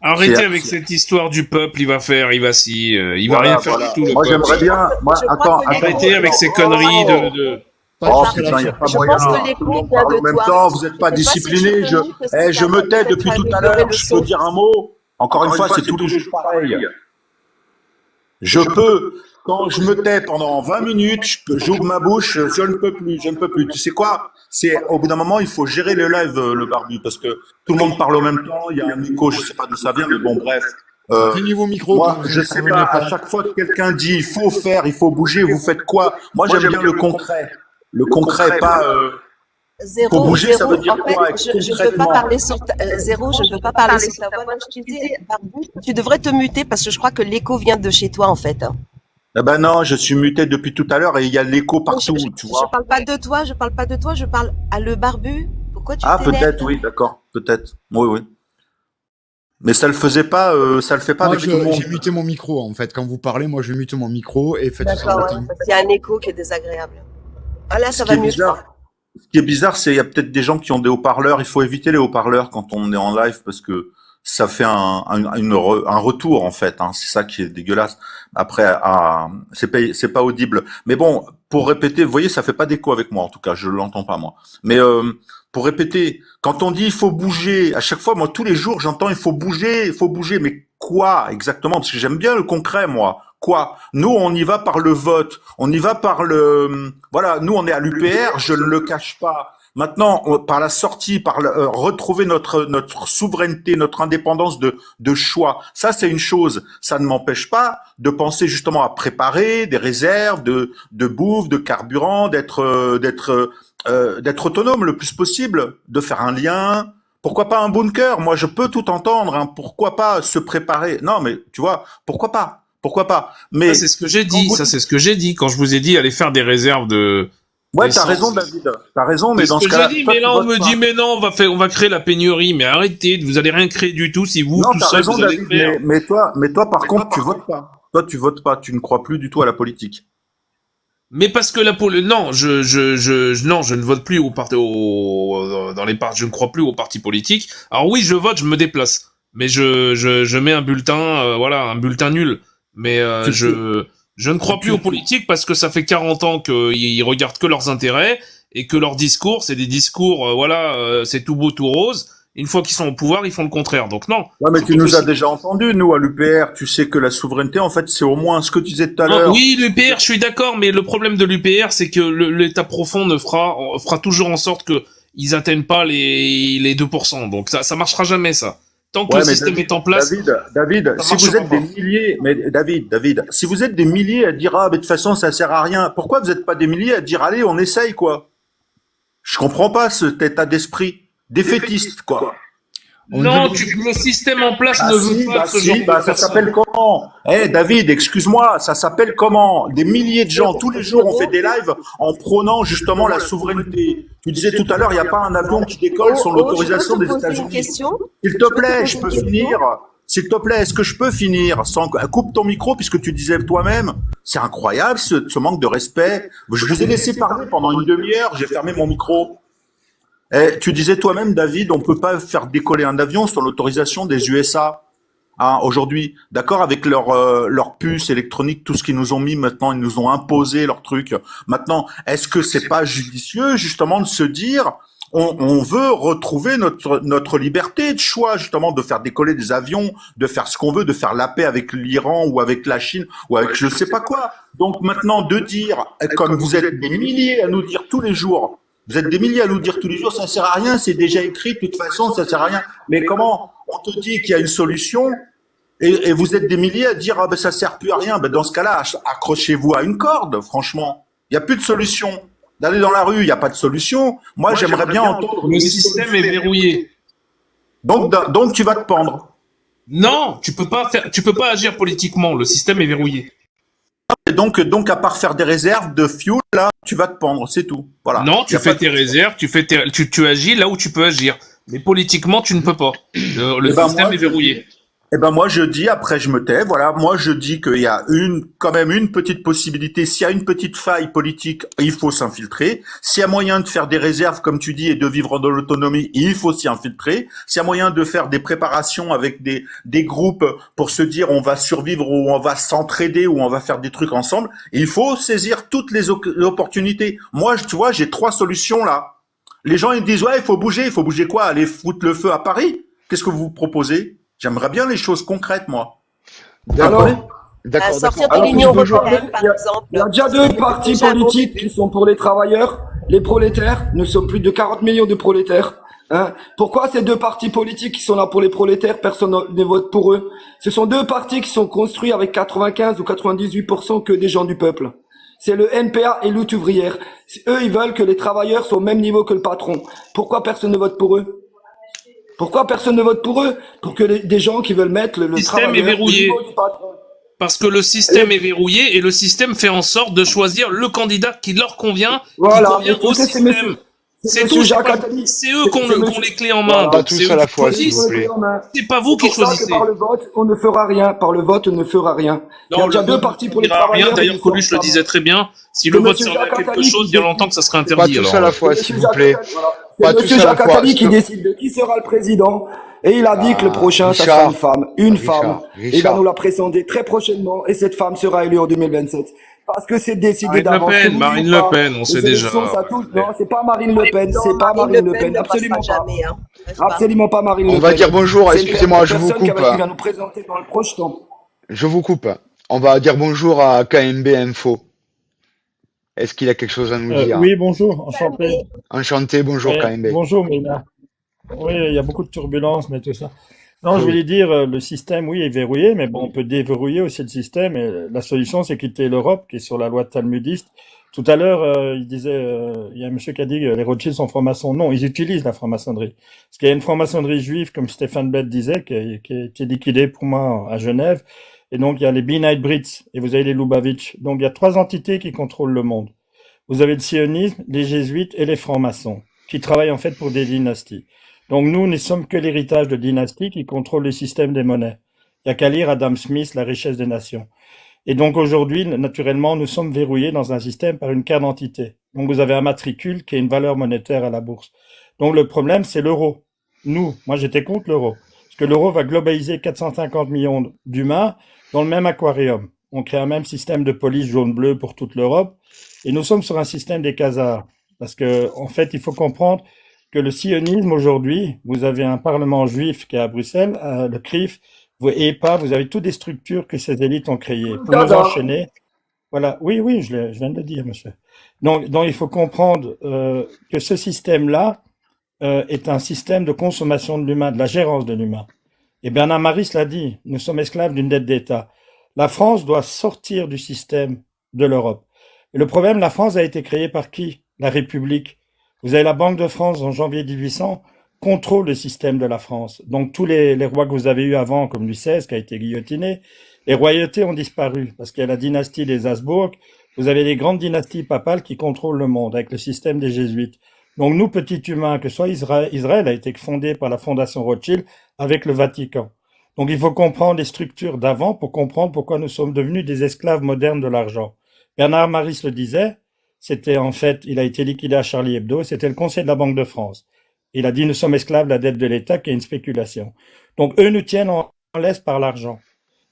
Speaker 6: Arrêtez
Speaker 3: C'est-
Speaker 6: avec cette histoire du peuple, il va il va il va
Speaker 3: Voilà,
Speaker 6: rien faire
Speaker 3: voilà.
Speaker 6: du tout. Le
Speaker 3: Moi,
Speaker 6: peuple.
Speaker 3: j'aimerais bien. Moi,
Speaker 8: Je crois
Speaker 3: attends,
Speaker 8: que les-
Speaker 6: Arrêtez avec ces conneries de...
Speaker 3: Oh putain, il n'y a pas
Speaker 8: Je
Speaker 3: moyen.
Speaker 8: pense que l'écho
Speaker 3: On
Speaker 8: vient
Speaker 3: parle
Speaker 8: de
Speaker 3: en même
Speaker 8: toi.
Speaker 3: temps, vous n'êtes pas
Speaker 8: Je sais pas si
Speaker 3: discipliné.
Speaker 8: tu te dis que c'est
Speaker 3: Je
Speaker 8: ça,
Speaker 3: me tais
Speaker 8: peut-être
Speaker 3: depuis tout à
Speaker 8: améliorer
Speaker 3: l'heure.
Speaker 8: le
Speaker 3: Je
Speaker 8: son.
Speaker 3: peux dire un mot. Encore une fois, c'est toujours pareil. Je peux, quand je me tais pendant 20 minutes, j'ouvre ma bouche, je ne peux plus, je ne peux plus. Tu sais quoi? Au bout d'un moment, il faut gérer le live, le barbu, parce que tout le monde parle en même temps, il y a un écho, je sais pas d'où ça vient, mais bon, bref.
Speaker 1: Éteignez vos micros.
Speaker 3: Moi,
Speaker 1: quand vous
Speaker 3: je sais
Speaker 1: terminez
Speaker 3: pas,
Speaker 1: pas.
Speaker 3: à chaque fois que quelqu'un dit, il faut faire, il faut bouger, vous faites quoi? Moi, j'aime bien le concret. Le concret, pas,
Speaker 8: Zéro,
Speaker 3: Faut bouger, ça veut dire
Speaker 8: en fait,
Speaker 3: quoi,
Speaker 8: je ne peux
Speaker 3: concrètement?
Speaker 8: pas parler sur Zéro, je ne peux pas parler sur ta voix. Moi, je te dis, Barbu, tu devrais te muter parce que je crois que l'écho vient de chez toi, en fait.
Speaker 3: eh ben non, je suis muté depuis tout à l'heure et il y a l'écho partout, tu vois.
Speaker 8: Je parle pas de toi, je parle à le Barbu. Pourquoi tu
Speaker 3: Ah,
Speaker 8: t'énerves?
Speaker 3: peut-être, oui, d'accord, peut-être. Oui, oui. Mais ça le faisait pas, ça le fait pas
Speaker 1: Moi,
Speaker 3: avec tout le monde.
Speaker 1: j'ai muté mon micro, en fait. Quand vous parlez, moi, je mute mon micro et faites ça.
Speaker 8: D'accord, ouais, parce qu'il y a un écho qui est désagréable. Ah là, ça
Speaker 3: Ce qui
Speaker 8: va
Speaker 3: est
Speaker 8: mieux.
Speaker 3: bizarre, ce qui est bizarre, c'est il y a peut-être des gens qui ont des haut-parleurs. Il faut éviter les haut-parleurs quand on est en live parce que ça fait un retour en fait. Hein. C'est ça qui est dégueulasse. Après, c'est pas audible. Mais bon, pour répéter, vous voyez, ça fait pas d'écho avec moi en tout cas. Je l'entends pas moi. Mais pour répéter, quand on dit il faut bouger, à chaque fois, moi tous les jours, j'entends il faut bouger. Mais quoi exactement? Parce que j'aime bien le concret, moi. Quoi? Nous, on y va par le vote, on y va par voilà, nous, on est à l'UPR, je ne le cache pas. Maintenant, par la sortie, retrouver notre souveraineté, notre indépendance de choix. Ça, c'est une chose. Ça ne m'empêche pas de penser justement à préparer des réserves de bouffe, de carburant, d'être autonome le plus possible, de faire un lien. Pourquoi pas un bunker? Moi, je peux tout entendre. Hein. Pourquoi pas se préparer? Non, mais tu vois, pourquoi pas? Pourquoi pas? Mais
Speaker 6: Ça, c'est ce que j'ai dit. Ça, c'est ce que j'ai dit quand je vous ai dit aller faire des réserves de.
Speaker 3: ouais, t'as
Speaker 6: d'essence.
Speaker 3: raison, David. T'as raison, mais
Speaker 6: C'est
Speaker 3: dans
Speaker 6: ce
Speaker 3: ce
Speaker 6: que
Speaker 3: cas-là,
Speaker 6: j'ai dit,
Speaker 3: toi,
Speaker 6: mais
Speaker 3: tu
Speaker 6: là on
Speaker 3: votes
Speaker 6: me
Speaker 3: pas.
Speaker 6: dit mais non, on va créer la pénurie, mais arrêtez, vous allez rien créer du tout si vous
Speaker 3: Non,
Speaker 6: tout
Speaker 3: t'as
Speaker 6: seul
Speaker 3: raison,
Speaker 6: vous allez
Speaker 3: David.
Speaker 6: faire.
Speaker 3: Mais toi, par contre, tu votes pas. Toi, tu votes pas. Tu ne crois plus du tout à la politique.
Speaker 6: Mais parce que non, je ne vote plus dans les partis, je ne crois plus aux partis politiques. Alors oui, je vote, je me déplace. mais je mets un bulletin, voilà, un bulletin nul. Mais je ne crois plus aux politiques parce que ça fait 40 ans qu'ils regardent que leurs intérêts et que leurs discours, c'est des discours, c'est tout beau, tout rose. Une fois qu'ils sont au pouvoir, ils font le contraire. Donc non.
Speaker 3: Ouais, mais
Speaker 6: c'est
Speaker 3: tu
Speaker 6: pas
Speaker 3: nous as
Speaker 6: possible.
Speaker 3: déjà entendu, nous, à l'UPR. Tu sais que la souveraineté, en fait, c'est au moins ce que tu disais tout à
Speaker 6: Non,
Speaker 3: l'heure.
Speaker 6: oui, l'UPR, je suis d'accord, mais le problème de l'UPR, c'est que l'État profond fera toujours en sorte que ils atteignent pas les 2%. Donc ça marchera jamais, ça. Tant que
Speaker 3: Ouais,
Speaker 6: le
Speaker 3: mais
Speaker 6: système est en place,
Speaker 3: David,
Speaker 6: ça
Speaker 3: si vous
Speaker 6: marchera
Speaker 3: êtes des
Speaker 6: pas.
Speaker 3: milliers, mais David, si vous êtes des milliers à dire, ah, mais de toute façon, ça sert à rien, pourquoi vous n'êtes pas des milliers à dire, allez, on essaye, quoi? Je comprends pas cet état d'esprit défaitiste, quoi.
Speaker 6: Non, le système en place ne veut pas de ce genre de
Speaker 3: ça
Speaker 6: personnes.
Speaker 3: s'appelle comment? Eh, David, excuse-moi, ça s'appelle comment? Des milliers de gens, tous les jours, on fait des lives en prônant justement la souveraineté. Tu disais tout à l'heure, il n'y a pas un avion qui décolle sans l'autorisation des
Speaker 8: poser une
Speaker 3: États-Unis.
Speaker 8: question?
Speaker 3: S'il te plaît, je peux finir? S'il te plaît, est-ce que je peux finir sans coupe ton micro puisque tu disais toi-même, c'est incroyable ce manque de respect. Je vous ai laissé parler pendant une demi-heure, j'ai fermé mon micro. Eh, tu disais toi-même, David, on peut pas faire décoller un avion sans l'autorisation des USA. Hein, aujourd'hui, d'accord, avec leur puce électronique, tout ce qu'ils nous ont mis maintenant, ils nous ont imposé leurs trucs. Maintenant, est-ce que c'est pas judicieux justement de se dire, on veut retrouver notre liberté de choix, justement, de faire décoller des avions, de faire ce qu'on veut, de faire la paix avec l'Iran ou avec la Chine ou avec je sais pas quoi. Donc maintenant, de dire, comme vous êtes des milliers à nous dire tous les jours, vous êtes des milliers à nous dire tous les jours, ça sert à rien, c'est déjà écrit, de toute façon, ça sert à rien. Mais comment on te dit qu'il y a une solution et vous êtes des milliers à dire ah ben ça sert plus à rien. Ben dans ce cas-là, accrochez-vous à une corde. Franchement, il y a plus de solution. D'aller dans la rue, il n'y a pas de solution. Moi, j'aimerais bien entendre.
Speaker 6: Le système est verrouillé.
Speaker 3: Donc tu vas te pendre.
Speaker 6: Non, tu peux pas agir politiquement. Le système est verrouillé.
Speaker 3: Et donc à part faire des réserves de fuel, là, tu vas te pendre, c'est tout. Voilà.
Speaker 6: Non, tu fais tes réserves, tu agis là où tu peux agir. Mais politiquement, tu ne peux pas. Le système est verrouillé.
Speaker 3: Eh ben moi je dis, après je me tais, voilà, moi je dis qu'il y a quand même une petite possibilité, s'il y a une petite faille politique, il faut s'infiltrer, s'il y a moyen de faire des réserves comme tu dis et de vivre dans l'autonomie, il faut s'y infiltrer, s'il y a moyen de faire des préparations avec des groupes pour se dire on va survivre ou on va s'entraider ou on va faire des trucs ensemble, il faut saisir toutes les opportunités. Moi tu vois, j'ai 3 solutions là. Les gens ils disent ouais il faut bouger quoi, aller foutre le feu à Paris? Qu'est-ce que vous proposez? J'aimerais bien les choses concrètes, moi.
Speaker 1: D'accord.
Speaker 8: Sortir de
Speaker 10: Alors,
Speaker 8: l'Union
Speaker 10: si je peux
Speaker 8: européenne,
Speaker 10: parler,
Speaker 8: par exemple.
Speaker 10: il y a déjà 2 partis
Speaker 8: Déjà,
Speaker 10: politiques qui sont pour les travailleurs, les prolétaires. Nous sommes plus de 40 millions de prolétaires. Hein. Pourquoi ces 2 partis politiques qui sont là pour les prolétaires, personne ne vote pour eux? Ce sont 2 partis qui sont construits avec 95 ou 98% que des gens du peuple. C'est le NPA et Lutte ouvrière. Eux, ils veulent que les travailleurs soient au même niveau que le patron. Pourquoi personne ne vote pour eux? Pourquoi personne ne vote pour eux? Pour que des gens qui veulent mettre le
Speaker 6: système est
Speaker 10: travailleur au
Speaker 6: verrouillé.
Speaker 10: niveau du patron.
Speaker 6: Parce que le système est verrouillé et le système fait en sorte de choisir le candidat qui leur convient,
Speaker 10: Voilà,
Speaker 6: qui convient au
Speaker 10: écoutez, c'est
Speaker 6: système.
Speaker 10: monsieur-
Speaker 6: C'est
Speaker 10: monsieur
Speaker 6: tout,
Speaker 10: Jacques Attali.
Speaker 6: c'est eux qui ont
Speaker 10: C'est monsieur-
Speaker 6: les clés en main.
Speaker 10: Voilà.
Speaker 6: donc c'est eux qui choisissent. C'est pas vous qui
Speaker 10: C'est pour ça que
Speaker 6: choisissez.
Speaker 10: par le vote, on ne fera rien. Par le vote, on ne fera rien. Il y a
Speaker 6: Non,
Speaker 10: déjà
Speaker 6: le
Speaker 10: 2
Speaker 6: vote
Speaker 10: partis
Speaker 6: ne
Speaker 10: pour les
Speaker 6: servira à rien.
Speaker 10: travailleurs.
Speaker 6: D'ailleurs, Coluche le disait très bien. Si
Speaker 10: Que
Speaker 6: le vote
Speaker 10: monsieur
Speaker 6: servait à
Speaker 10: Jacques
Speaker 6: quelque
Speaker 10: Attali
Speaker 6: chose,
Speaker 10: qui
Speaker 6: il y a longtemps que ça serait
Speaker 1: Pas
Speaker 6: interdit.
Speaker 1: tous
Speaker 6: alors.
Speaker 1: à la fois, s'il vous plaît.
Speaker 10: C'est
Speaker 1: Pas tous
Speaker 10: monsieur
Speaker 1: à la
Speaker 10: Jacques
Speaker 1: fois.
Speaker 10: Attali qui décide de qui sera le président. Et il a dit que le prochain, ça sera une femme. Une femme. Il va nous la présenter très prochainement. Et cette femme sera élue en 2027. Parce que c'est décidé
Speaker 6: Marine Le
Speaker 10: d'avance.
Speaker 6: Pen, Marine Le Pen, on sait déjà.
Speaker 10: Non, c'est pas Marine Le Pen. C'est pas Marine Le Pen. Absolument pas.
Speaker 8: Jamais, hein. Bref, pas.
Speaker 10: Absolument pas Marine Le Pen.
Speaker 1: On va dire bonjour,
Speaker 10: C'est une
Speaker 1: excusez-moi, je vous
Speaker 10: personne
Speaker 1: coupe.
Speaker 10: qui va nous présenter dans le proche temps.
Speaker 1: Je vous coupe. On va dire bonjour à KMB Info. Est-ce qu'il a quelque chose à nous dire?
Speaker 11: Oui, bonjour, enchanté.
Speaker 1: Enchanté, bonjour KMB.
Speaker 11: Bonjour, mais là, oui, il y a beaucoup de turbulences, mais tout ça. Non, je voulais dire, le système, oui, est verrouillé, mais bon, on peut déverrouiller aussi le système. Et la solution, c'est quitter l'Europe, qui est sur la loi talmudiste. Tout à l'heure, il disait, il y a un monsieur qui a dit que les Rothschild sont francs-maçons. Non, ils utilisent la franc-maçonnerie. Parce qu'il y a une franc-maçonnerie juive, comme Stéphane Bett disait, qui a été liquidée pour moi à Genève. Et donc, il y a les B'nai B'rith, et vous avez les Lubavitch. Donc, il y a 3 entités qui contrôlent le monde. Vous avez le sionisme, les jésuites et les francs-maçons, qui travaillent en fait pour des dynasties. Donc nous ne sommes que l'héritage de dynasties qui contrôlent le système des monnaies. Il n'y a qu'à lire Adam Smith, La richesse des nations. Et donc aujourd'hui, naturellement, nous sommes verrouillés dans un système par une carte d'identité. Donc vous avez un matricule qui est une valeur monétaire à la bourse. Donc le problème, c'est l'euro. Moi j'étais contre l'euro. Parce que l'euro va globaliser 450 millions d'humains dans le même aquarium. On crée un même système de police jaune-bleu pour toute l'Europe. Et nous sommes sur un système des Khazars. Parce que, en fait, il faut comprendre que le sionisme aujourd'hui, vous avez un parlement juif qui est à Bruxelles, le CRIF, vous EPA, vous avez toutes des structures que ces élites ont créées. Pour nous enchaîner, voilà. Oui, oui, je viens de le dire, monsieur. Donc il faut comprendre que ce système-là est un système de consommation de l'humain, de la gérance de l'humain. Et Bernard Maris l'a dit, nous sommes esclaves d'une dette d'État. La France doit sortir du système de l'Europe. Et le problème, la France a été créée par qui? La République. Vous avez la Banque de France en janvier 1800 contrôle le système de la France. Donc tous les rois que vous avez eus avant, comme Louis XVI qui a été guillotiné, les royautés ont disparu parce qu'il y a la dynastie des Habsbourg. Vous avez les grandes dynasties papales qui contrôlent le monde avec le système des jésuites. Donc nous, petits humains, que ce soit Israël a été fondé par la fondation Rothschild avec le Vatican. Donc il faut comprendre les structures d'avant pour comprendre pourquoi nous sommes devenus des esclaves modernes de l'argent. Bernard Maris le disait, c'était en fait, il a été liquidé à Charlie Hebdo, c'était le Conseil de la Banque de France. Il a dit, nous sommes esclaves de la dette de l'État qui est une spéculation. Donc eux nous tiennent en laisse par l'argent.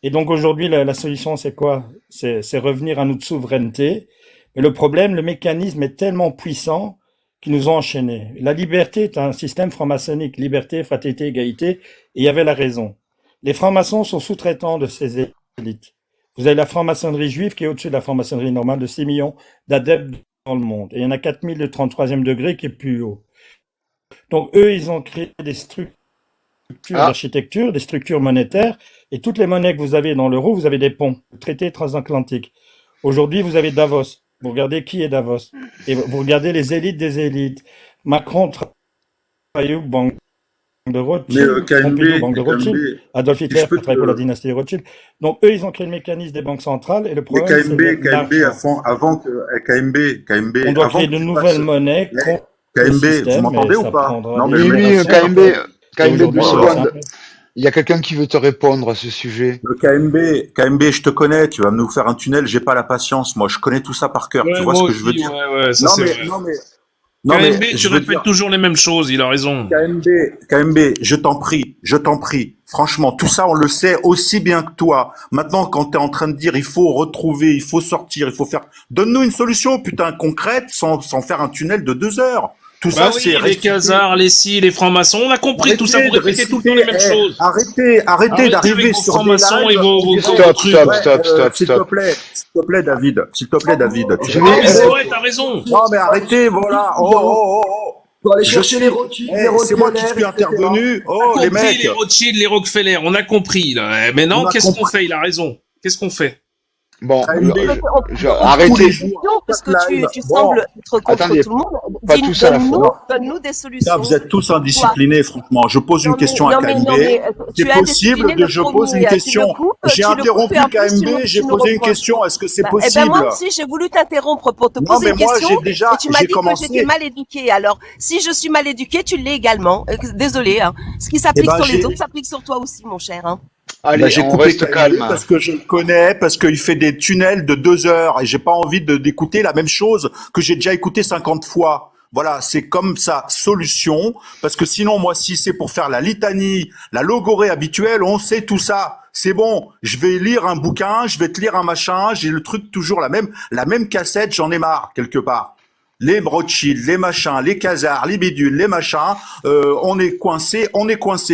Speaker 11: Et donc aujourd'hui, la solution, c'est quoi? C'est revenir à notre souveraineté. Mais le problème, le mécanisme est tellement puissant qu'ils nous ont enchaînés. La liberté est un système franc-maçonnique, liberté, fraternité, égalité, et il y avait la raison. Les francs-maçons sont sous-traitants de ces élites. Vous avez la franc-maçonnerie juive qui est au-dessus de la franc-maçonnerie normale de 6 millions d'adeptes dans le monde. Et il y en a 4000 de 33e degré qui est plus haut. Donc eux, ils ont créé des structures d'architecture, des structures monétaires, et toutes les monnaies que vous avez dans l'euro, vous avez des ponts, traités transatlantiques. Aujourd'hui, vous avez Davos. Vous regardez qui est Davos. Et vous regardez les élites des élites. Macron travaille au Banque de Rothschild, Pompidou, Banque de Rothschild, Adolf Hitler travaille pour la dynastie de Rothschild. Donc eux, ils ont créé le mécanisme des banques centrales, et le problème, c'est
Speaker 3: avant que KMB,
Speaker 11: on doit créer de nouvelles monnaies.
Speaker 3: KMB, vous m'entendez ou pas?
Speaker 1: Non, mais oui, KMB, 2 secondes. Il y a quelqu'un qui veut te répondre à ce sujet.
Speaker 3: KMB, je te connais, tu vas nous faire un tunnel, j'ai pas la patience, moi, je connais tout ça par cœur, tu vois ce que je veux dire?
Speaker 6: KMB, tu répètes toujours les mêmes choses, il a raison.
Speaker 3: KMB, je t'en prie. Franchement, tout ça, on le sait aussi bien que toi. Maintenant, quand t'es en train de dire, il faut retrouver, il faut sortir, il faut faire, donne-nous une solution, putain, concrète, sans faire un tunnel de 2 heures. Tout ça,
Speaker 6: oui,
Speaker 3: c'est
Speaker 6: les Khazars, les les francs-maçons, on a compris tout ça, vous répétez tout le temps les mêmes choses.
Speaker 3: Arrêtez d'arriver sur des
Speaker 6: francs-maçons et vos
Speaker 3: Stop. S'il te plaît, David.
Speaker 6: Non, mais c'est vrai, t'as raison.
Speaker 3: Non, mais arrêtez, voilà.
Speaker 10: Pour aller chercher les Rothschild,
Speaker 3: c'est moi qui suis intervenu. Oh, les mecs.
Speaker 6: Les Rothschild, les Rockefeller, on a compris, là. Maintenant, qu'est-ce qu'on fait? Il a raison. Qu'est-ce qu'on fait?
Speaker 1: Bon,
Speaker 8: arrêtez. Parce que tu sembles être contre tout le monde.
Speaker 1: Pas tous à la fois.
Speaker 8: Donne-nous des solutions.
Speaker 3: Là, vous êtes tous indisciplinés, franchement. Je pose une question à KMB. C'est possible que je pose une question. J'ai interrompu KMB, j'ai posé une question. Est-ce que c'est possible?
Speaker 8: Eh ben moi aussi, j'ai voulu t'interrompre pour te poser une question. Et tu m'as dit que j'étais mal éduquée. Alors, si je suis mal éduquée, tu l'es également. Désolé. Hein. Ce qui s'applique sur les autres s'applique sur toi aussi, mon cher. Hein.
Speaker 1: Allez,
Speaker 3: j'ai coupé calme parce que je le connais, parce qu'il fait des tunnels de 2 heures et j'ai pas envie d'écouter la même chose que j'ai déjà écouté 50 fois. Voilà, c'est comme ça, solution, parce que sinon, moi, si c'est pour faire la litanie, la logorée habituelle, on sait tout ça. C'est bon, je vais lire un bouquin, je vais te lire un machin, j'ai le truc toujours la même cassette, j'en ai marre, quelque part. Les Rothschild, les machins, les Khazars, les bidules, les machins, on est coincé,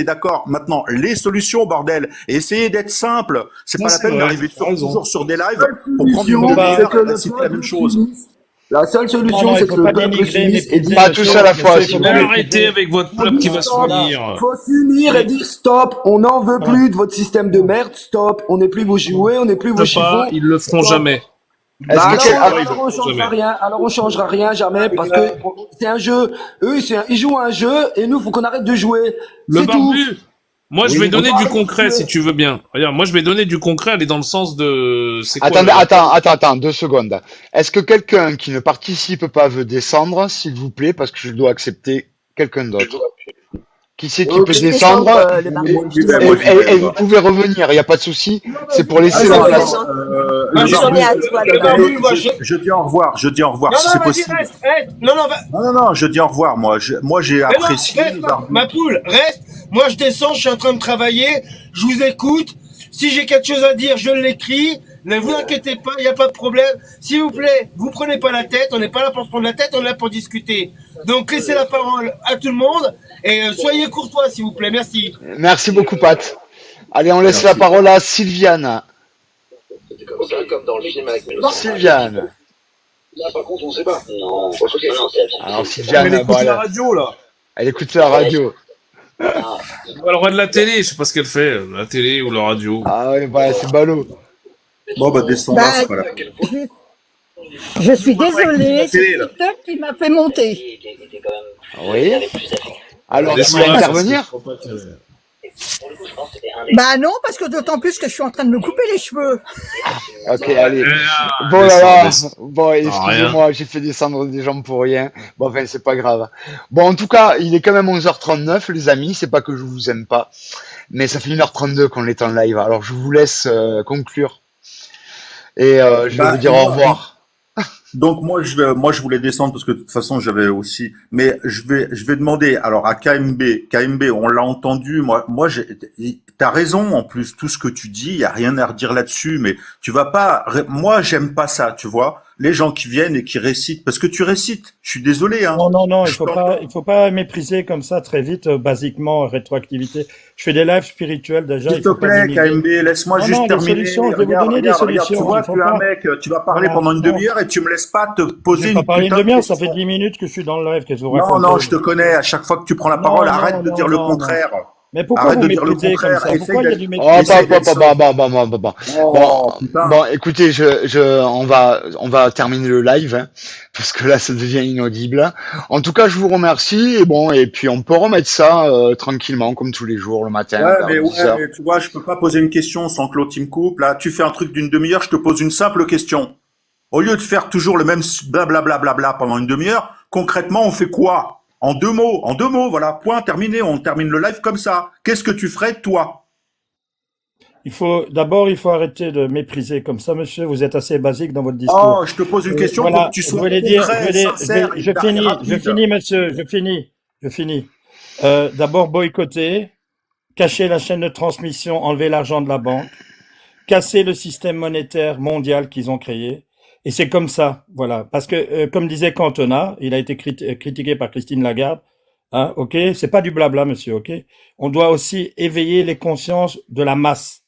Speaker 3: d'accord. Maintenant, les solutions, bordel. Et essayez d'être simple. C'est pas la peine d'arriver toujours sur des lives pour prendre une demi-heure et citer la même chose.
Speaker 10: La seule solution, c'est que le peuple s'unisse et dire
Speaker 1: pas tous à la fois.
Speaker 6: Arrêtez avec votre peuple qui va s'unir.
Speaker 10: Il faut s'unir et dire stop, on n'en veut plus de votre système de merde, stop, on n'est plus vos jouets, on n'est plus vos chiffons.
Speaker 6: Ils le feront jamais.
Speaker 10: Alors on changera rien. Alors on changera rien jamais parce que c'est un jeu. Eux, ils jouent à un jeu et nous, faut qu'on arrête de jouer.
Speaker 6: Le
Speaker 10: C'est tout.
Speaker 6: barbu. Moi, je vais donner du concret si tu veux bien. Regarde, moi, je vais donner du concret. Aller dans le sens de. C'est quoi,
Speaker 1: Attends, 2 secondes. Est-ce que quelqu'un qui ne participe pas veut descendre, s'il vous plaît, parce que je dois accepter quelqu'un d'autre. Qui c'est qui peut descendre et vous pouvez revenir, il n'y a pas de souci. C'est pour laisser la place.
Speaker 3: Je dis au revoir, si c'est possible.
Speaker 7: Reste. Non,
Speaker 3: je dis au revoir, moi j'ai apprécié.
Speaker 7: Ma poule, reste. Moi, je descends, je suis en train de travailler, je vous écoute. Si j'ai quelque chose à dire, je l'écris. Ne vous inquiétez pas, il n'y a pas de problème. S'il vous plaît, vous prenez pas la tête. On n'est pas là pour se prendre la tête, on est là pour discuter. Donc, laissez la parole à tout le monde et soyez courtois, s'il vous plaît. Merci.
Speaker 1: Merci beaucoup, Pat. Allez, on laisse la
Speaker 3: Merci.
Speaker 1: parole à Sylviane.
Speaker 12: C'était comme ça, comme dans le film avec Mel Gibson.
Speaker 1: Sylviane.
Speaker 12: Là, par contre, on sait pas. Non, ok, non,
Speaker 1: Alors,
Speaker 6: Mais
Speaker 1: Sylviane,
Speaker 6: elle écoute
Speaker 1: bon,
Speaker 6: la radio, là.
Speaker 1: elle écoute la radio.
Speaker 12: Ah,
Speaker 6: Ou elle regarde la télé, je sais pas ce qu'elle fait, la télé ou la radio.
Speaker 1: Ah ouais, voilà, c'est ballot.
Speaker 3: Bon, bah, descends là, c'est pas la peine.
Speaker 13: Je suis désolée,
Speaker 3: la
Speaker 13: c'est
Speaker 3: télé, là.
Speaker 13: TikTok qui m'a fait monter.
Speaker 1: Oui. Alors, tu
Speaker 6: Descends
Speaker 1: vas
Speaker 6: là,
Speaker 1: intervenir?
Speaker 6: parce que je crois pas qu'elle-
Speaker 13: Bah non, parce que d'autant plus que je suis en train de me couper les cheveux.
Speaker 1: Ok, allez.
Speaker 6: Ah,
Speaker 1: Bon là
Speaker 6: descends,
Speaker 1: là,
Speaker 6: descends.
Speaker 1: bon,
Speaker 6: rien.
Speaker 1: excusez-moi, j'ai fait descendre des gens pour rien. Bon, enfin, c'est pas grave. Bon, en tout cas, il est quand même 11h39, les amis. C'est pas que je vous aime pas, mais ça fait 1h32 qu'on est en live. Alors, je vous laisse conclure et je vais
Speaker 3: Bah,
Speaker 1: vous dire au
Speaker 3: moi,
Speaker 1: revoir.
Speaker 3: donc moi je voulais descendre parce que de toute façon j'avais aussi, mais je vais demander alors à KMB, on l'a entendu, t'as raison en plus tout ce que tu dis, y a rien à redire là-dessus, mais tu vas pas, moi j'aime pas ça, tu vois, les gens qui viennent et qui récitent, parce que tu récites, je suis désolé hein,
Speaker 11: Non,
Speaker 3: je t'entends.
Speaker 11: il faut pas mépriser comme ça très vite, basiquement, rétroactivité. Je fais des lives spirituels déjà,
Speaker 3: S'il
Speaker 11: il
Speaker 3: te
Speaker 11: faut pas
Speaker 3: plaît,
Speaker 11: dénigrer.
Speaker 3: KMB, laisse-moi
Speaker 11: Non,
Speaker 3: juste
Speaker 11: non, des
Speaker 3: terminer.
Speaker 11: solutions, je vais vous donner des
Speaker 3: Tu
Speaker 11: solutions.
Speaker 3: vois,
Speaker 11: Il faut
Speaker 3: tu es un
Speaker 11: pas,
Speaker 3: mec, tu vas parler
Speaker 11: voilà,
Speaker 3: pendant une
Speaker 11: non.
Speaker 3: demi-heure et tu me laisses pas te
Speaker 11: Je
Speaker 3: poser
Speaker 11: vais pas
Speaker 3: une
Speaker 11: parler une
Speaker 3: putain de
Speaker 11: demi-heure, ça fait
Speaker 3: question.
Speaker 11: 10 minutes que je suis dans le live, qu'est-ce que vous
Speaker 3: Non,
Speaker 11: racontez?
Speaker 3: non, je te connais, à chaque fois que tu prends la parole,
Speaker 11: Non,
Speaker 3: arrête de
Speaker 11: non,
Speaker 3: dire le
Speaker 11: non, non.
Speaker 3: contraire.
Speaker 11: Mais pourquoi
Speaker 3: Arrête
Speaker 11: vous
Speaker 3: de dire le
Speaker 11: méprisez comme
Speaker 3: contraire,
Speaker 11: ça? Pourquoi il y a du
Speaker 1: Oh,
Speaker 11: mépris?
Speaker 3: essaye d'être sobre.
Speaker 1: Bon,
Speaker 3: Oh, putain.
Speaker 1: bon, écoutez, on va terminer le live, hein, parce que là, ça devient inaudible. En tout cas, je vous remercie, et bon, et puis on peut remettre ça, tranquillement, comme tous les jours, le matin,
Speaker 3: Ouais,
Speaker 1: vers
Speaker 3: mais
Speaker 1: 10h.
Speaker 3: ouais, mais tu vois, je peux pas poser une question sans que l'autre il me coupe. Là, tu fais un truc d'une demi-heure, je te pose une simple question. Au lieu de faire toujours le même blablabla pendant une demi-heure, concrètement, on fait quoi? En deux mots, voilà, point, terminé, on termine le live comme ça. Qu'est-ce que tu ferais, toi?
Speaker 11: D'abord, il faut arrêter de mépriser comme ça, monsieur. Vous êtes assez basique dans votre discours.
Speaker 3: Oh, je te pose une question pour
Speaker 11: Voilà,
Speaker 3: que tu
Speaker 11: je
Speaker 3: sois
Speaker 11: voulais dire,
Speaker 3: concret, sincère et
Speaker 11: je finis, monsieur, je finis. D'abord, boycotter, cacher la chaîne de transmission, enlever l'argent de la banque, casser le système monétaire mondial qu'ils ont créé. Et c'est comme ça, voilà. Parce que, comme disait Cantona, il a été critiqué par Christine Lagarde, hein, ok? C'est pas du blabla, monsieur, ok? On doit aussi éveiller les consciences de la masse.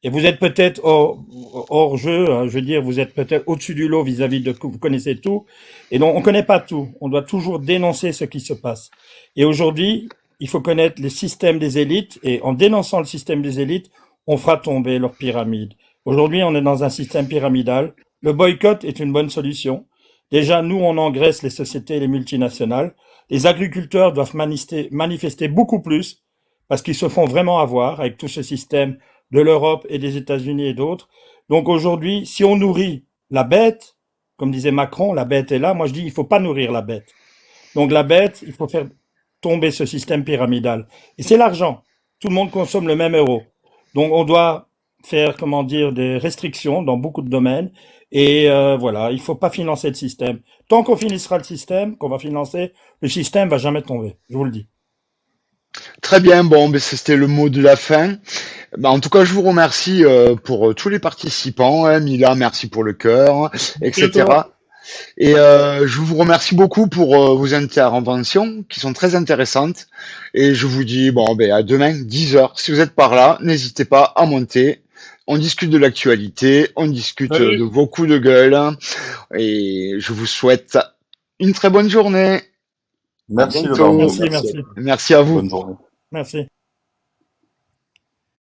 Speaker 11: Et vous êtes peut-être hors jeu, hein, je veux dire, vous êtes peut-être au-dessus du lot vis-à-vis de vous connaissez tout. Et donc, on connaît pas tout. On doit toujours dénoncer ce qui se passe. Et aujourd'hui, il faut connaître les systèmes des élites. Et en dénonçant le système des élites, on fera tomber leur pyramide. Aujourd'hui, on est dans un système pyramidal. Le boycott est une bonne solution. Déjà, nous, on engraisse les sociétés et les multinationales. Les agriculteurs doivent manifester beaucoup plus parce qu'ils se font vraiment avoir avec tout ce système de l'Europe et des États-Unis et d'autres. Donc aujourd'hui, si on nourrit la bête, comme disait Macron, la bête est là. Moi, je dis, il faut pas nourrir la bête. Donc la bête, il faut faire tomber ce système pyramidal. Et c'est l'argent. Tout le monde consomme le même euro. Donc on doit faire, comment dire, des restrictions dans beaucoup de domaines. Et voilà, il faut pas financer le système. Tant qu'on finissera le système, qu'on va financer, le système va jamais tomber. Je vous le dis.
Speaker 1: Très bien, bon, ben c'était le mot de la fin. Ben, en tout cas, je vous remercie pour tous les participants. Hein, Mila, merci pour le cœur, etc. Et je vous remercie beaucoup pour vos interventions qui sont très intéressantes. Et je vous dis, bon, ben à demain, 10h. Si vous êtes par là, n'hésitez pas à monter. On discute de l'actualité, on discute de vos coups de gueule. Et je vous souhaite une très bonne journée.
Speaker 3: Merci,
Speaker 1: À bientôt.
Speaker 3: Merci.
Speaker 1: Merci à vous.
Speaker 3: Bonne journée.
Speaker 11: Merci.